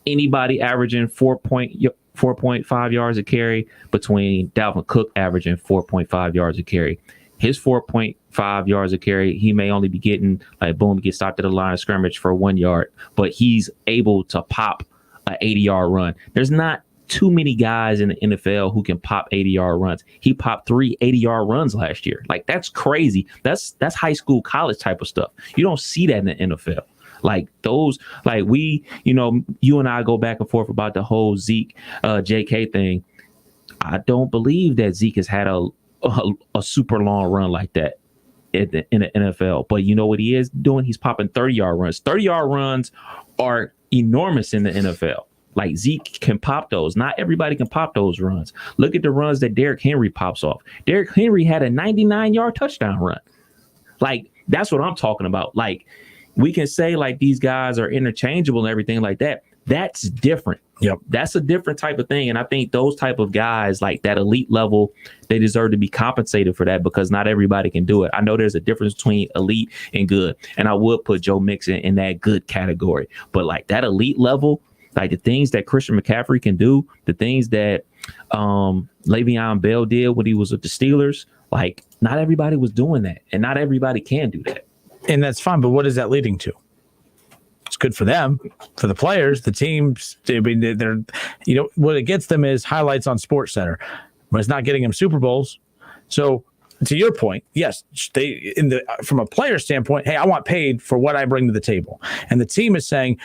anybody averaging 4.5 yards a carry between Dalvin Cook averaging 4.5 yards a carry. His 4.5 yards a carry, he may only be getting get stopped at the line of scrimmage for 1 yard, but he's able to pop an 80-yard run. There's not too many guys in the NFL who can pop 80-yard runs. He popped 3 80-yard runs last year. Like, that's crazy. That's high school, college type of stuff. You don't see that in the NFL. Like those, like we, you and I go back and forth about the whole Zeke, JK thing. I don't believe that Zeke has had a super long run like that in the NFL. But you know what he is doing? He's popping 30-yard runs. 30-yard runs are enormous in the NFL. Like Zeke can pop those. Not everybody can pop those runs. Look at the runs that Derrick Henry pops off. Derrick Henry had a 99-yard touchdown run. Like, that's what I'm talking about. Like, we can say like these guys are interchangeable and everything like that. That's different. Yep. That's a different type of thing. And I think those type of guys like that elite level, they deserve to be compensated for that because not everybody can do it. I know there's a difference between elite and good. And I would put Joe Mixon in that good category. But like that elite level, like the things that Christian McCaffrey can do, the things that Le'Veon Bell did when he was with the Steelers, like not everybody was doing that. And not everybody can do that. And that's fine, but what is that leading to? It's good for them, for the players, the teams. I mean, they're, what it gets them is highlights on SportsCenter, but it's not getting them Super Bowls. So to your point, yes, from a player standpoint, hey, I want paid for what I bring to the table. And the team is saying,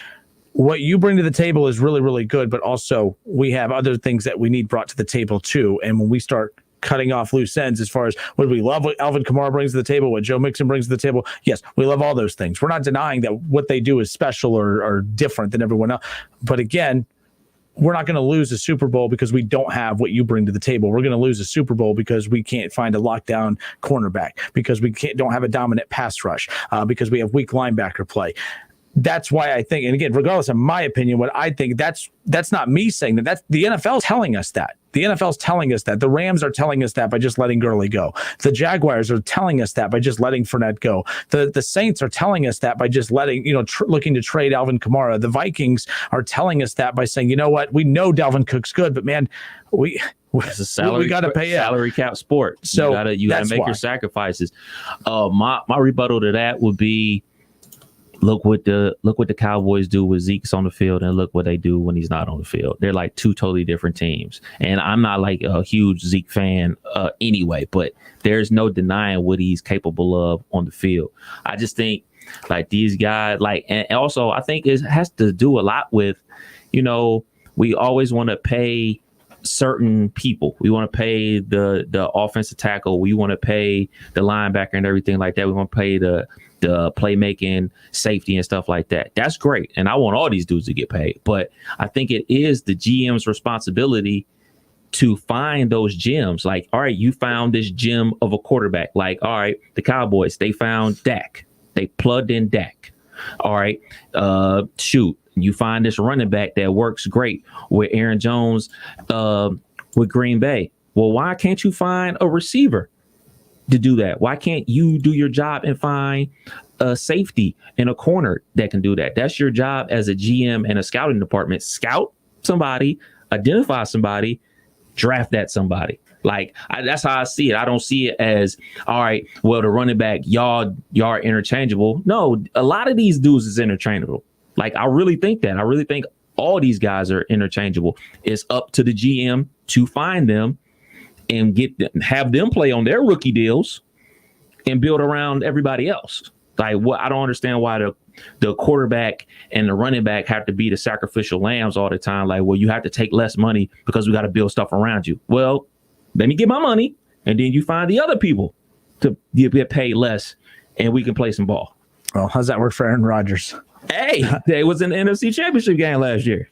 what you bring to the table is really, really good, but also we have other things that we need brought to the table too. And when we start cutting off loose ends as far as what we love, what Alvin Kamara brings to the table, what Joe Mixon brings to the table, yes, we love all those things. We're not denying that what they do is special or different than everyone else. But again, we're not going to lose a Super Bowl because we don't have what you bring to the table. We're going to lose a Super Bowl because we can't find a lockdown cornerback, because we don't have a dominant pass rush, because we have weak linebacker play. That's why I think, and again, regardless of my opinion, what I think, that's not me saying that. That's the NFL telling us that. The NFL's telling us that. The Rams are telling us that by just letting Gurley go. The Jaguars are telling us that by just letting Fournette go. The Saints are telling us that by just letting, looking to trade Alvin Kamara. The Vikings are telling us that by saying, you know what, we know Dalvin Cook's good, but man, it's a salary, we got to pay salary cap sport. So you gotta make your sacrifices. My rebuttal to that would be, look what the Cowboys do with Zeke's on the field, and look what they do when he's not on the field. They're like two totally different teams. And I'm not like a huge Zeke fan anyway, but there's no denying what he's capable of on the field. I just think like these guys, and also I think it has to do a lot with, we always want to pay certain people. We want to pay the offensive tackle. We want to pay the linebacker and everything like that. We want to pay the playmaking, safety, and stuff like that. That's great. And I want all these dudes to get paid. But I think it is the GM's responsibility to find those gems. Like, all right, you found this gem of a quarterback. Like, all right, the Cowboys, they found Dak. They plugged in Dak. All right, you find this running back that works great with Aaron Jones with Green Bay. Well, why can't you find a receiver to do that? Why can't you do your job and find a safety and a corner that can do that? That's your job as a GM and a scouting department. Scout somebody, identify somebody, draft that somebody. That's how I see it. I don't see it as, all right, well, the running back, y'all are interchangeable. No, a lot of these dudes is interchangeable. I really think that. I really think all these guys are interchangeable. It's up to the GM to find them and have them play on their rookie deals and build around everybody else. I don't understand why the quarterback and the running back have to be the sacrificial lambs all the time. You have to take less money because we got to build stuff around you. Well, let me get my money, and then you find the other people to get paid less, and we can play some ball. Well, how's that work for Aaron Rodgers? Hey, they was in the NFC Championship game last year.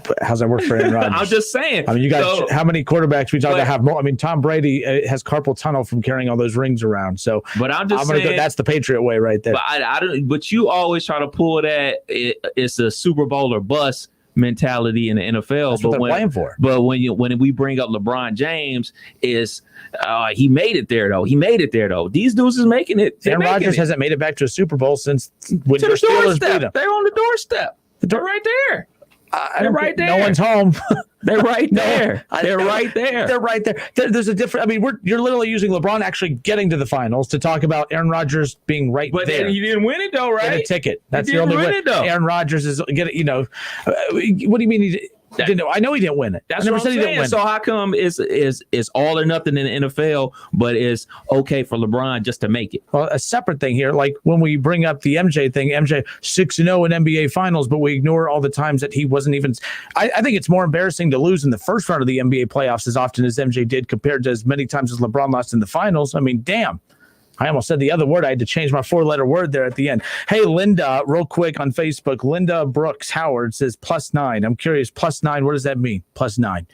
But how's that work for Aaron Rodgers? I'm just saying. I mean, you guys, how many quarterbacks we talk to have more? I mean, Tom Brady has carpal tunnel from carrying all those rings around. So, but I'm just saying, that's the Patriot way right there. But I don't. But you always try to pull that. It's a Super Bowl or bust mentality in the NFL. That's what they're playing for. But when we bring up LeBron James, he made it there though. These dudes is making it. Aaron Rodgers hasn't made it back to a Super Bowl since when the Steelers beat him. They're on the doorstep. They're right there. They're right there. No one's home. They're right there. They're right there. They're right there. There's a different. I mean, you're literally using LeBron actually getting to the finals to talk about Aaron Rodgers being right there. But then you didn't win it though, right? Get a ticket. That's the only way. Aaron Rodgers is getting. What do you mean? I know he didn't win it. That's what I'm saying. So how come it's all or nothing in the NFL, but it's okay for LeBron just to make it? Well, a separate thing here, like when we bring up the MJ thing, MJ 6-0 in NBA Finals, but we ignore all the times that he wasn't even. I think it's more embarrassing to lose in the first round of the NBA playoffs as often as MJ did compared to as many times as LeBron lost in the finals. I mean, damn. I almost said the other word. I had to change my 4-letter word there at the end. Hey, Linda, real quick on Facebook. Linda Brooks Howard says +9. I'm curious, +9, what does that mean? +9.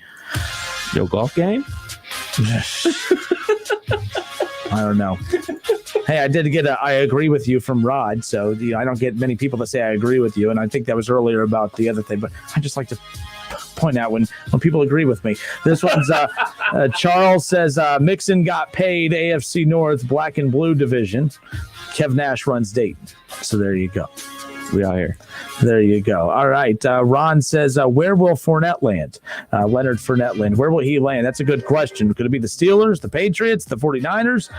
Your golf game? I don't know. Hey, I did get I agree with you from Rod. So I don't get many people that say I agree with you. And I think that was earlier about the other thing. But I just like to point out when people agree with me. This one's Charles says Mixon got paid AFC North Black and Blue division. Kev Nash runs Dayton. So there you go. We out here. There you go. All right. Ron says, where will Fournette land? Leonard Fournette land. Where will he land? That's a good question. Could it be the Steelers, the Patriots, the 49ers?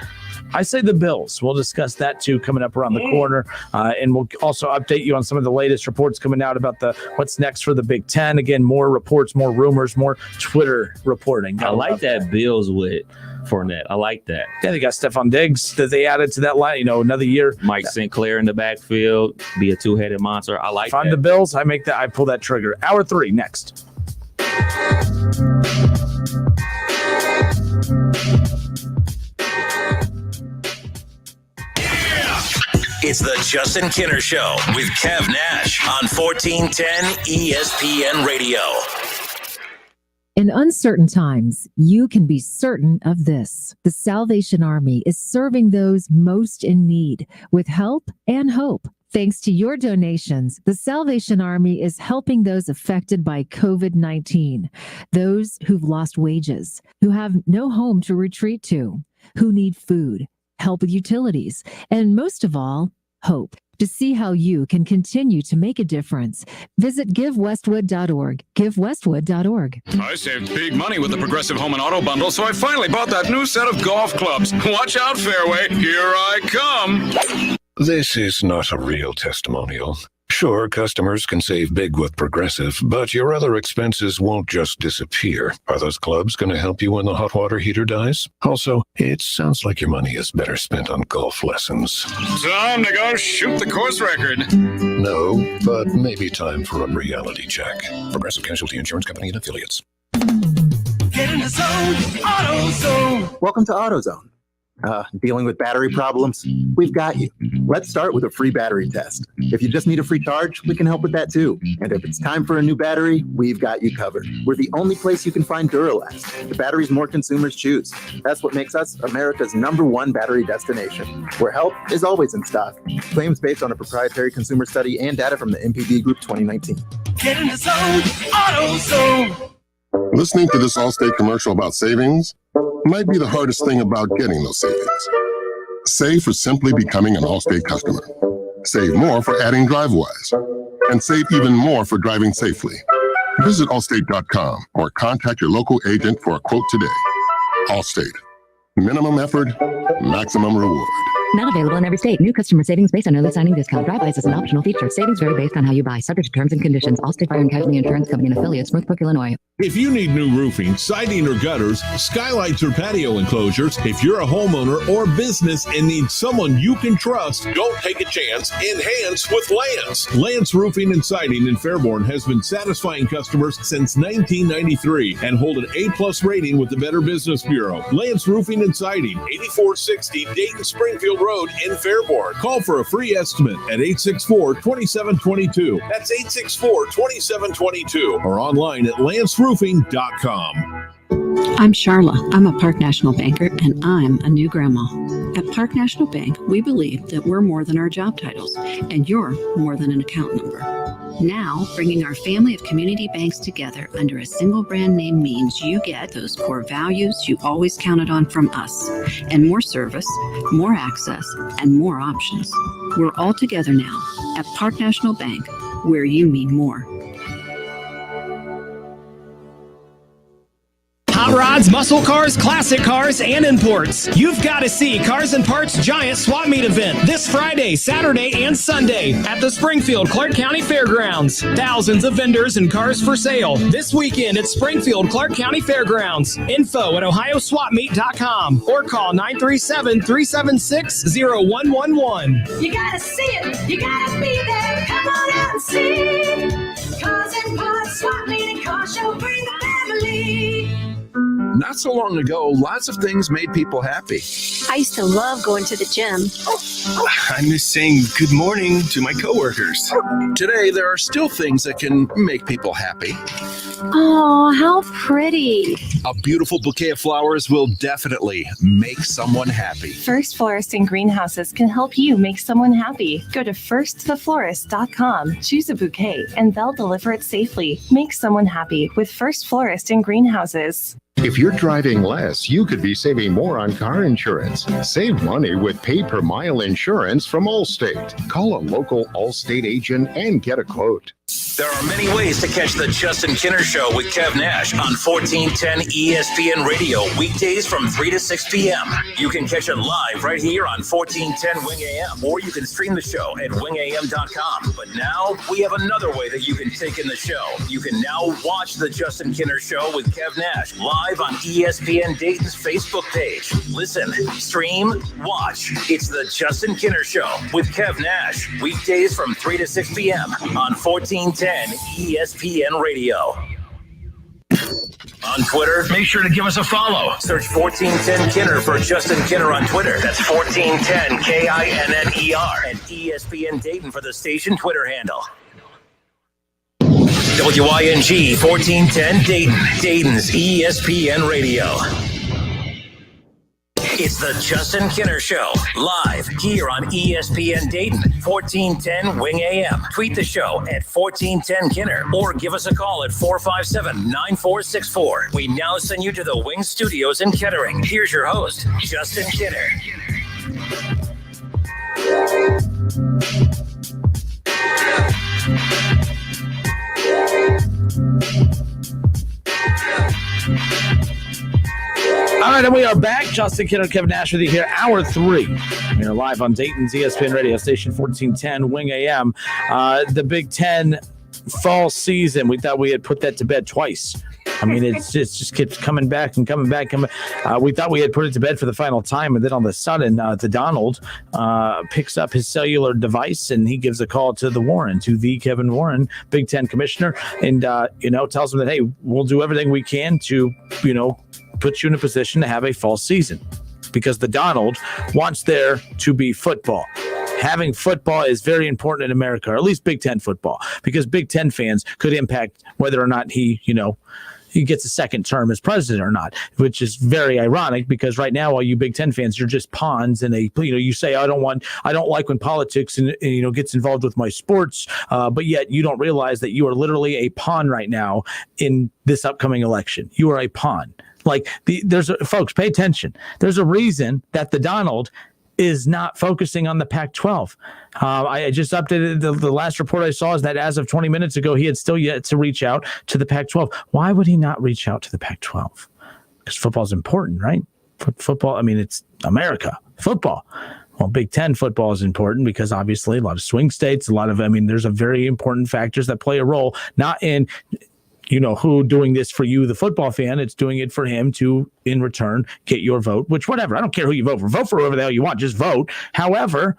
I say the Bills. We'll discuss that too coming up around the corner. And we'll also update you on some of the latest reports coming out about what's next for the Big Ten. Again, more reports, more rumors, more Twitter reporting. I like that Bills with Fournette. I like that. Yeah, they got Stephon Diggs that they added to that line. Another year. Mike Sinclair in the backfield, be a two-headed monster. I like Find that. the Bills. I pull that trigger. Hour 3 next. It's the Justin Kinner Show with Kev Nash on 1410 ESPN Radio. In uncertain times, you can be certain of this. The Salvation Army is serving those most in need with help and hope. Thanks to your donations, the Salvation Army is helping those affected by COVID-19, those who've lost wages, who have no home to retreat to, who need food, help with utilities, and most of all, hope. To see how you can continue to make a difference, visit GiveWestwood.org. GiveWestwood.org. I saved big money with the Progressive Home and Auto Bundle, so I finally bought that new set of golf clubs. Watch out, Fairway. Here I come. This is not a real testimonial. Sure, customers can save big with Progressive, but your other expenses won't just disappear. Are those clubs going to help you when the hot water heater dies? Also, it sounds like your money is better spent on golf lessons. Time to go shoot the course record. No, but maybe time for a reality check. Progressive Casualty Insurance Company and Affiliates. Get in the zone, AutoZone. Welcome to AutoZone. Dealing with battery problems? We've got you. Let's start with a free battery test. If you just need a free charge, we can help with that too. And if it's time for a new battery, we've got you covered. We're the only place you can find Duralast, the batteries more consumers choose. That's what makes us America's #1 battery destination, where help is always in stock. Claims based on a proprietary consumer study and data from the MPD Group 2019. Get in the zone, AutoZone. Listening to this Allstate commercial about savings might be the hardest thing about getting those savings. Save for simply becoming an Allstate customer. Save more for adding DriveWise. And save even more for driving safely. Visit Allstate.com or contact your local agent for a quote today. Allstate. Minimum effort, maximum reward. Not available in every state. New customer savings based on early signing discount. DriveWise is an optional feature. Savings vary based on how you buy. Subject to terms and conditions. Allstate Fire and Casualty Insurance Company and Affiliates, Northbrook, Illinois. If you need new roofing, siding or gutters, skylights or patio enclosures, if you're a homeowner or business and need someone you can trust, don't take a chance. Enhance with Lance. Lance Roofing and Siding in Fairborn has been satisfying customers since 1993 and hold an A+ rating with the Better Business Bureau. Lance Roofing and Siding, 8460 Dayton Springfield Road in Fairborn. Call for a free estimate at 864-2722. That's 864-2722 or online at lanceroofing.com. I'm Charla. I'm a Park National banker, and I'm a new grandma. At Park National Bank, we believe that we're more than our job titles, and you're more than an account number. Now, bringing our family of community banks together under a single brand name means you get those core values you always counted on from us, and more service, more access, and more options. We're all together now at Park National Bank, where you mean more. Hot rods, muscle cars, classic cars, and imports. You've got to see Cars and Parts Giant Swap Meet event this Friday, Saturday, and Sunday at the Springfield Clark County Fairgrounds. Thousands of vendors and cars for sale this weekend at Springfield Clark County Fairgrounds. Info at ohioswapmeet.com or call 937-376-0111. You gotta see it. You gotta be there. Come on out and see. Cars and Parts Swap Meet and Car Show. Bring the family. Not so long ago, lots of things made people happy. I used to love going to the gym. I miss saying good morning to my coworkers. Today, there are still things that can make people happy. Oh, how pretty. A beautiful bouquet of flowers will definitely make someone happy. First Florist and Greenhouses can help you make someone happy. Go to firsttheflorist.com, choose a bouquet, and they'll deliver it safely. Make someone happy with First Florist and Greenhouses. If you're driving less, you could be saving more on car insurance. Save money with pay-per-mile insurance from Allstate. Call a local Allstate agent and get a quote. There are many ways to catch the Justin Kinner Show with Kev Nash on 1410 ESPN Radio, weekdays from 3 to 6 p.m. You can catch it live right here on 1410 Wing AM, or you can stream the show at wingam.com. But now we have another way that you can take in the show. You can now watch the Justin Kinner Show with Kev Nash live live on ESPN Dayton's Facebook page. Listen, stream, watch. It's the Justin Kinner Show with Kev Nash. Weekdays from 3 to 6 p.m. on 1410 ESPN Radio. On Twitter, make sure to give us a follow. Search 1410 Kinner for Justin Kinner on Twitter. That's 1410 KINNER. And ESPN Dayton for the station Twitter handle. WYNG 1410 Dayton, Dayton's ESPN Radio. It's the Justin Kinner Show, live here on ESPN Dayton, 1410 Wing AM. Tweet the show at 1410 Kinner or give us a call at 457-9464. We now send you to the Wing Studios in Kettering. Here's your host, Justin Kinner. All right, and we are back. Justin Kinner, Kev Nash with you here. Hour 3. We are live on Dayton's ESPN Radio Station 1410 Wing AM. The Big Ten fall season, we thought we had put that to bed twice. I mean, it just keeps coming back and coming back. We thought we had put it to bed for the final time, and then all of a sudden, the Donald picks up his cellular device and he gives a call to the Kevin Warren, Big Ten commissioner, and tells him that, hey, we'll do everything we can to put you in a position to have a fall season, because the Donald wants there to be football. Having football is very important in America, or at least Big Ten football, because Big Ten fans could impact whether or not he gets a second term as president or not, which is very ironic, because right now, all you Big Ten fans, you're just pawns in you say, I don't like when politics gets involved with my sports, but yet you don't realize that you are literally a pawn right now in this upcoming election. You are a pawn. Folks, pay attention. There's a reason that the Donald is not focusing on the Pac-12. I just updated the last report I saw is that as of 20 minutes ago, he had still yet to reach out to the Pac-12. Why would he not reach out to the Pac-12? Because football is important, right? Football, it's America. Football. Well, Big Ten football is important because obviously a lot of swing states, there's a very important factors that play a role, not in who doing this for you, the football fan. It's doing it for him to, in return, get your vote, which whatever. I don't care who you vote for. Vote for whoever the hell you want. Just vote. However,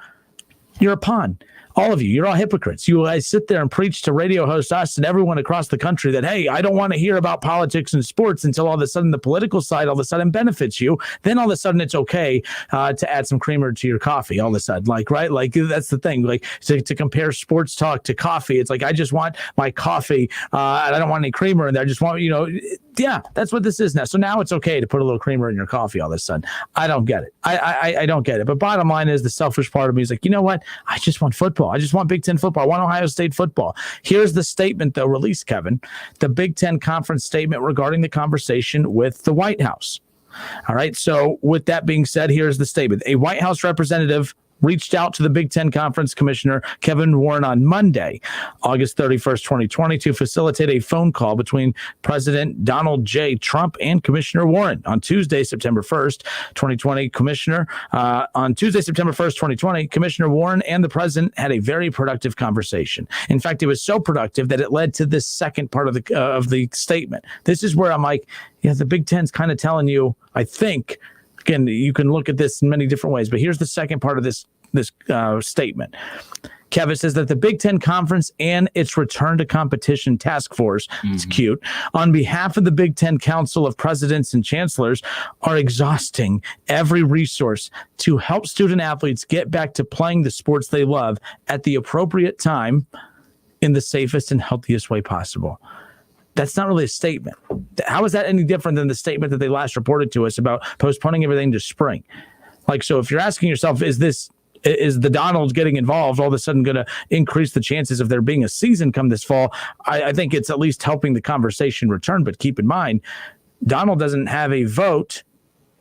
you're a pawn. All of you, you're all hypocrites. You guys sit there and preach to radio hosts, us, and everyone across the country that, hey, I don't want to hear about politics and sports until all of a sudden the political side all of a sudden benefits you. Then all of a sudden it's okay to add some creamer to your coffee all of a sudden. Right? That's the thing. To compare sports talk to coffee, it's like, I just want my coffee and I don't want any creamer in there. I just want, yeah, that's what this is now. So now it's okay to put a little creamer in your coffee all of a sudden. I don't get it. I don't get it. But bottom line is, the selfish part of me is like, you know what? I just want football. I just want Big Ten football. I want Ohio State football. Here's the statement, though, released, Kevin. The Big Ten conference statement regarding the conversation with the White House. All right. So with that being said, here's the statement. A White House representative reached out to the Big Ten Conference Commissioner Kevin Warren on Monday, August 31st, 2020, to facilitate a phone call between President Donald J. Trump and Commissioner Warren. On Tuesday, September 1st, 2020, Commissioner Warren and the President had a very productive conversation. In fact, it was so productive that it led to this second part of the statement. This is where I'm like, yeah, the Big Ten's kind of telling you, I think. Again, you can look at this in many different ways, but here's the second part of this statement. Kevin says that the Big Ten Conference and its Return to Competition Task Force, it's cute, on behalf of the Big Ten Council of Presidents and Chancellors, are exhausting every resource to help student athletes get back to playing the sports they love at the appropriate time in the safest and healthiest way possible. That's not really a statement. How is that any different than the statement that they last reported to us about postponing everything to spring? So if you're asking yourself, is the Donald getting involved all of a sudden going to increase the chances of there being a season come this fall? I think it's at least helping the conversation return. But keep in mind, Donald doesn't have a vote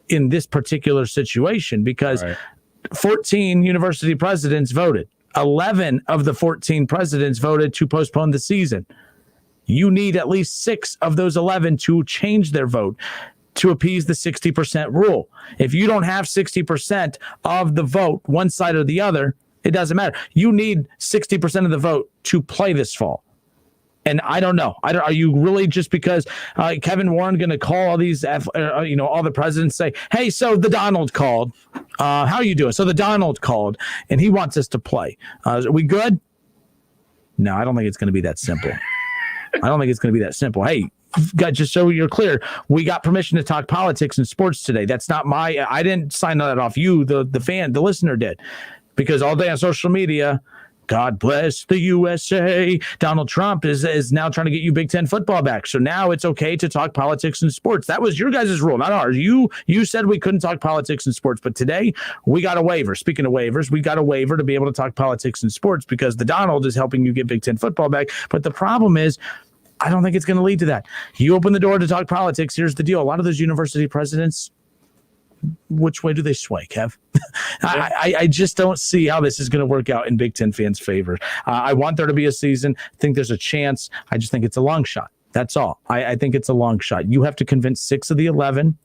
in this particular situation because 14 university presidents voted. 11 of the 14 presidents voted to postpone the season. You need at least 6 of those 11 to change their vote to appease the 60% rule. If you don't have 60% of the vote, one side or the other, it doesn't matter. You need 60% of the vote to play this fall. And I don't know. Are you really just because Kevin Warren going to call all these, all the presidents say, hey, so the Donald called. How are you doing? So the Donald called, and he wants us to play. Are we good? No, I don't think it's going to be that simple. Hey, just so you're clear, we got permission to talk politics and sports today. That's not I didn't sign that off. You, the fan, the listener did. Because all day on social media, God bless the USA. Donald Trump is now trying to get you Big Ten football back. So now it's okay to talk politics and sports. That was your guys' rule, not ours. You said we couldn't talk politics and sports, but today we got a waiver. Speaking of waivers, we got a waiver to be able to talk politics and sports because the Donald is helping you get Big Ten football back. But the problem is, I don't think it's going to lead to that. You open the door to talk politics. Here's the deal. A lot of those university presidents, which way do they sway, Kev? I just don't see how this is going to work out in Big Ten fans' favor. I want there to be a season. I think there's a chance. I just think it's a long shot. That's all. I think it's a long shot. You have to convince 6 of the 11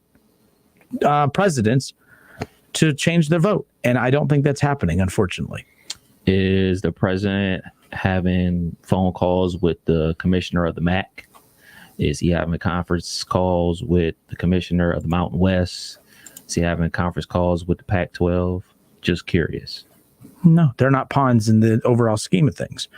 presidents to change their vote. And I don't think that's happening, unfortunately. Is the president having phone calls with the commissioner of the MAC? Is he having conference calls with the commissioner of the Mountain West? Is he having conference calls with the Pac-12? Just curious. No, they're not pawns in the overall scheme of things.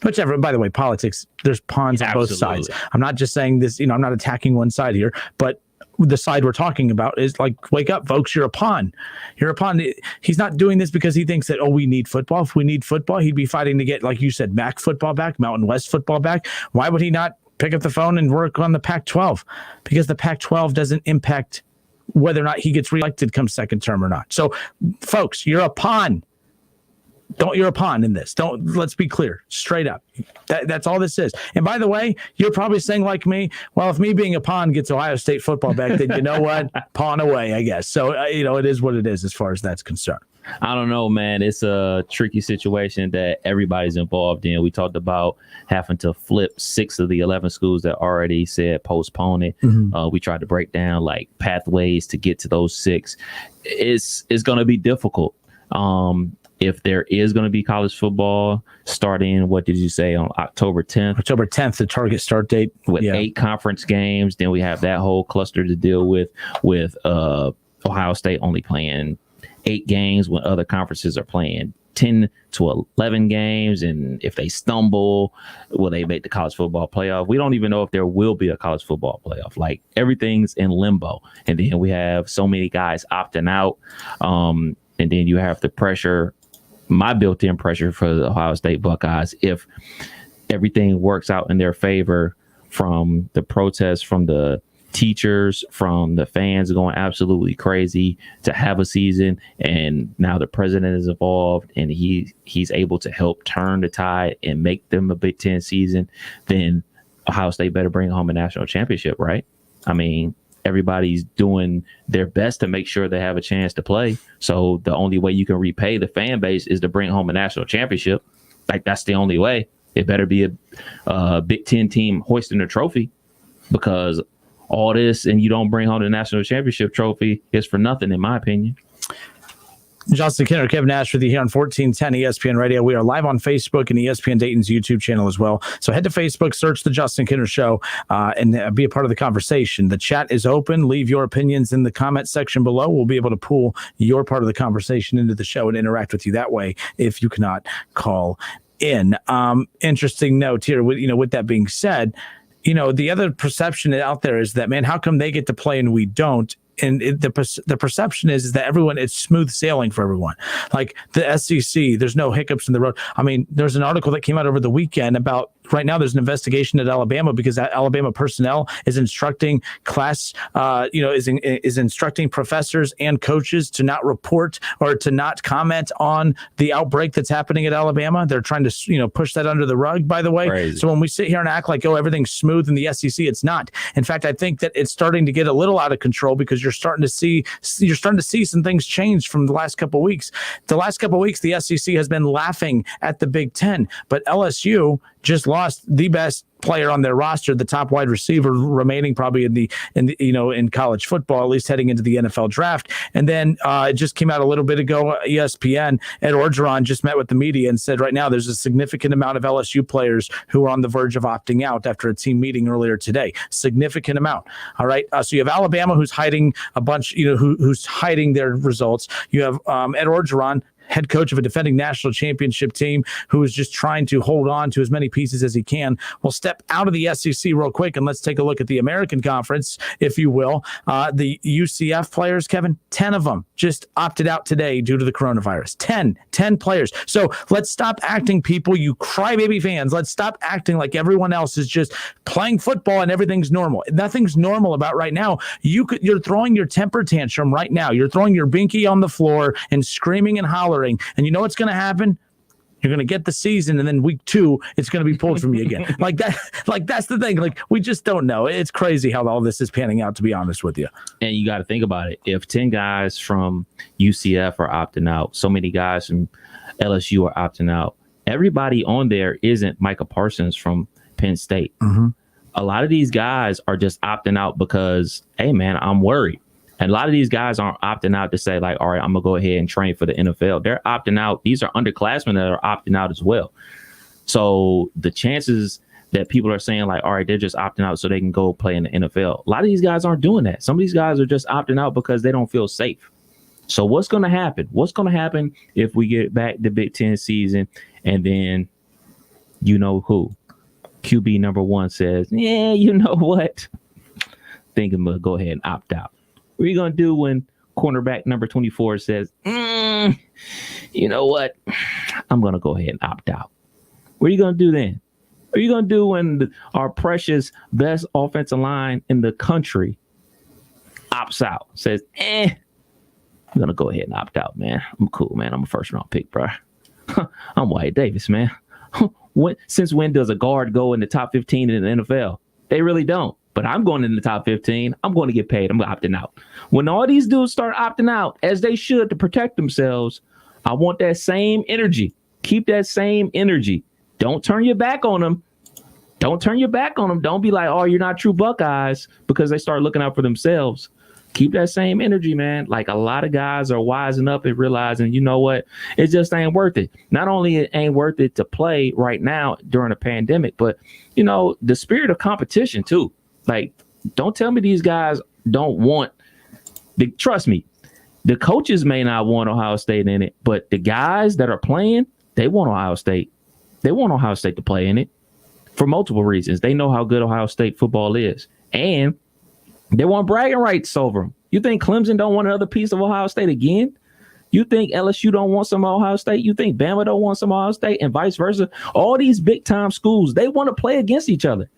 Whichever, by the way, politics, there's pawns on both sides. I'm not just saying this, I'm not attacking one side here, but the side we're talking about is like, wake up, folks, you're a pawn. You're a pawn. He's not doing this because he thinks that, we need football. If we need football, he'd be fighting to get, like you said, MAC football back, Mountain West football back. Why would he not pick up the phone and work on the Pac-12? Because the Pac-12 doesn't impact whether or not he gets reelected come second term or not. So, folks, you're a pawn. You're a pawn in this. Let's be clear, straight up. That's all this is. And by the way, you're probably saying like me, well, if me being a pawn gets Ohio State football back, then you know what? Pawn away, I guess. So, it is what it is as far as that's concerned. I don't know, man. It's a tricky situation that everybody's involved in. We talked about having to flip 6 of the 11 schools that already said postpone it. Mm-hmm. We tried to break down like pathways to get to those 6. It's going to be difficult. If there is going to be college football starting, what did you say, on October 10th? October 10th, the target start date. With 8 conference games. Then we have that whole cluster to deal with Ohio State only playing 8 games when other conferences are playing 10 to 11 games. And if they stumble, will they make the college football playoff? We don't even know if there will be a college football playoff. Like, everything's in limbo. And then we have so many guys opting out. And then you have the pressure, my built-in pressure for the Ohio State Buckeyes. If everything works out in their favor, from the protests, from the teachers, from the fans going absolutely crazy to have a season, and now the president is involved and he's able to help turn the tide and make them a Big Ten season, then Ohio State better bring home a national championship, right? I mean, everybody's doing their best to make sure they have a chance to play. So the only way you can repay the fan base is to bring home a national championship. Like, that's the only way. It better be a Big Ten team hoisting a trophy, because all this and you don't bring home the national championship trophy is for nothing, in my opinion. Justin Kinner, Kev Nash with you here on 1410 ESPN Radio. We are live on Facebook and ESPN Dayton's YouTube channel as well. So head to Facebook, search the Justin Kinner Show, and be a part of the conversation. The chat is open. Leave your opinions in the comment section below. We'll be able to pull your part of the conversation into the show and interact with you that way if you cannot call in. Interesting note here. With that being said, the other perception out there is that, man, how come they get to play and we don't? And the perception is that everyone, it's smooth sailing for everyone. Like the SEC, there's no hiccups in the road. I mean, there's an article that came out over the weekend about, right now there's an investigation at Alabama because Alabama personnel is instructing is instructing professors and coaches to not report or to not comment on the outbreak that's happening at Alabama. They're trying to, push that under the rug, by the way. Crazy. So when we sit here and act like, everything's smooth in the SEC, it's not. In fact, I think that it's starting to get a little out of control because you're starting to see some things change from the last couple of weeks. The last couple of weeks, the SEC has been laughing at the Big Ten, but LSU just lost the best player on their roster, the top wide receiver remaining probably in college football, at least heading into the NFL draft. And then it just came out a little bit ago, ESPN, Ed Orgeron just met with the media and said right now there's a significant amount of LSU players who are on the verge of opting out after a team meeting earlier today. Significant amount. All right. So you have Alabama, who's hiding a bunch, who's hiding their results. You have Ed Orgeron, head coach of a defending national championship team, who is just trying to hold on to as many pieces as he can. We'll step out of the SEC real quick and let's take a look at the American Conference, if you will. The UCF players, Kevin, 10 of them just opted out today due to the coronavirus. 10 players. So let's stop acting, people, you crybaby fans. Let's stop acting like everyone else is just playing football and everything's normal. Nothing's normal about right now. You're throwing your temper tantrum right now. You're throwing your binky on the floor and screaming and hollering. And you know what's going to happen? You're going to get the season, and then week 2, it's going to be pulled from you again. Like that. Like that's the thing. Like we just don't know. It's crazy how all this is panning out, to be honest with you. And you got to think about it. If 10 guys from UCF are opting out, so many guys from LSU are opting out. Everybody on there isn't Micah Parsons from Penn State. Mm-hmm. A lot of these guys are just opting out because, hey, man, I'm worried. And a lot of these guys aren't opting out to say, like, all right, I'm going to go ahead and train for the NFL. They're opting out. These are underclassmen that are opting out as well. So the chances that people are saying, like, all right, they're just opting out so they can go play in the NFL. A lot of these guys aren't doing that. Some of these guys are just opting out because they don't feel safe. So what's going to happen? What's going to happen if we get back the Big Ten season and then you know who? QB number 1 says, yeah, you know what? Think I'm going to go ahead and opt out. What are you going to do when cornerback number 24 says, you know what? I'm going to go ahead and opt out. What are you going to do then? What are you going to do when our precious best offensive line in the country opts out? Says, I'm going to go ahead and opt out, man. I'm cool, man. I'm a first-round pick, bro. I'm Wyatt Davis, man. Since when does a guard go in the top 15 in the NFL? They really don't. But I'm going in the top 15. I'm going to get paid. I'm opting out. When all these dudes start opting out, as they should, to protect themselves, I want that same energy. Keep that same energy. Don't turn your back on them. Don't turn your back on them. Don't be like, oh, you're not true Buckeyes, because they start looking out for themselves. Keep that same energy, man. Like, a lot of guys are wising up and realizing, you know what? It just ain't worth it. Not only it ain't worth it to play right now during a pandemic, but, the spirit of competition, too. Like, don't tell me these guys don't want trust me, the coaches may not want Ohio State in it, but the guys that are playing, they want Ohio State. They want Ohio State to play in it for multiple reasons. They know how good Ohio State football is, and they want bragging rights over them. You think Clemson don't want another piece of Ohio State again? You think LSU don't want some Ohio State? You think Bama don't want some Ohio State, and vice versa? All these big-time schools, they want to play against each other.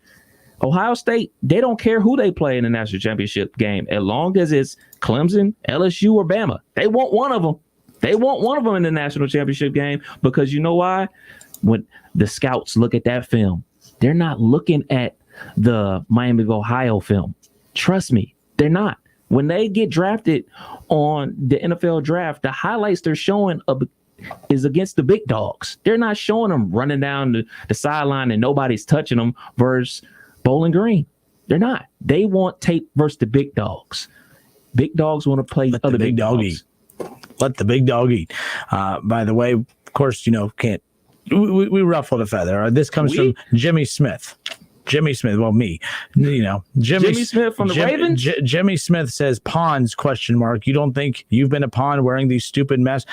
Ohio State, they don't care who they play in the national championship game, as long as it's Clemson, LSU, or Bama. They want one of them. They want one of them in the national championship game, because you know why? When the scouts look at that film, they're not looking at the Miami of Ohio film. Trust me, they're not. When they get drafted on the NFL draft, the highlights they're showing is against the big dogs. They're not showing them running down the sideline and nobody's touching them versus Bowling Green. They're not. They want tape versus the big dogs. Big dogs want to play other big dogs. Let the big dog eat. By the way, of course, can't. We ruffled a feather. This comes from Jimmy Smith. Jimmy Smith. Well, me. Jimmy Smith from the Ravens. Jimmy Smith says pawns ? You don't think you've been a pawn wearing these stupid masks?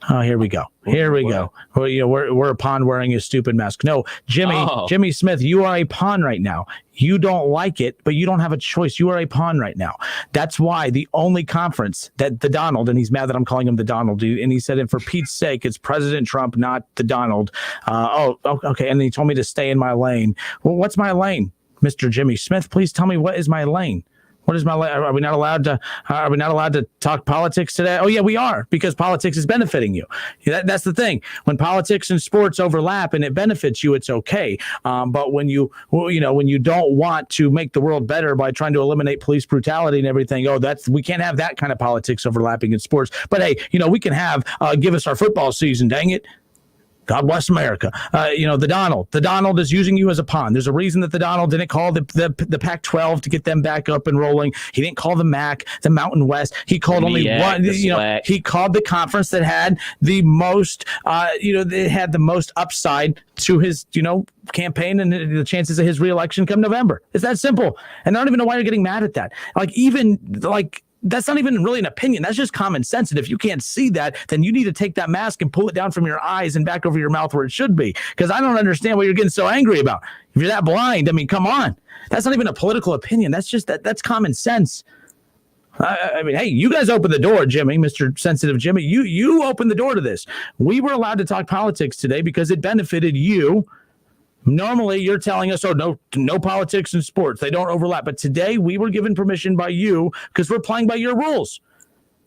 Oh, here we go. Here we go. Well, we're a pawn wearing a stupid mask. No, Jimmy Smith, you are a pawn right now. You don't like it, but you don't have a choice. You are a pawn right now. That's why the only conference that the Donald, and he's mad that I'm calling him the Donald, and he said, and for Pete's sake, it's President Trump, not the Donald. Okay. And he told me to stay in my lane. Well, what's my lane, Mr. Jimmy Smith? Please tell me, what is my lane? What is my? Are we not allowed to? Are we not allowed to talk politics today? Oh yeah, we are, because politics is benefiting you. That's the thing. When politics and sports overlap and it benefits you, it's okay. But when you don't want to make the world better by trying to eliminate police brutality and everything, we can't have that kind of politics overlapping in sports. But hey, we can have give us our football season. Dang it. God bless America. The Donald is using you as a pawn. There's a reason that the Donald didn't call the Pac-12 to get them back up and rolling. He didn't call the MAC, the Mountain West. He called only one. He called the conference that had the most. It had the most upside to his campaign and the chances of his reelection come November. It's that simple. And I don't even know why you're getting mad at that. That's not even really an opinion. That's just common sense. And if you can't see that, then you need to take that mask and pull it down from your eyes and back over your mouth where it should be. Because I don't understand what you're getting so angry about. If you're that blind, I mean, come on. That's not even a political opinion. That's just that's common sense. I mean, hey, you guys opened the door, Jimmy, Mr. Sensitive Jimmy. You opened the door to this. We were allowed to talk politics today because it benefited you. Normally, you're telling us, no politics and sports. They don't overlap. But today, we were given permission by you because we're playing by your rules.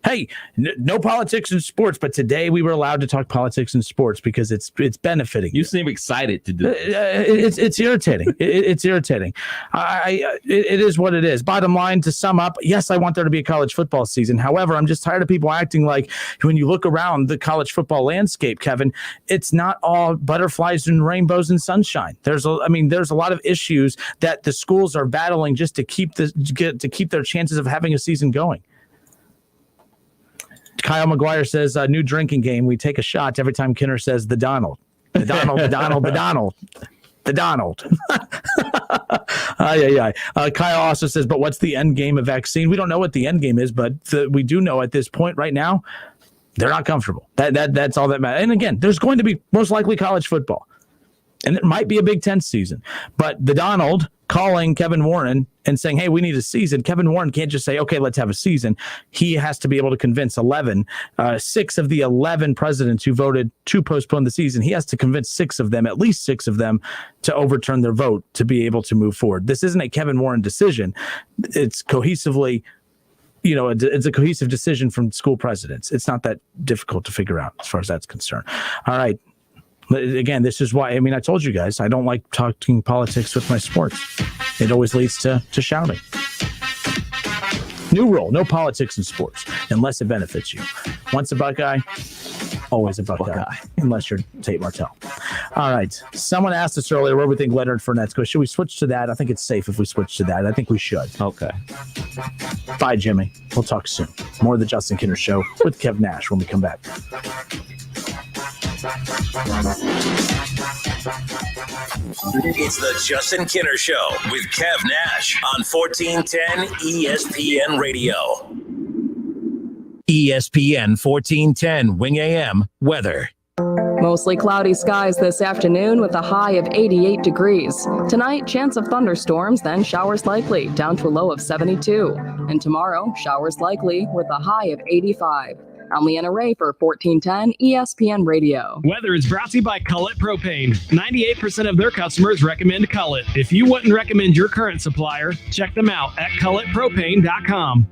Hey, no politics and sports. But today, we were allowed to talk politics and sports because it's benefiting. You seem excited to do it. It's irritating. It's irritating. It is what it is. Bottom line, to sum up, yes, I want there to be a college football season. However, I'm just tired of people acting like when you look around the college football landscape, Kevin, it's not all butterflies and rainbows and sunshine. There's a lot of issues that the schools are battling just to keep their chances of having a season going. Kyle McGuire says, new drinking game. We take a shot every time Kinner says the Donald. The Donald, the Donald, the Donald. The Donald. Kyle also says, but what's the end game of vaccine? We don't know what the end game is, but we do know at this point right now, they're not comfortable. That's all that matters. And again, there's going to be most likely college football. And it might be a Big Ten season. But the Donald calling Kevin Warren and saying, hey, we need a season. Kevin Warren can't just say, okay, let's have a season. He has to be able to convince 6 of the 11 presidents who voted to postpone the season. He has to convince at least six of them, to overturn their vote to be able to move forward. This isn't a Kevin Warren decision. It's cohesively, it's a cohesive decision from school presidents. It's not that difficult to figure out as far as that's concerned. All right. Again, this is why, I told you guys, I don't like talking politics with my sports. It always leads to shouting. New rule, no politics in sports, unless it benefits you. Once a Buckeye, always a Buckeye, unless you're Tate Martell. All right. Someone asked us earlier where we think Leonard Fournette's go. Should we switch to that? I think it's safe if we switch to that. I think we should. Okay. Bye, Jimmy. We'll talk soon. More of the Justin Kinner Show with Kev Nash when we come back. It's the Justin Kinner Show with Kev Nash on 1410 ESPN Radio. ESPN 1410 Wing AM weather. Mostly cloudy skies this afternoon with a high of 88 degrees. Tonight, chance of thunderstorms, then showers likely, down to a low of 72. And tomorrow, showers likely with a high of 85. I'm Leanna Ray for 1410 ESPN Radio. Weather is brought to you by Cullet Propane. 98% of their customers recommend Cullet. If you wouldn't recommend your current supplier, check them out at culletpropane.com.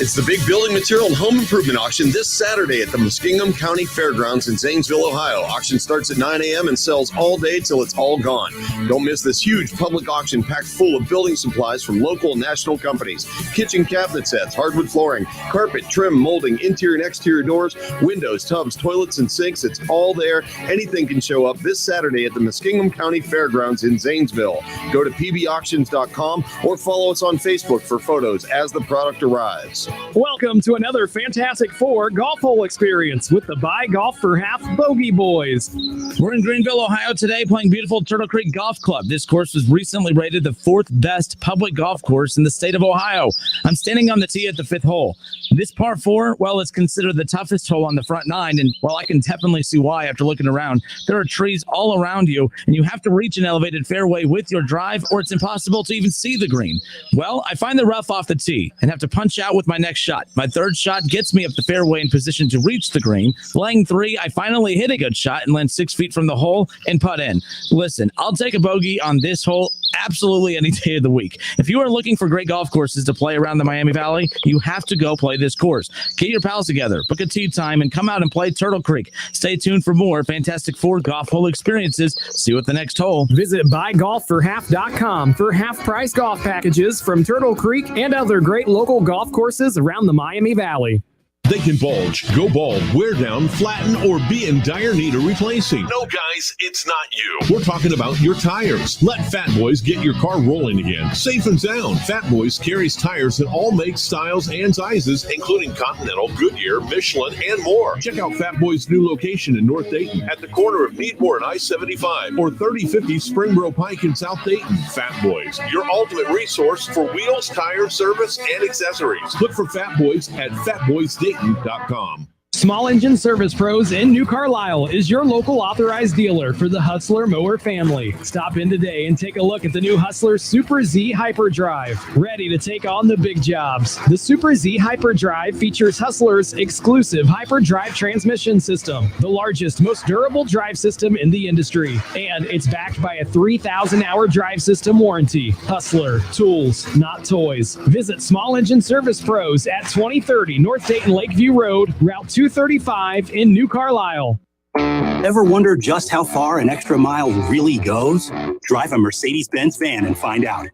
It's the big building material and home improvement auction this Saturday at the Muskingum County Fairgrounds in Zanesville, Ohio. Auction starts at 9 a.m. and sells all day till it's all gone. Don't miss this huge public auction packed full of building supplies from local and national companies. Kitchen cabinet sets, hardwood flooring, carpet, trim, molding, interior and exterior doors, windows, tubs, toilets, and sinks. It's all there. Anything can show up this Saturday at the Muskingum County Fairgrounds in Zanesville. Go to pbauctions.com or follow us on Facebook for photos as the product arrives. Welcome to another Fantastic Four golf hole experience with the Buy Golf for Half Bogey Boys. We're in Greenville, Ohio today playing beautiful Turtle Creek Golf Club. This course was recently rated the 4th best public golf course in the state of Ohio. I'm standing on the tee at the 5th hole. This par 4, well, it's considered the toughest hole on the front 9, and while I can definitely see why after looking around, there are trees all around you, and you have to reach an elevated fairway with your drive, or it's impossible to even see the green. Well, I find the rough off the tee and have to punch out with my next shot. My third shot gets me up the fairway in position to reach the green. Laying 3, I finally hit a good shot and land 6 feet from the hole and putt in. Listen, I'll take a bogey on this hole absolutely any day of the week. If you are looking for great golf courses to play around the Miami Valley, you have to go play this course. Get your pals together, book a tee time, and come out and play Turtle Creek. Stay tuned for more Fantastic Four golf hole experiences. See you at the next hole. Visit buygolfforhalf.com for half-price golf packages from Turtle Creek and other great local golf courses around the Miami Valley. They can bulge, go bald, wear down, flatten, or be in dire need of replacing. No, guys, it's not you. We're talking about your tires. Let Fat Boys get your car rolling again, safe and sound. Fat Boys carries tires in all makes, styles, and sizes, including Continental, Goodyear, Michelin, and more. Check out Fat Boys' new location in North Dayton at the corner of Needmore and I-75 or 3050 Springboro Pike in South Dayton. Fat Boys, your ultimate resource for wheels, tire, service, and accessories. Look for Fat Boys at fatboysdayton.com. Small Engine Service Pros in New Carlisle is your local authorized dealer for the Hustler mower family. Stop in today and take a look at the new Hustler Super Z Hyperdrive, ready to take on the big jobs. The Super Z Hyperdrive features Hustler's exclusive Hyperdrive transmission system, the largest, most durable drive system in the industry, and it's backed by a 3,000-hour drive system warranty. Hustler, tools, not toys. Visit Small Engine Service Pros at 2030 North Dayton Lakeview Road, Route 235 in New Carlisle. Ever wonder just how far an extra mile really goes? Drive a Mercedes-Benz van and find out.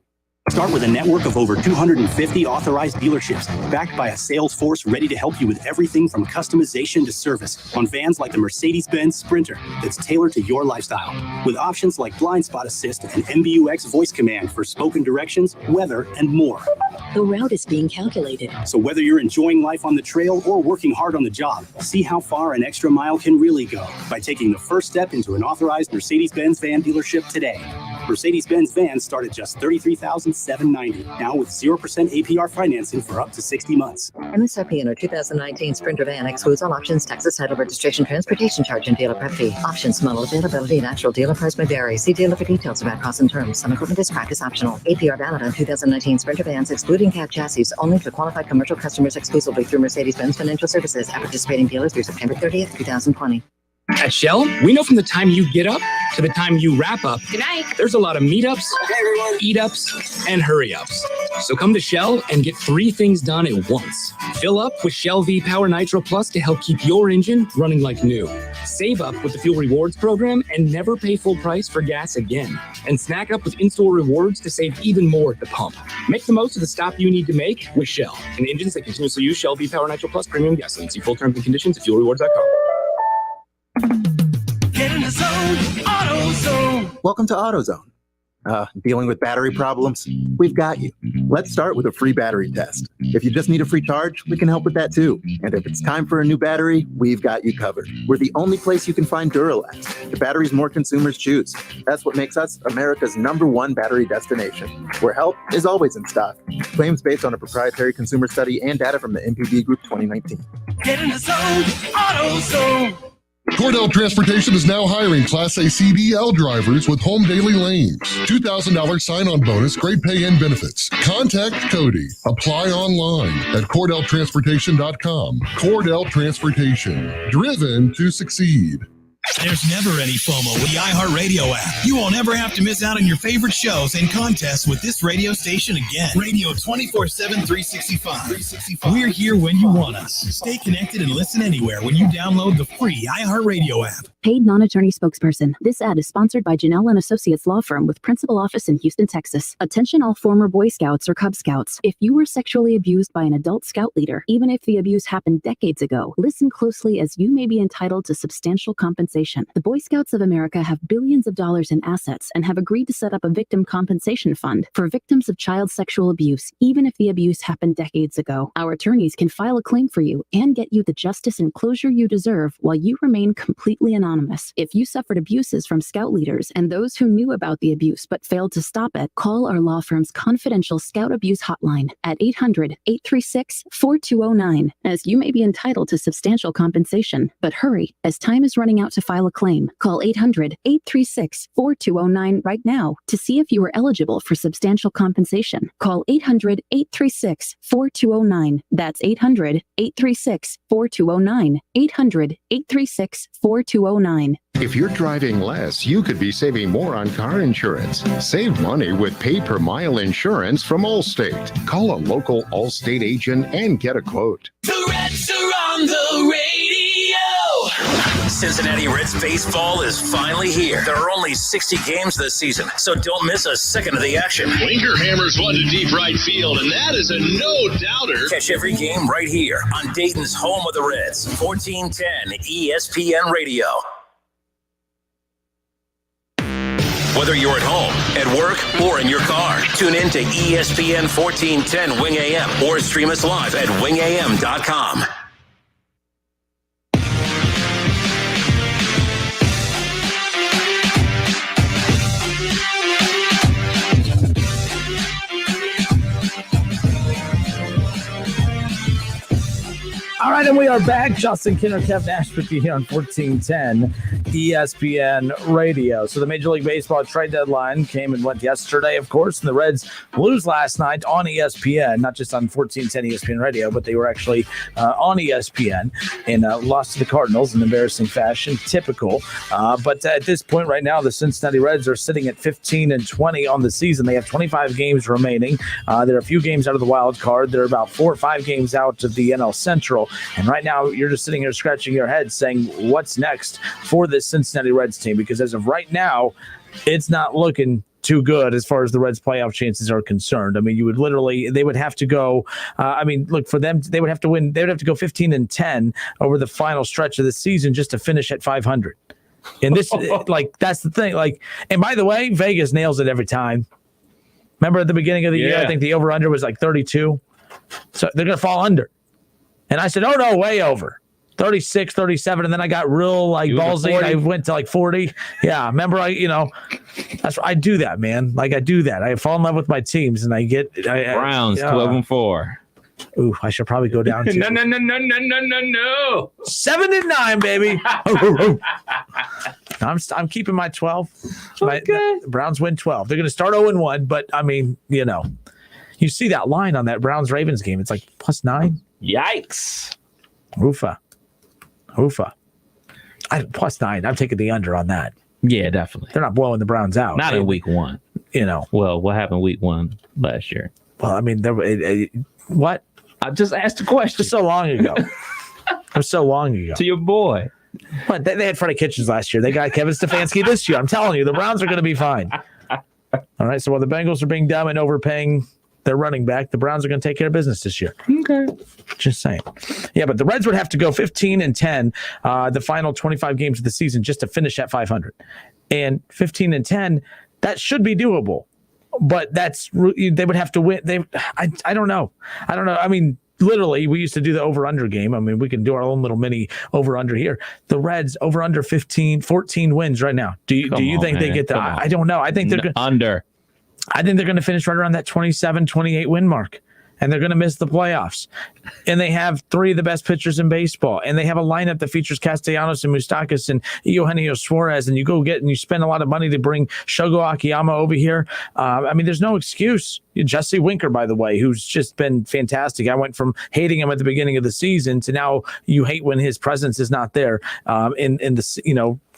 Start with a network of over 250 authorized dealerships, backed by a sales force ready to help you with everything from customization to service on vans like the Mercedes-Benz Sprinter that's tailored to your lifestyle, with options like blind spot assist and MBUX voice command for spoken directions, weather, and more. The route is being calculated. So whether you're enjoying life on the trail or working hard on the job, see how far an extra mile can really go by taking the first step into an authorized Mercedes-Benz van dealership today. Mercedes-Benz vans start at just $33,790, now with 0% APR financing for up to 60 months. MSRP in our 2019 Sprinter van excludes all options, taxes, title, registration, transportation charge, and dealer prep fee. Options, model, availability, and actual dealer price may vary. See dealer for details about costs and terms. Some equipment is practice optional. APR valid on 2019 Sprinter vans, excluding cab chassis, only for qualified commercial customers exclusively through Mercedes-Benz Financial Services at participating dealers through September 30th, 2020. At Shell, we know from the time you get up to the time you wrap up, Good night. there's a lot of meetups, eat-ups, and hurry-ups. So come to Shell and get 3 things done at once. Fill up with Shell V-Power Nitro Plus to help keep your engine running like new. Save up with the Fuel Rewards program and never pay full price for gas again. And snack up with in-store rewards to save even more at the pump. Make the most of the stop you need to make with Shell and engines that continuously use Shell V-Power Nitro Plus premium gasoline. See full terms and conditions at fuelrewards.com. Get in the zone, AutoZone. Welcome to AutoZone. Dealing with battery problems? We've got you. Let's start with a free battery test. If you just need a free charge, we can help with that too. And if it's time for a new battery, we've got you covered. We're the only place you can find Duralast, the batteries more consumers choose. That's what makes us America's #1 battery destination, where help is always in stock. Claims based on a proprietary consumer study and data from the MPD Group 2019. Get in the zone, AutoZone. Cordell Transportation is now hiring Class A CDL drivers with home daily lanes. $2,000 sign-on bonus, great pay and benefits. Contact Cody. Apply online at CordellTransportation.com. Cordell Transportation. Driven to succeed. There's never any FOMO with the iHeartRadio app. You won't ever have to miss out on your favorite shows and contests with this radio station again. Radio 24/7, 365. We're here when you want us. Stay connected and listen anywhere when you download the free iHeartRadio app. Paid non-attorney spokesperson. This ad is sponsored by Janelle & Associates Law Firm with principal office in Houston, Texas. Attention all former Boy Scouts or Cub Scouts. If you were sexually abused by an adult scout leader, even if the abuse happened decades ago, listen closely as you may be entitled to substantial compensation. The Boy Scouts of America have billions of dollars in assets and have agreed to set up a victim compensation fund for victims of child sexual abuse, even if the abuse happened decades ago. Our attorneys can file a claim for you and get you the justice and closure you deserve while you remain completely anonymous. If you suffered abuses from scout leaders and those who knew about the abuse but failed to stop it, call our law firm's confidential Scout Abuse Hotline at 800-836-4209, as you may be entitled to substantial compensation. But hurry, as time is running out to file a claim. Call 800-836-4209 right now to see if you are eligible for substantial compensation. Call 800-836-4209. That's 800-836-4209. 800-836-4209. If you're driving less, you could be saving more on car insurance. Save money with pay-per-mile insurance from Allstate. Call a local Allstate agent and get a quote. The Reds are on the radio. Cincinnati Reds baseball is finally here. There are only 60 games this season, so don't miss a second of the action. Winker hammers one to deep right field, and that is a no-doubter. Catch every game right here on Dayton's home of the Reds, 1410 ESPN Radio. Whether you're at home, at work, or in your car, tune in to ESPN 1410 Wing AM or stream us live at wingam.com. All right, and we are back. Justin Kinner, Kev Nash with you here on 1410 ESPN Radio. So the Major League Baseball trade deadline came and went yesterday, of course, and the Reds lose last night on ESPN, not just on 1410 ESPN Radio, but they were actually on ESPN and lost to the Cardinals in embarrassing fashion, typical. But at this point right now, the Cincinnati Reds are sitting at 15-20 on the season. They have 25 games remaining. They're a few games out of the wild card. They're about 4 or 5 games out of the NL Central. And right now, you're just sitting here scratching your head saying, what's next for this Cincinnati Reds team? Because as of right now, it's not looking too good as far as the Reds' playoff chances are concerned. I mean, they would have to go, look, for them, they would have to win. They would have to go 15-10 over the final stretch of the season just to finish at 500. And this, that's the thing. And by the way, Vegas nails it every time. Remember at the beginning of the year, I think the over-under was 32. So they're going to fall under. And I said, oh, no, way over. 36, 37. And then I got real ballsy. And I went to 40. Yeah. Remember, I do that, man. I do that. I fall in love with my teams and I get Browns 12-4. Ooh, I should probably go down to no. 7-9, baby. I'm keeping my 12. Okay. The Browns win 12. They're going to start 0-1, but you see that line on that Browns Ravens game. It's +9. Yikes. Oofa. +9. I'm taking the under on that. Yeah, definitely. They're not blowing the Browns out. Not in week 1. Well, what happened week 1 last year? Well, what? I just asked a question. Just so long ago. To your boy. What? They had Freddie Kitchens last year. They got Kevin Stefanski this year. I'm telling you, the Browns are going to be fine. All right, so while the Bengals are being dumb and overpaying their running back, the Browns are going to take care of business this year. Okay. Just saying. Yeah, but the Reds would have to go 15-10 the final 25 games of the season just to finish at 500. And 15-10, that should be doable. But they would have to win. I don't know. I mean, literally, we used to do the over-under game. I mean, we can do our own little mini over-under here. The Reds over-under 14 wins right now. Do you think they get that? I don't know. I think they're under. I think they're going to finish right around that 27, 28 win mark. And they're going to miss the playoffs. And they have 3 of the best pitchers in baseball. And they have a lineup that features Castellanos and Moustakas and Eugenio Suarez. And you spend a lot of money to bring Shogo Akiyama over here. There's no excuse. Jesse Winker, by the way, who's just been fantastic. I went from hating him at the beginning of the season to now you hate when his presence is not there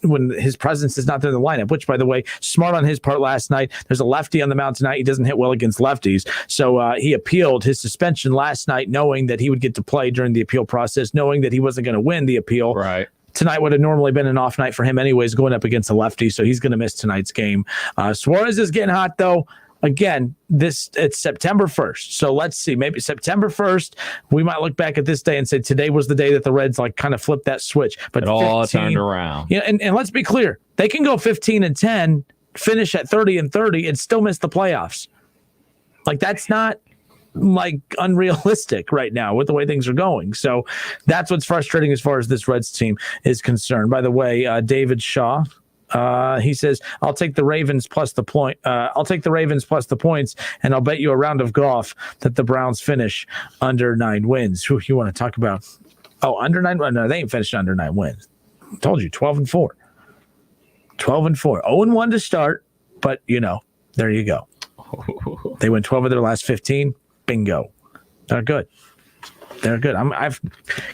when his presence is not there in the lineup, which, by the way, smart on his part last night. There's a lefty on the mound tonight. He doesn't hit well against lefties. So he appealed his suspension last night, knowing that he would get to play during the appeal process, knowing that he wasn't going to win the appeal. Right. Tonight would have normally been an off night for him anyways, going up against a lefty. So he's going to miss tonight's game. Suarez is getting hot, though. Again, it's September 1st. So let's see. Maybe September 1st, we might look back at this day and say today was the day that the Reds kind of flipped that switch. But it all turned around. Yeah, and let's be clear. They can go 15-10, finish at 30-30, and still miss the playoffs. That's not unrealistic right now with the way things are going. So that's what's frustrating as far as this Reds team is concerned. By the way, David Shaw, he says, I'll take the Ravens plus the point. I'll take the Ravens plus the points, and I'll bet you a round of golf that the Browns finish under 9 wins. Who you want to talk about? Oh, under 9? No, they ain't finished under 9 wins. I told you, 12-4. 12-4. 0-1 to start, but there you go. They win 12 of their last 15. Bingo. They're good. They're good. I have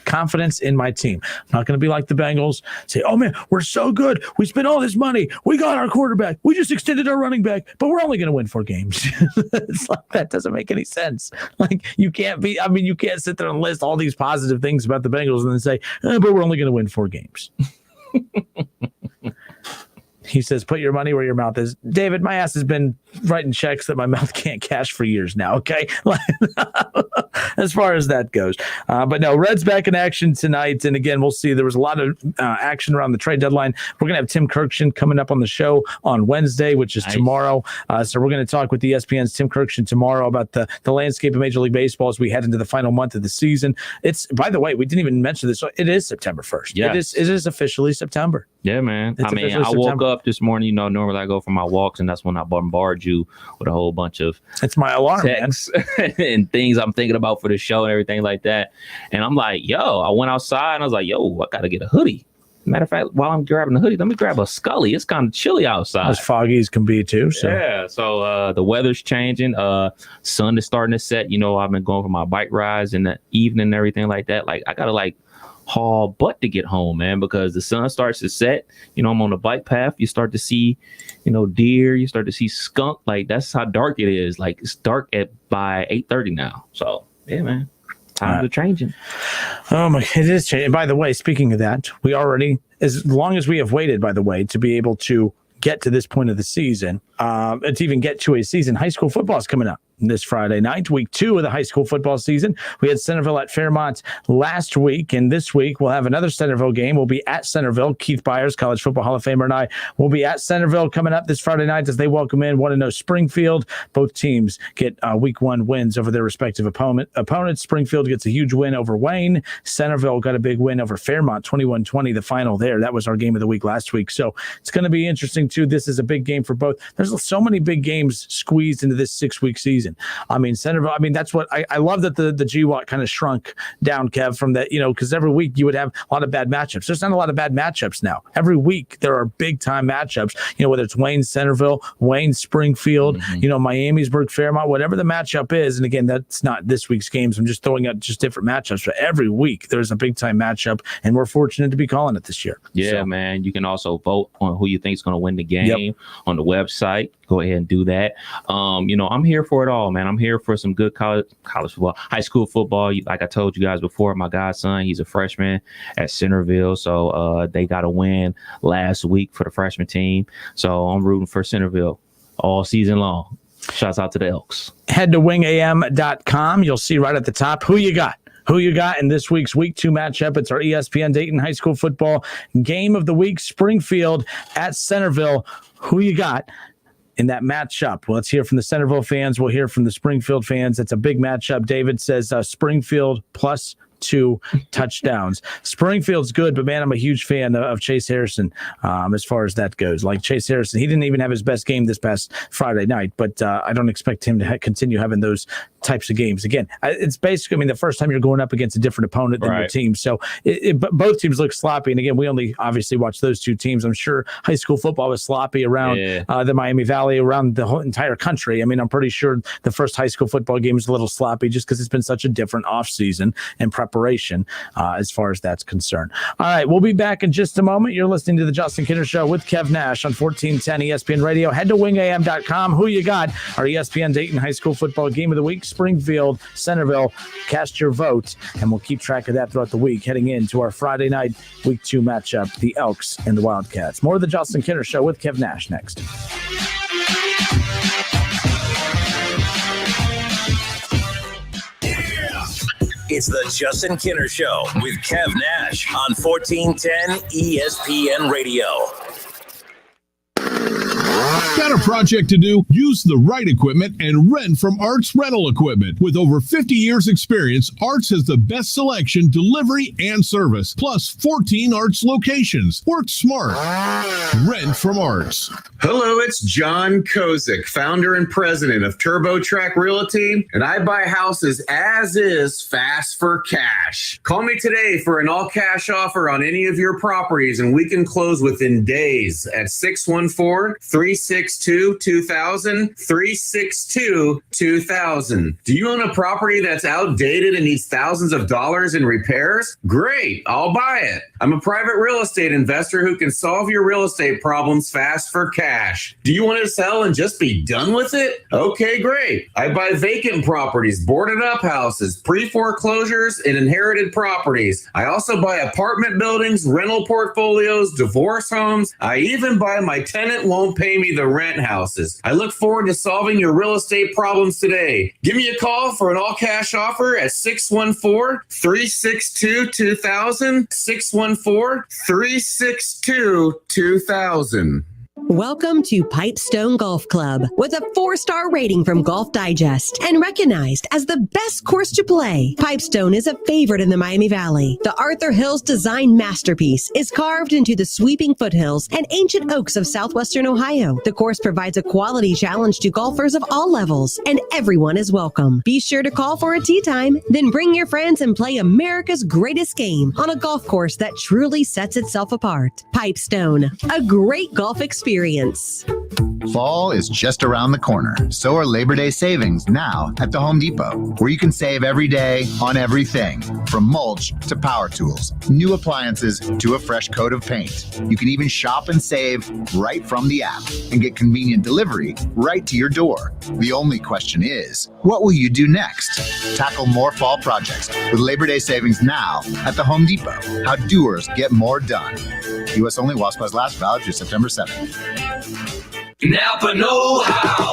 confidence in my team. I'm not going to be like the Bengals. Say, oh, man, we're so good. We spent all this money. We got our quarterback. We just extended our running back, but we're only going to win 4 games. It's that doesn't make any sense. You can't sit there and list all these positive things about the Bengals and then say, but we're only going to win 4 games. He says, put your money where your mouth is. David, my ass has been writing checks that my mouth can't cash for years now, okay? As far as that goes. But no, Reds back in action tonight. And again, we'll see. There was a lot of action around the trade deadline. We're going to have Tim Kirkshin coming up on the show on Wednesday, which is tomorrow. So we're going to talk with ESPN's Tim Kirkshin tomorrow about the landscape of Major League Baseball as we head into the final month of the season. It's, by the way, we didn't even mention this. It is September 1st. Yes. It is officially September. Yeah, man. It's I woke up this morning, normally I go for my walks, and that's when I bombard you with a whole bunch of my alarm, texts and things I'm thinking about for the show and everything like that. And I'm like, I went outside and I was like, I got to get a hoodie. Matter of fact, while I'm grabbing the hoodie, let me grab a Scully. It's kind of chilly outside. As foggy as can be, too. So. Yeah, so the weather's changing. Sun is starting to set. I've been going for my bike rides in the evening and everything like that. Like, I got to, haul butt to get home, man, because the sun starts to set. I'm on the bike path. You start to see, deer. You start to see skunk. Like, that's how dark it is. Like, it's dark by 8:30 now. So, yeah, man. Times are changing. Oh my, it is changing. By the way, speaking of that, we already, as long as we have waited, by the way, to be able to get to this point of the season, and to even get to a season, high school football is coming up this Friday night, week 2 of the high school football season. We had Centerville at Fairmont last week, and this week we'll have another Centerville game. We'll be at Centerville. Keith Byers, College Football Hall of Famer, and I will be at Centerville coming up this Friday night as they welcome in 1-0 Springfield. Both teams get week 1 wins over their respective opponents. Springfield gets a huge win over Wayne. Centerville got a big win over Fairmont, 21-20, the final there. That was our game of the week last week. So it's going to be interesting, too. This is a big game for both. There's so many big games squeezed into this 6-week season. Centerville, that's what I love, that the GWAT kind of shrunk down, Kev, from that, because every week you would have a lot of bad matchups. There's not a lot of bad matchups now. Every week there are big time matchups, whether it's Wayne Centerville, Wayne Springfield, Miamisburg, Fairmont, whatever the matchup is. And again, that's not this week's games. I'm just throwing out just different matchups. But every week there's a big time matchup, and we're fortunate to be calling it this year. Yeah, man. You can also vote on who you think is going to win the game on the website. Go ahead and do that. I'm here for it all, man. I'm here for some good college football, high school football. Like I told you guys before, my godson, he's a freshman at Centerville. So they got a win last week for the freshman team. So I'm rooting for Centerville all season long. Shouts out to the Elks. Head to wingam.com. You'll see right at the top who you got in this week's week 2 matchup. It's our ESPN Dayton High School Football game of the week, Springfield at Centerville. Who you got in that matchup? Well, let's hear from the Centerville fans. We'll hear from the Springfield fans. It's a big matchup. David says Springfield plus 2 touchdowns. Springfield's good, but man, I'm a huge fan of Chase Harrison as far as that goes. Like Chase Harrison, he didn't even have his best game this past Friday night, but I don't expect him to continue having those types of games. Again, it's basically, the first time you're going up against a different opponent than your team. So but both teams look sloppy. And again, we only obviously watch those 2 teams. I'm sure high school football was sloppy around the Miami Valley, around the whole entire country. I'm pretty sure the first high school football game is a little sloppy just because it's been such a different offseason and preparation as far as that's concerned. All right, we'll be back in just a moment. You're listening to the Justin Kinner Show with Kev Nash on 1410 ESPN Radio. Head to wingam.com. Who you got? Our ESPN Dayton High School Football game of the week, Springfield, Centerville. Cast your vote, and we'll keep track of that throughout the week, heading into our Friday night week 2 matchup, the Elks and the Wildcats. More of the Justin Kinner Show with Kev Nash next. It's the Justin Kinner Show with Kev Nash on 1410 ESPN Radio. Got a project to do? Use the right equipment and rent from Arts Rental Equipment. With over 50 years experience, Arts has the best selection, delivery, and service, plus 14 Arts locations. Work smart. Rent from Arts. Hello, it's John Kozik, founder and president of TurboTrack Realty, and I buy houses as is, fast for cash. Call me today for an all-cash offer on any of your properties, and we can close within days at 614-366 362-2000, 362-2000. Do you own a property that's outdated and needs thousands of dollars in repairs? Great, I'll buy it. I'm a private real estate investor who can solve your real estate problems fast for cash. Do you want to sell and just be done with it? Okay, great. I buy vacant properties, boarded up houses, pre-foreclosures, and inherited properties. I also buy apartment buildings, rental portfolios, divorce homes. I even buy my tenant won't pay me the rent houses. I look forward to solving your real estate problems today. Give me a call for an all-cash offer at 614-362-2000, 614-362-2000. Welcome to Pipestone Golf Club with a 4-star rating from Golf Digest and recognized as the best course to play. Pipestone is a favorite in the Miami Valley. The Arthur Hills design masterpiece is carved into the sweeping foothills and ancient oaks of southwestern Ohio. The course provides a quality challenge to golfers of all levels, and everyone is welcome. Be sure to call for a tee time, then bring your friends and play America's greatest game on a golf course that truly sets itself apart. Pipestone, a great golf experience. Fall is just around the corner. So are Labor Day savings now at the Home Depot, where you can save every day on everything from mulch to power tools, new appliances to a fresh coat of paint. You can even shop and save right from the app and get convenient delivery right to your door. The only question is, what will you do next? Tackle more fall projects with Labor Day savings now at the Home Depot. How doers get more done. U.S. only while supplies last, valid through September 7th. Napa know-how.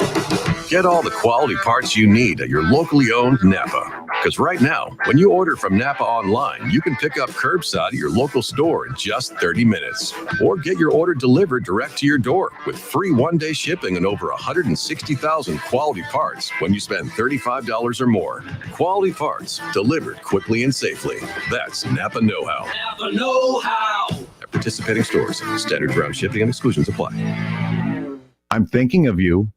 Get all the quality parts you need at your locally owned Napa. Because right now, when you order from Napa online, you can pick up curbside at your local store in just 30 minutes. Or get your order delivered direct to your door with free one-day shipping and over 160,000 quality parts when you spend $35 or more. Quality parts delivered quickly and safely. That's Napa know-how. Napa know-how. At participating stores, standard ground shipping and exclusions apply. I'm thinking of you.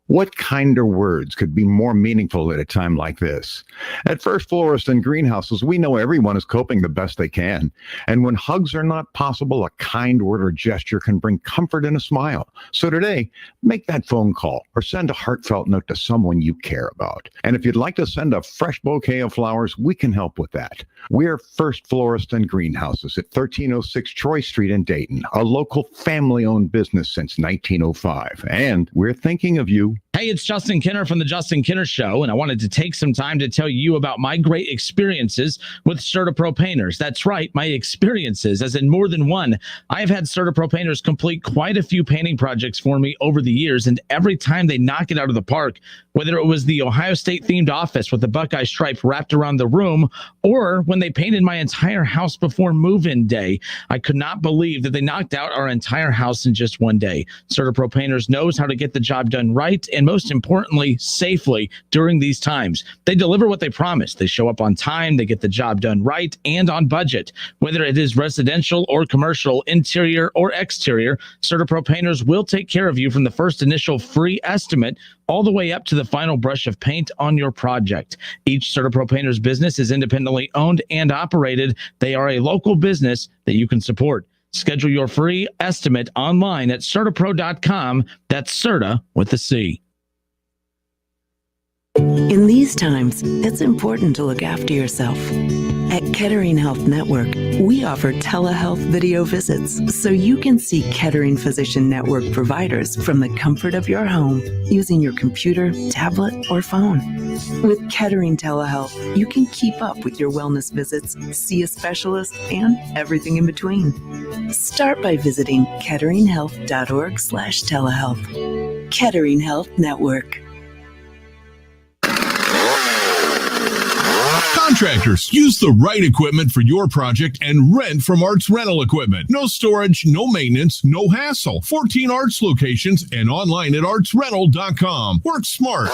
What kinder words could be more meaningful at a time like this? At First Florist and Greenhouses, we know everyone is coping the best they can. And when hugs are not possible, a kind word or gesture can bring comfort and a smile. So today, make that phone call or send a heartfelt note to someone you care about. And if you'd like to send a fresh bouquet of flowers, we can help with that. We're First Florist and Greenhouses at 1306 Troy Street in Dayton, a local family-owned business since 1905. And we're thinking of you. Hey, it's Justin Kinner from The Justin Kinner Show, and I wanted to take some time to tell you about my great experiences with CertaPro painters. That's right, my experiences, as in more than one. I've had CertaPro painters complete quite a few painting projects for me over the years, and every time they knock it out of the park, whether it was the Ohio State-themed office with the Buckeye stripe wrapped around the room, or when they painted my entire house before move-in day, I could not believe that they knocked out our entire house in just one day. CertaPro painters knows how to get the job done right, and most importantly, safely during these times. They deliver what they promise. They show up on time, they get the job done right and on budget. Whether it is residential or commercial, interior or exterior, CertaPro painters will take care of you from the first initial free estimate all the way up to the final brush of paint on your project. Each CertaPro painter's business is independently owned and operated. They are a local business that you can support. Schedule your free estimate online at CertaPro.com. That's Certa with a C. In these times, it's important to look after yourself. At Kettering Health Network, we offer telehealth video visits so you can see Kettering Physician Network providers from the comfort of your home using your computer, tablet, or phone. With Kettering Telehealth, you can keep up with your wellness visits, see a specialist, and everything in between. Start by visiting ketteringhealth.org/telehealth. Kettering Health Network. Contractors, use the right equipment for your project and rent from Arts Rental Equipment. No storage, no maintenance, no hassle. 14 Arts locations and online at artsrental.com. Work smart.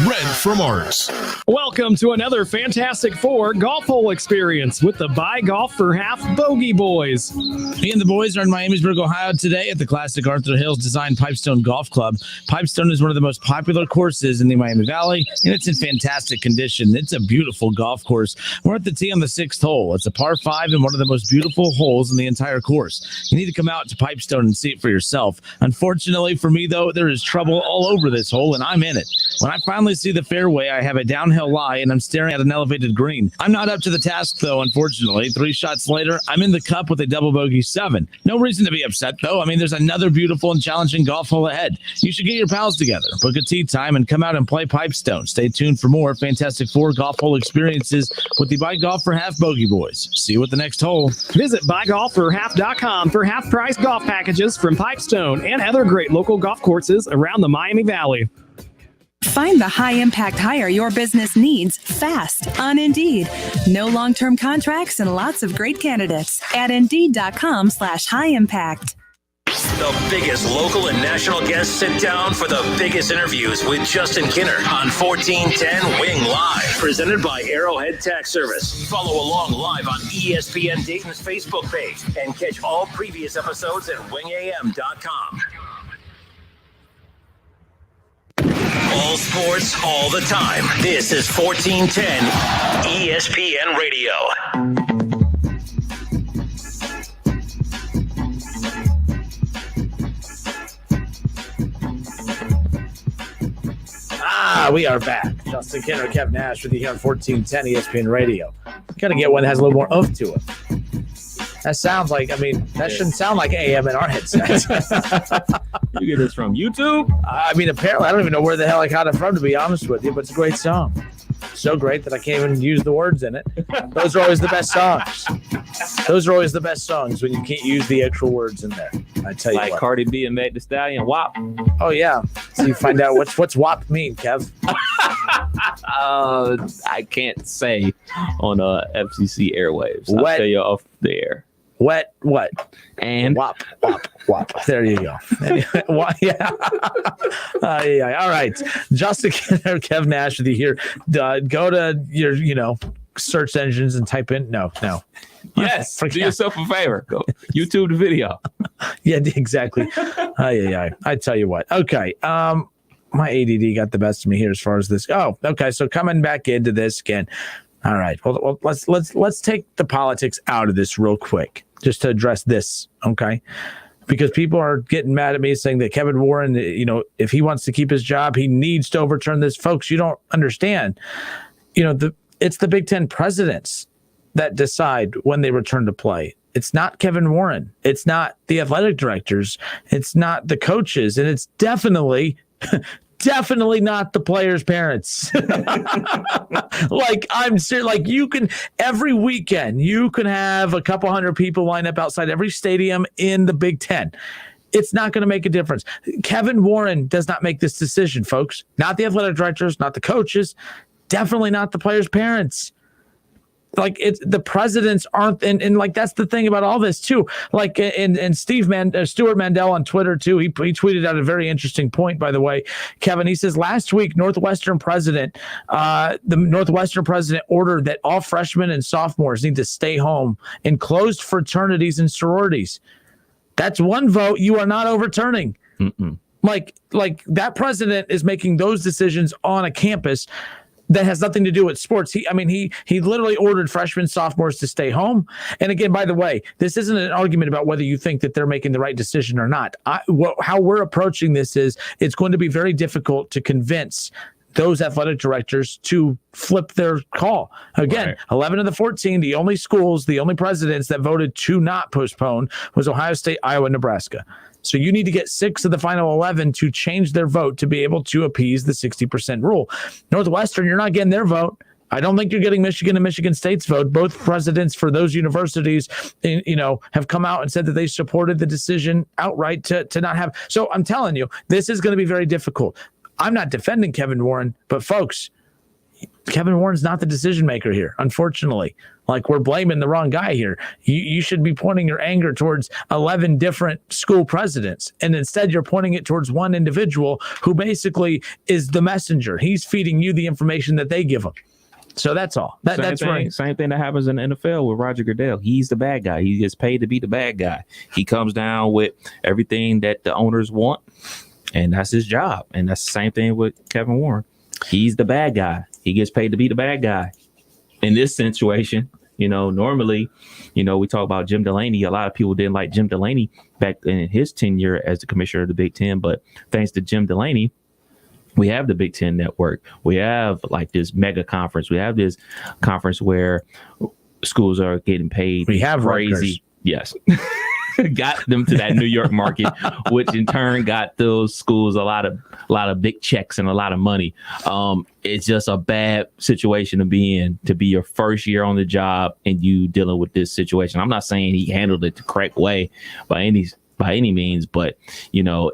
Rent from Arts. Welcome Welcome to another Fantastic Four golf hole experience with the Buy Golf for Half Bogey Boys. Me and the boys are in Miamisburg, Ohio today at the classic Arthur Hills Design Pipestone Golf Club. Pipestone is one of the most popular courses in the Miami Valley, and it's in fantastic condition. It's a beautiful golf course. We're at the tee on the 6th hole. It's a par 5 and one of the most beautiful holes in the entire course. You need to come out to Pipestone and see it for yourself. Unfortunately for me, though, there is trouble all over this hole, and I'm in it. When I finally see the fairway, I have a downhill lie, and I'm staring at an elevated green. I'm not up to the task, though, unfortunately. 3 shots later, I'm in the cup with a double bogey 7. No reason to be upset, though. I mean, there's another beautiful and challenging golf hole ahead. You should get your pals together, book a tee time, and come out and play Pipestone. Stay tuned for more Fantastic Four golf hole experiences with the Buy Golf for Half Bogey Boys. See you at the next hole. Visit buygolfforhalf.com for half-price golf packages from Pipestone and other great local golf courses around the Miami Valley. Find the high-impact hire your business needs fast on Indeed. No long-term contracts and lots of great candidates at Indeed.com/high-impact. The biggest local and national guests sit down for the biggest interviews with Justin Kinner on 1410 Wing Live, presented by Arrowhead Tax Service. Follow along live on ESPN Dayton's Facebook page and catch all previous episodes at wingam.com. All sports, all the time. This is 1410 ESPN Radio. We are back. Justin Kinner, Kev Nash with you here on 1410 ESPN Radio. Got to get one that has a little more oomph to it. That sounds like, that shouldn't sound like AM in our headsets. You get this from YouTube? Apparently, I don't even know where the hell I got it from, to be honest with you, but it's a great song. So great that I can't even use the words in it. Those are always the best songs. Those are always the best songs when you can't use the actual words in there. I tell you like what. Cardi B and Meg Thee Stallion, WAP. Oh, yeah. So you find out what's WAP mean, Kev? I can't say on FCC airwaves. I'll tell you off the air. Wet what? And WAP. There you go. Yeah. All right. Justin Kinner, Kev Nash with you here. Go to your, search engines and type in. No. Yes. Do yourself a favor. Go YouTube the video. Yeah, exactly. I tell you what. Okay. My ADD got the best of me here as far as this. Oh, okay. So coming back into this again. All right. Well, let's take the politics out of this real quick, just to address this, okay? Because people are getting mad at me saying that Kevin Warren, if he wants to keep his job, he needs to overturn this. Folks, you don't understand. It's the Big Ten presidents that decide when they return to play. It's not Kevin Warren. It's not the athletic directors. It's not the coaches. And it's definitely not the players' parents. I'm serious. You can, every weekend, you can have a couple hundred people line up outside every stadium in the Big Ten. It's not going to make a difference. Kevin Warren does not make this decision, folks. Not the athletic directors, not the coaches, definitely not the players' parents. The presidents aren't, and that's the thing about all this too. And Stuart Mandel on Twitter too. He tweeted out a very interesting point, by the way, Kevin. He says last week, the Northwestern president ordered that all freshmen and sophomores need to stay home in closed fraternities and sororities. That's one vote you are not overturning. Mm-mm. That president is making those decisions on a campus that has nothing to do with sports. He literally ordered freshmen, sophomores to stay home. And again, by the way, this isn't an argument about whether you think that they're making the right decision or not. How we're approaching this is it's going to be very difficult to convince those athletic directors to flip their call. Again, right. 11 of the 14, the only presidents that voted to not postpone was Ohio State, Iowa, Nebraska. So you need to get 6 of the final 11 to change their vote to be able to appease the 60% rule. Northwestern, you're not getting their vote. I don't think you're getting Michigan and Michigan State's vote. Both presidents for those universities, have come out and said that they supported the decision outright to not have. So I'm telling you, this is going to be very difficult. I'm not defending Kevin Warren, but folks, Kevin Warren's not the decision maker here, unfortunately. We're blaming the wrong guy here. You should be pointing your anger towards 11 different school presidents, and instead you're pointing it towards one individual who basically is the messenger. He's feeding you the information that they give him. So that's all. That's right. Same thing that happens in the NFL with Roger Goodell. He's the bad guy. He gets paid to be the bad guy. He comes down with everything that the owners want, and that's his job. And that's the same thing with Kevin Warren. He's the bad guy. He gets paid to be the bad guy. In this situation, normally, we talk about Jim Delaney. A lot of people didn't like Jim Delaney back in his tenure as the commissioner of the Big Ten. But thanks to Jim Delaney, we have the Big Ten Network. We have like this mega conference. We have this conference where schools are getting paid. We have crazy. Rutgers. Yes. Got them to that New York market, which in turn got those schools a lot of big checks and a lot of money. It's just a bad situation to be in, to be your first year on the job and you dealing with this situation. I'm not saying he handled it the correct way by any means, but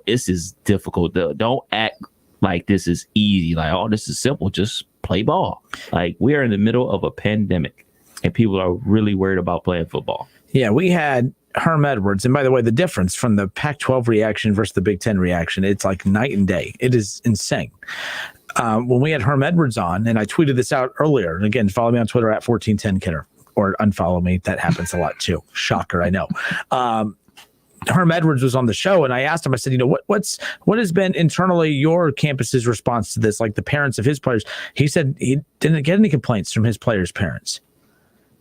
this is difficult. Don't act like this is easy, like, oh, this is simple, just play ball. Like, we are in the middle of a pandemic and people are really worried about playing football. Yeah, we had Herm Edwards. And by the way, the difference from the Pac-12 reaction versus the Big Ten reaction, it's like night and day. It is insane. When we had Herm Edwards on, and I tweeted this out earlier, and again, follow me on Twitter at 1410Kinner, or unfollow me. That happens a lot too. Shocker, I know. Herm Edwards was on the show, and I asked him, I said, what has been internally your campus's response to this, like the parents of his players? He said he didn't get any complaints from his players' parents.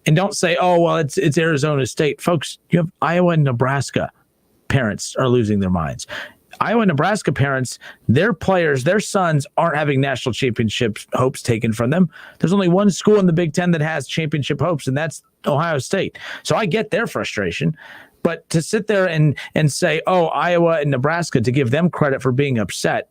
And don't say, oh, well, it's Arizona State. Folks, you have Iowa and Nebraska parents are losing their minds. Iowa and Nebraska parents, their players, their sons aren't having national championship hopes taken from them. There's only one school in the Big Ten that has championship hopes, and that's Ohio State. So I get their frustration. But to sit there and say, oh, Iowa and Nebraska, to give them credit for being upset,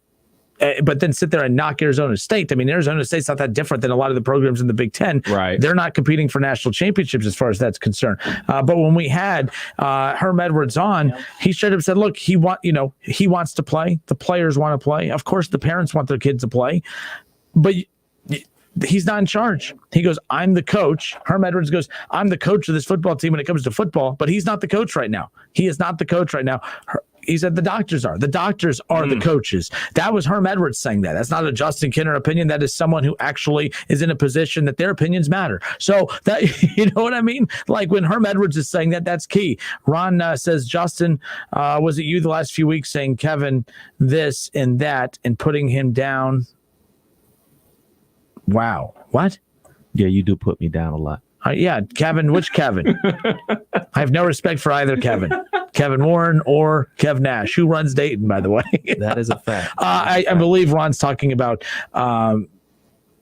but then sit there and knock Arizona State. I mean, Arizona State's not that different than a lot of the programs in the Big Ten. Right. They're not competing for national championships as far as that's concerned. But when we had Herm Edwards on, he straight up said, look, he wants to play. The players want to play. Of course, the parents want their kids to play. But he's not in charge. He goes, I'm the coach. Herm Edwards goes, I'm the coach of this football team when it comes to football, but he's not the coach right now. He is not the coach right now. He said the doctors are. The doctors are the coaches. That was Herm Edwards saying that. That's not a Justin Kinner opinion. That is someone who actually is in a position that their opinions matter. So that, you know what I mean? Like when Herm Edwards is saying that, that's key. Ron says, Justin, was it you the last few weeks saying Kevin this and that and putting him down? Wow. What? Yeah, you do put me down a lot. Yeah, Kevin. Which Kevin? I have no respect for either Kevin. Kevin Warren or Kev Nash, who runs Dayton, by the way. That is a fact. I believe Ron's talking about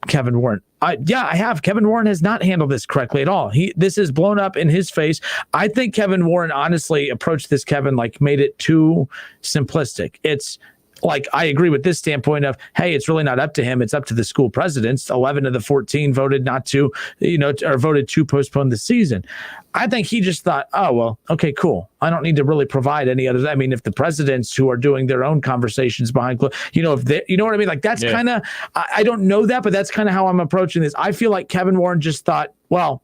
Kevin Warren. I have. Kevin Warren has not handled this correctly at all. This is blown up in his face. I think Kevin Warren honestly approached this, made it too simplistic. It's like, I agree with this standpoint of, hey, it's really not up to him. It's up to the school presidents. 11 of the 14 voted not to, or voted to postpone the season. I think he just thought, oh, well, okay, cool. I don't need to really provide any other. I mean, if the presidents who are doing their own conversations behind, if they, you know what I mean? Like, that's kind of, I don't know that, but that's kind of how I'm approaching this. I feel like Kevin Warren just thought, well,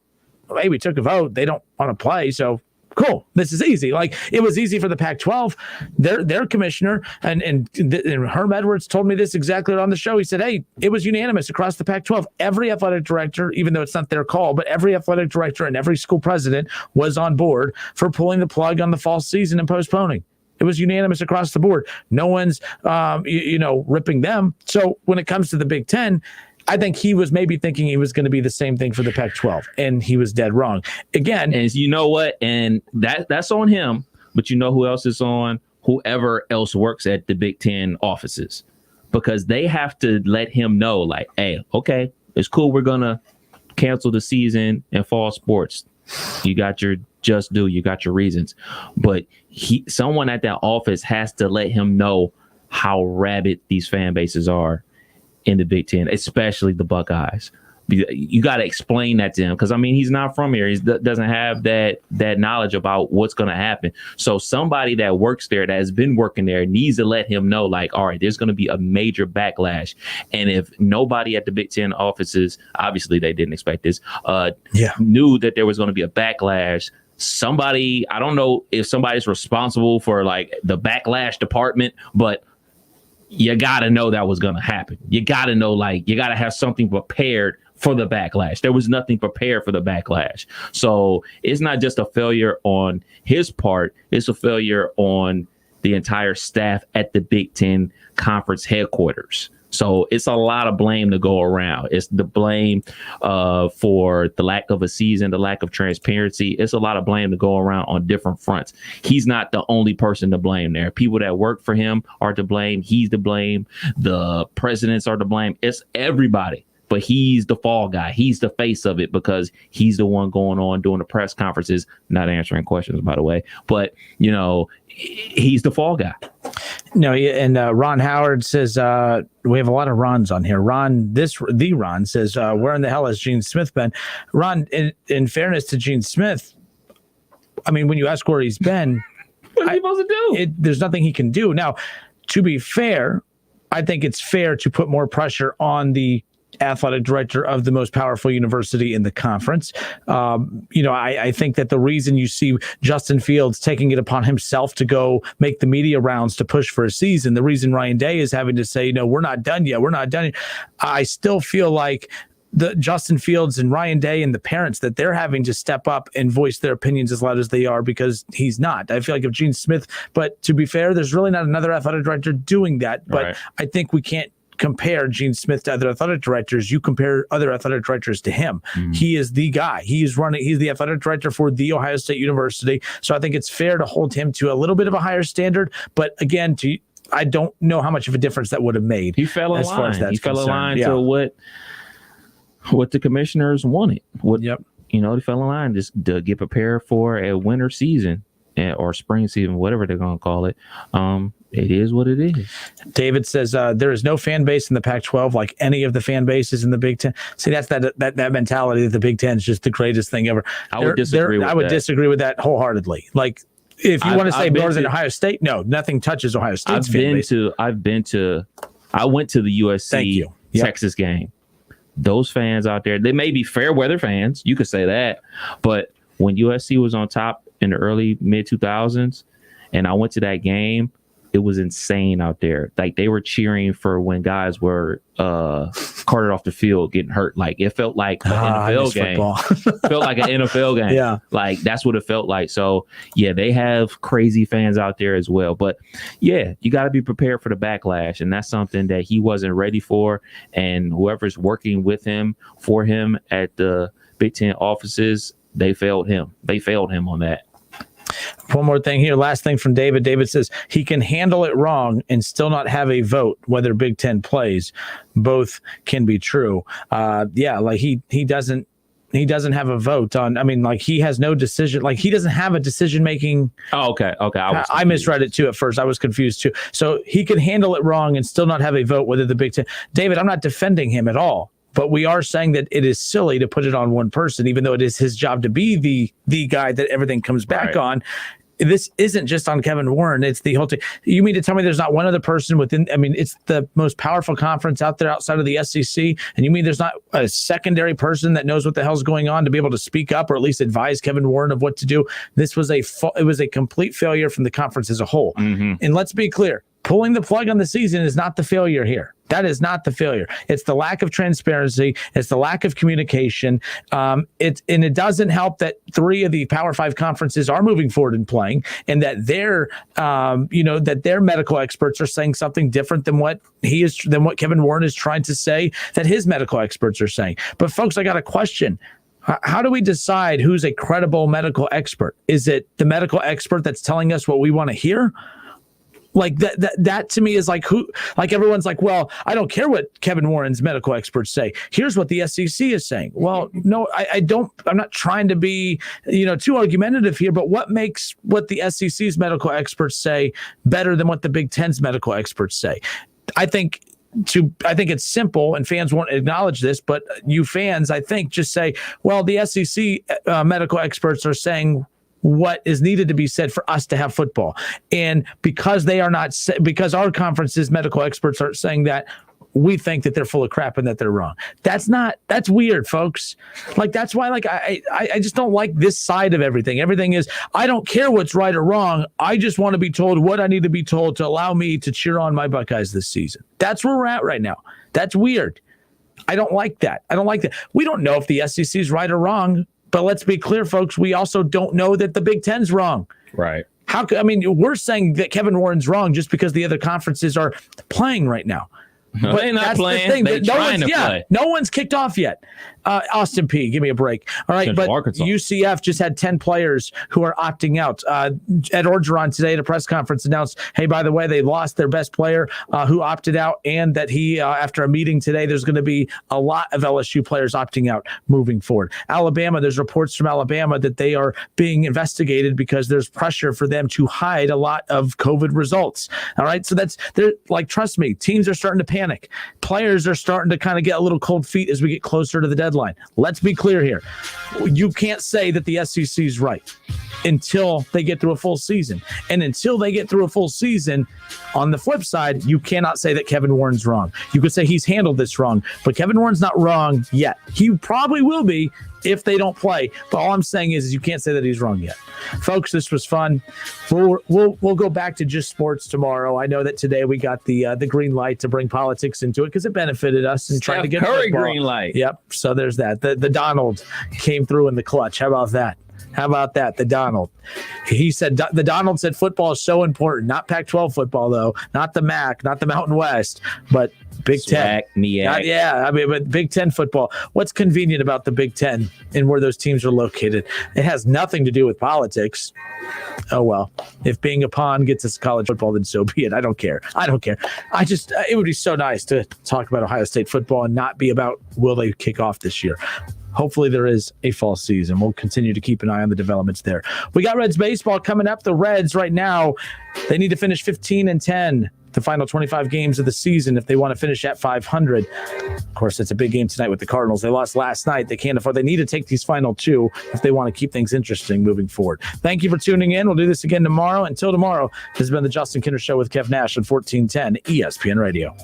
hey, we took a vote. They don't want to play. So cool. This is easy. Like, it was easy for the Pac-12. Their commissioner and Herm Edwards told me this exactly on the show. He said, hey, it was unanimous across the Pac-12. Every athletic director, even though it's not their call, but every athletic director and every school president was on board for pulling the plug on the fall season and postponing. It was unanimous across the board. No one's, ripping them. So when it comes to the Big Ten, I think he was maybe thinking he was going to be the same thing for the Pac-12, and he was dead wrong. Again, and you know what? And that's on him. But you know who else is on? Whoever else works at the Big Ten offices, because they have to let him know, like, hey, okay, it's cool. We're going to cancel the season in fall sports. You got your just due. You got your reasons. But someone at that office has to let him know how rabid these fan bases are in the Big Ten, especially the Buckeyes. You got to explain that to him, because I mean, he's not from here. He doesn't have that knowledge about what's going to happen. So somebody that works there, that has been working there, needs to let him know, like, all right, there's going to be a major backlash. And if nobody at the Big Ten offices, obviously they didn't expect this, knew that there was going to be a backlash, somebody, I don't know if somebody's responsible for like the backlash department, but you got to know that was going to happen. You got to know, like, you got to have something prepared for the backlash. There was nothing prepared for the backlash. So it's not just a failure on his part. It's a failure on the entire staff at the Big Ten Conference headquarters. So it's a lot of blame to go around. It's the blame for the lack of a season, the lack of transparency. It's a lot of blame to go around on different fronts. He's not the only person to blame there. People that work for him are to blame. He's to blame. The presidents are to blame. It's everybody. But he's the fall guy. He's the face of it because he's the one going on doing the press conferences, not answering questions, by the way. But, he's the fall guy. No, and Ron Howard says, we have a lot of Rons on here. Ron says, where in the hell has Gene Smith been? Ron, in fairness to Gene Smith, I mean, when you ask where he's been, what is he supposed to do? There's nothing he can do. Now, to be fair, I think it's fair to put more pressure on the athletic director of the most powerful university in the conference. I think that the reason you see Justin Fields taking it upon himself to go make the media rounds to push for a season, the reason Ryan Day is having to say, no, we're not done yet. We're not done yet. I still feel like the Justin Fields and Ryan Day and the parents that they're having to step up and voice their opinions as loud as they are because he's not. I feel like if Gene Smith, but to be fair, there's really not another athletic director doing that. But right. I think we can't compare Gene Smith to other athletic directors. You compare other athletic directors to him. Mm-hmm. He is the guy. He's the athletic director for the Ohio State University. So I think it's fair to hold him to a little bit of a higher standard. But again, I don't know how much of a difference that would have made. He fell in line. He fell in line to what the commissioners wanted. They fell in line just to get prepared for a winter season or spring season, whatever they're going to call it. It is what it is. David says there is no fan base in the Pac-12 like any of the fan bases in the Big Ten. See, that's that mentality that the Big Ten is just the greatest thing ever. I would disagree with that wholeheartedly. Like, if you want to say more than Ohio State, no, nothing touches Ohio State's fan base. I went to the USC Texas game. Those fans out there, they may be fair weather fans. You could say that, but when USC was on top in the early mid 2000s, and I went to that game, it was insane out there. Like, they were cheering for when guys were carted off the field getting hurt. Like, it felt like an NFL game. Felt like an NFL game. Yeah. Like, that's what it felt like. So, yeah, they have crazy fans out there as well. But, yeah, you got to be prepared for the backlash. And that's something that he wasn't ready for. And whoever's working with him, for him at the Big Ten offices, they failed him. They failed him on that. One more thing here. Last thing from David. David says he can handle it wrong and still not have a vote whether Big Ten plays. Both can be true. Like he doesn't have a vote on. I mean, like, he has no decision. Like, he doesn't have a decision making. Oh, okay. I misread it too at first. I was confused too. So he can handle it wrong and still not have a vote whether the Big Ten. David, I'm not defending him at all. But we are saying that it is silly to put it on one person, even though it is his job to be the guy that everything comes back on. This isn't just on Kevin Warren. It's the whole thing. You mean to tell me there's not one other person within? I mean, it's the most powerful conference out there outside of the SEC. And you mean there's not a secondary person that knows what the hell's going on to be able to speak up or at least advise Kevin Warren of what to do? This was it was a complete failure from the conference as a whole. Mm-hmm. And let's be clear. Pulling the plug on the season is not the failure here. That is not the failure. It's the lack of transparency. It's the lack of communication. It doesn't help that 3 of the Power 5 conferences are moving forward and playing, and that their medical experts are saying something different than what Kevin Warren is trying to say that his medical experts are saying. But folks, I got a question. How do we decide who's a credible medical expert? Is it the medical expert that's telling us what we want to hear? Like that to me is like who, like everyone's like, well, I don't care what Kevin Warren's medical experts say. Here's what the SEC is saying. Well, no, I'm not trying to be, too argumentative here, but what makes what the SEC's medical experts say better than what the Big Ten's medical experts say? I think it's simple, and fans won't acknowledge this, but you fans, I think, just say, well, the SEC medical experts are saying what is needed to be said for us to have football. And because they are not, because our conference's medical experts are saying that, we think that they're full of crap and that they're wrong. That's weird, folks. Like, that's why, like, I just don't like this side of everything. Everything is, I don't care what's right or wrong. I just want to be told what I need to be told to allow me to cheer on my Buckeyes this season. That's where we're at right now. That's weird. I don't like that. We don't know if the SEC is right or wrong, but let's be clear, folks. We also don't know that the Big Ten's wrong. Right. We're saying that Kevin Warren's wrong just because the other conferences are playing right now. No, they're not playing. They're trying to play. No one's kicked off yet. Austin P, give me a break. All right, Central but Arkansas. UCF just had 10 players who are opting out. Ed Orgeron today at a press conference announced, hey, by the way, they lost their best player who opted out, and that he, after a meeting today, there's going to be a lot of LSU players opting out moving forward. Alabama, there's reports from Alabama that they are being investigated because there's pressure for them to hide a lot of COVID results. All right, so they're like, trust me, teams are starting to panic. Players are starting to kind of get a little cold feet as we get closer to the deadline. Let's be clear here. You can't say that the SEC is right until they get through a full season. And until they get through a full season, on the flip side, you cannot say that Kevin Warren's wrong. You could say he's handled this wrong, but Kevin Warren's not wrong yet. He probably will be if they don't play. But all I'm saying is you can't say that he's wrong yet. Folks, this was fun. We'll go back to just sports tomorrow. I know that today we got the green light to bring politics into it because it benefited us in trying to get Curry football. green light. Yep. So there's that. The Donald came through in the clutch. How about that? The Donald. He said, the Donald said football is so important. Not Pac-12 football, though. Not the MAC, not the Mountain West, but Big Ten. But Big Ten football. What's convenient about the Big Ten and where those teams are located? It has nothing to do with politics. Oh, well, if being a pawn gets us college football, then so be it. I don't care. It would be so nice to talk about Ohio State football and not be about will they kick off this year. Hopefully there is a fall season. We'll continue to keep an eye on the developments there. We got Reds baseball coming up. The Reds right now, they need to finish 15-10 the final 25 games of the season if they want to finish at 500. Of course, it's a big game tonight with the Cardinals. They lost last night. They can't afford. They need to take these final two if they want to keep things interesting moving forward. Thank you for tuning in. We'll do this again tomorrow. Until tomorrow, this has been the Justin Kinner Show with Kev Nash on 1410 ESPN Radio.